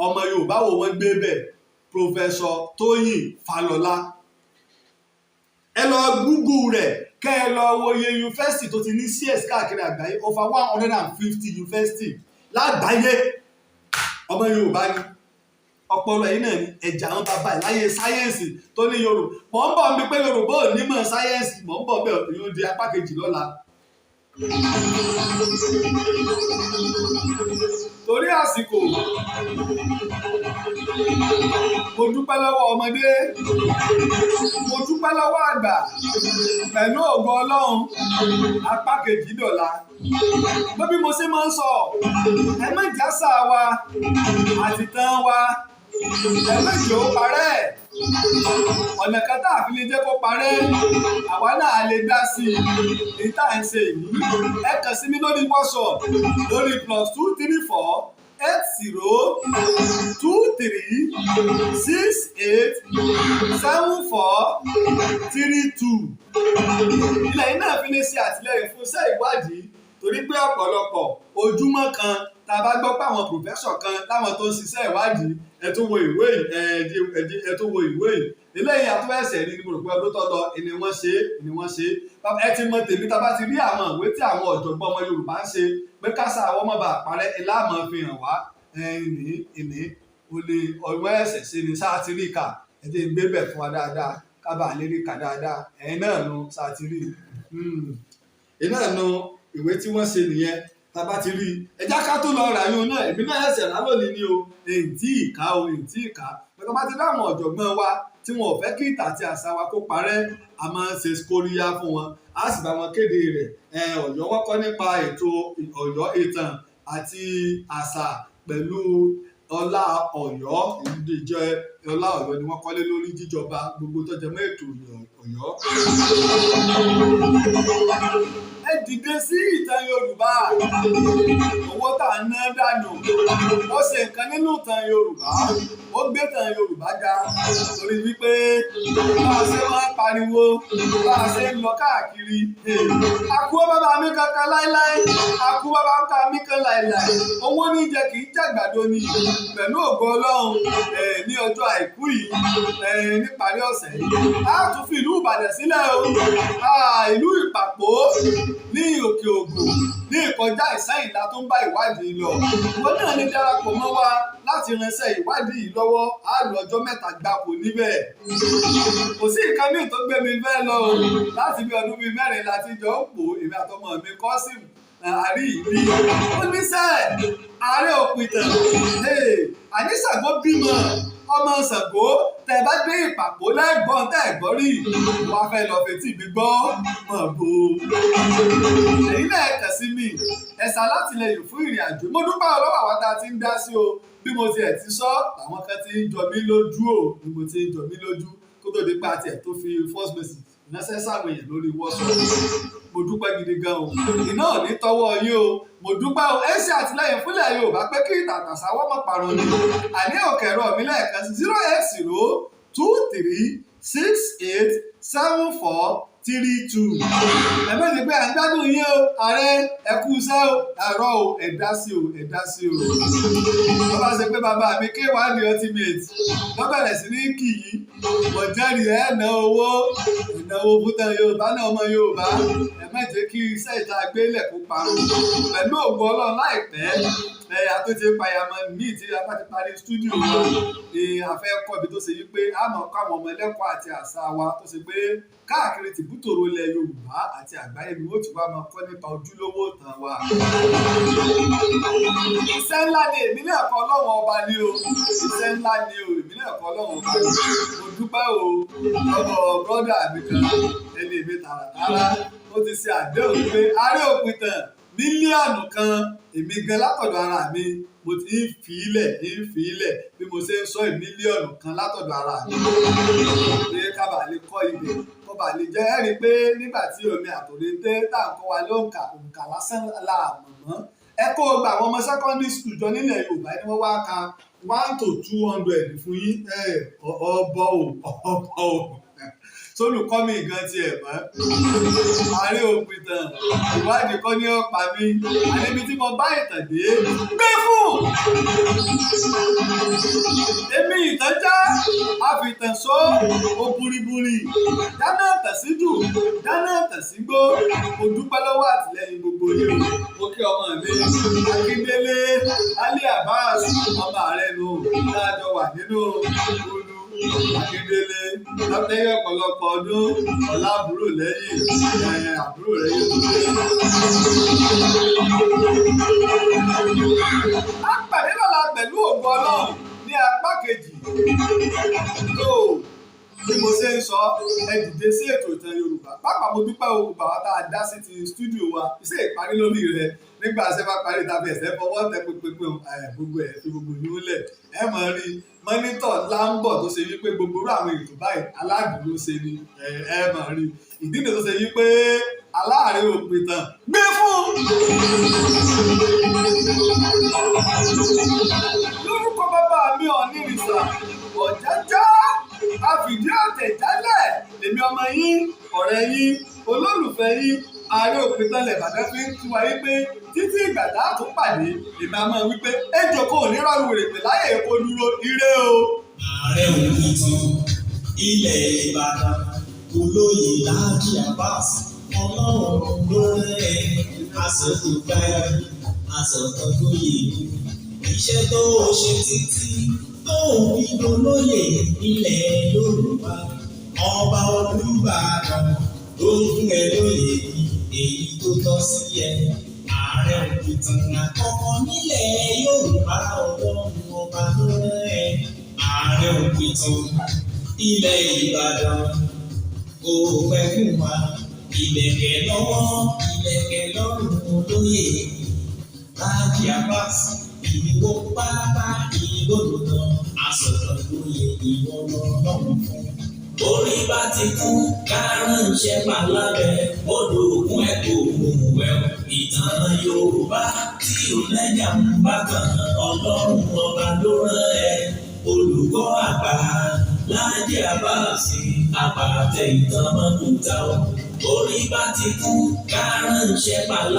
ọmọ Yorùbá wo wọ́n gbé bẹ̀ Pòfẹ́sọ̀ Tóyìn Fálọlá ẹ lọ Google rẹ̀ kẹ́ ẹ lọ wo iye yunifásitì tó ti ní CS káàkiri àgbáyé over 150 yunifásitì lágbàáyé ọmọ Yorùbá ni ọpọlọ yìí náà ni ẹ̀jà àwọn bàbá ìláyé sáyẹ́ǹsì tó ní Yorùbá mọ̀ ń bọ̀ mi pé Yorùbá ò nímọ̀ sáyẹ́ǹsì mọ̀ ń bọ̀ bẹ́ẹ̀ yóò di apá kejì lọ́la. torí àsìkò mo dúpẹ́ lọ́wọ́ ọmọdé mo dúpẹ́ lọ́wọ́ àgbà pẹ̀lú ògo Ọlọ́run apá kejì dọ̀la bí mo ṣe máa ń sọ ẹ má jásà wa àti tán wa ẹ má jẹ́ ó parẹ́ ọ̀nà kan tá a fi lè jẹ́ kó parẹ́ àwa náà lè dá sí i tá à ń ṣe yìí ẹ kàn sí mi lórí WhatsApp lórí +234 8023687432 ilẹ̀ yìí náà fi lè ṣe àtìlẹ́yìn fún iṣẹ́ ìwádìí torí pé ọ̀pọ̀lọpọ̀ ojúmọ́ kan tá a bá gbọ́ pé àwọn pòfẹ́sọ̀ kan láwọn tó ń ṣiṣẹ́ ìwádìí ẹ tó wo ìwé yìí eléyìí àtúwẹ̀sẹ̀ ní mo rò pé ọdún tó lọ ni wọ́n ṣe ẹ ti mọ tèmi tá a bá ti rí àwọn ìwé tí àwọn ọ̀jọ̀gbọ́n ọmọ Yorùbá ń ṣe pé kásá àwọn ọmọ bá parẹ́ ìlànà fi hàn wá ìní olè ọgbọ́n ẹ̀sẹ̀ ṣe ni sáà ti rí kà ẹ ti gbé bẹ̀ fún wa dáadáa kábà lè rí kà dáadáa ẹ̀yin náà nu sáà ti rí ẹ̀yin náà nu ìwé tí wọ́n ṣe nìyẹn tàbá ti rí ẹjá ká tó lọ rà yún náà èmi náà ẹsẹ̀ lálòlì ni o èyí tí ìka pẹ̀lú bá ti dáwọn ọ̀jọ̀gbọ́n wa tí wọn ò fẹ́ kí ìtàn àti àṣà wa kó parẹ́ a máa ń ṣe kóríyá fún wọn a sì bá wọn kéde rẹ̀ Ọ̀yọ́ wọ́kọ́ nípa ètò Ọ̀yọ́ ìtàn àti àṣà pẹ̀lú ọlá Ọ̀yọ́ ìdíje ọlá Ọ̀yọ́ ni wọ́n kọ́lé lórí jíjọba gbogbo tó jẹ mọ́ ètò Ọ̀yọ́. ẹ dìde sí ìtàn Yorùbá. Owó tá a ná dànù ó ṣe nǹkan nínú ìtàn Yorùbá, ó gbé ìtàn Yorùbá ga torí wípé bá a ṣe máa ń pariwo, bá a ṣe ń lọ káàkiri. Akú bàbá mi kankan láíláí, akú bàbá mi kan láíláí. Owó ní jẹ kì í jàgbàdo ni. Pẹ̀lú ògo Ọlọ́run ní ọjọ́ àìkú yìí níparí ọ̀sẹ̀ yìí a tún fi ìlú Ìbàdàn sílẹ̀ o. Ìlú Ìpàpó ní Òkè Ògùn ní ìkọjá Ìsẹ́yìn la tó ń bá ìwádìí lọ. Ìwọ náà ní darapọ̀ mọ́ wa láti ránṣẹ́ ìwádìí yìí lọ́wọ́. A lò ọjọ́ mẹ́ta gbáko níbẹ̀. Kò sí nǹkan míì tó gbé mi fẹ́ lọ o. Láti bí ọdún bíi 4 láti jọ ń pò èmi àtọmọ mi Kọ́sìm àrí ìbí. Ó ní sẹ́ẹ̀ Aare òpìtàn àní Ṣàngó bímọ ọmọ Ṣàngó tẹ bá dé Ìpàpó lẹ́gbọ́n tẹ́ gbọ́ rí wàá fẹ́ lọ fetí mi gbọ́ mọ̀ bò. Èyí náà kàn sí mi ẹ̀sà látìlẹyìn fún ìrìn àjò. Mo dúpẹ́ ọlọ́wọ́ àwọn tá a ti ń dá sí o. Bí mo tiẹ̀ ti sọ àwọn kan ti ń jọ mí lójú o. Bí mo ti ń jọ mí lójú kó tó di pa tiẹ̀ tó fi first message ránṣẹ́ sáwọn èèyàn lórí WhatsApp. Mo dúpẹ́ gidi gan o. Iná ò ní tọwọ́ yín o. Mo dúpẹ́ o. Ẹ ṣe àtìlẹ́yìn fúnlẹ̀ Yorùbá pé kí ìtàtà sáwọ́ mọ̀ pàrọ̀ ni. Àní òkèrò mi lẹ́ẹ̀kan sí 08023687432. Ẹ̀mẹ́ni pé à ń gbádùn yín o. Ààrẹ ẹ kú iṣẹ́ o. Àárọ̀ o. Ẹ dá sí o. Ẹ dá sí o. Bàbá ṣe pé bàbá mi K1 the ultimate ló bẹ̀rẹ̀ sí ní kì í. Bọ̀jẹ́rì ẹ̀ ná owó. Ìnáwó fúntàn Yorùbá náà ọmọ Yorùbá. Ẹ má jẹ́ kí iṣẹ́ ìta gbélé kó parun. Pẹ̀lú ògo Ọlọ́run láìpẹ́ àtúntì payamọ́ míì tí a bá ti parí stúdíò wa a fẹ́ kọ́ ibi tó ṣe yí pé a mọ̀ kọ́ àwọn ọmọ ẹlẹ́kọ̀ọ́ àti àṣà wa tó ṣe pé káàkiri tìbútòrò ilẹ̀ Yorùbá àti àgbáyé ni ó ti wá máa kọ́ nípa ojúlówó ìtàn wa. Iṣẹ́ ńlá ni èmi náà kọ́ Ọlọ́run ọba ni o. Iṣẹ́ ńlá ni o èmi náà kọ́ Ọlọ́run ọba ni. Mo dúpẹ́ o lọ́wọ́ bọ́dà mi kan ẹni mi tààràtàrà ó ti ṣe àdéhùn pé Aare òpìtàn mílíọ̀nù kan èmi gan látọ̀dọ̀ ara mi mo ti ń fi ilẹ̀ bí mo ṣe ń sọ mílíọ̀nù kan látọ̀dọ̀ ara mi. Pé kábàá lè kọ́ ibẹ̀ kọ́bà lè jẹ́ ẹ̀rí pé nígbà tí omi àtòlété tá à ń kọ́ wa lóǹkà òǹkà lásán la mọ̀ mọ́. Ẹ kó gba àwọn ọmọ secondary school jọ nílẹ̀ Yorùbá ni wọ́n wá ka 1 to 200 fún yín ọbọ̀ o. Sólùkọ́ mi gan tiẹ̀ mọ́. Aare òpìtàn ìwádìí kọ́ ní ọ̀pá mi. Àlébi tí mo bá ìtàn dé gbé fún. Èmi ìtàn já àfìtàn sọ ó buriburi. Dáná tàn sí jù, dáná tàn sí gbó. Mo dúpẹ́ lọ́wọ́ àtìlẹ́yìn gbogbo yìí o. Mo kí ọmọ mi Akíndélé Abbas ọmọ Aare nù láàjọ wà nínú olú. Akíndélé lọ́tẹ́yẹ ọ̀pọ̀lọpọ̀ ọdún ọ̀la àbúrò lẹ́yìn àbúrò rẹ̀ yóò tó dé. A pàdé lọ́la pẹ̀lú ògo Ọlọ́run ní apá kejì. Tó bí mo ṣe ń sọ ẹ dìde sí ètò ìtàn Yorùbá. Pápá mo dúpẹ́ o bàbá tá a dá sí ti stúdíò wa. Iṣẹ́ ìparí lórí rẹ̀ nígbà ṣe bá parí tàbí ẹ̀sẹ̀ fọwọ́ tẹ pépépé gbogbo ẹ̀ fi gbogbo ní ó lẹ̀. Ẹ mọ̀ rí mọ́nítọ̀ láńbọ̀ tó ṣe wípé gbogbo irú àwọn ètò báyìí aládùúgbò ṣe ni ẹ mọ̀ rí. Ìdí nìyẹn tó ṣe wípé Aare òpìtàn gbé fún. Lórúkọ bàbá mi Ọ̀nìrìṣà Ọ̀jájá àfìdí àtẹ̀jálẹ̀ èmi ọmọ yín ọ̀rẹ́ yín olólùfẹ́ yín Aare òpìtàn lẹ̀bàdàn fi ń tú wa yí pé títí ìgbà tá a tún pàdé ìgbà máa wí pé ejò kò ní rọrùn wèrè pè láyè epo dúró ire o. Aare òpìtàn ilẹ̀ Ìbàdàn olóyè Laji Abbas Ọlọ́run ló rẹ̀ àsọ̀tò gbáyé àsọ̀tò tó yẹ iṣẹ́ tó ṣe títí tó fi dolóyè ilẹ̀ Yorùbá ọba Olúbàdàn ló fún ẹ lóyè èyí tó tọ́ sí ẹ. Aare òpìtàn àkọ́kọ́ nílẹ̀ Yorùbá Ọlọ́run ọba ló rẹ̀ Aare òpìtàn ilẹ̀ Ìbàdàn kò pẹ́ fún wa. Ìlẹ̀kẹ̀ lọ́wọ́ ìlẹ̀kẹ̀ lọ́rùn olóyè Laji Abbas ìwọ pápá ìgbòdò aṣọ lóye ìwọ lọ́rùn fún orí bá ti kú kárànṣẹ́ palábẹ́ odò òkun ẹ̀kọ́ òmùwẹ̀ ìtàn Yorùbá tí ò lẹ́jà ń bá kan Ọlọ́run ọba ló rán ẹ olùkọ́ àgbà Laji Abbas àpàtẹ ìtàn mọ́kúta orí bá ti kú kárànṣẹ́ palábẹ́.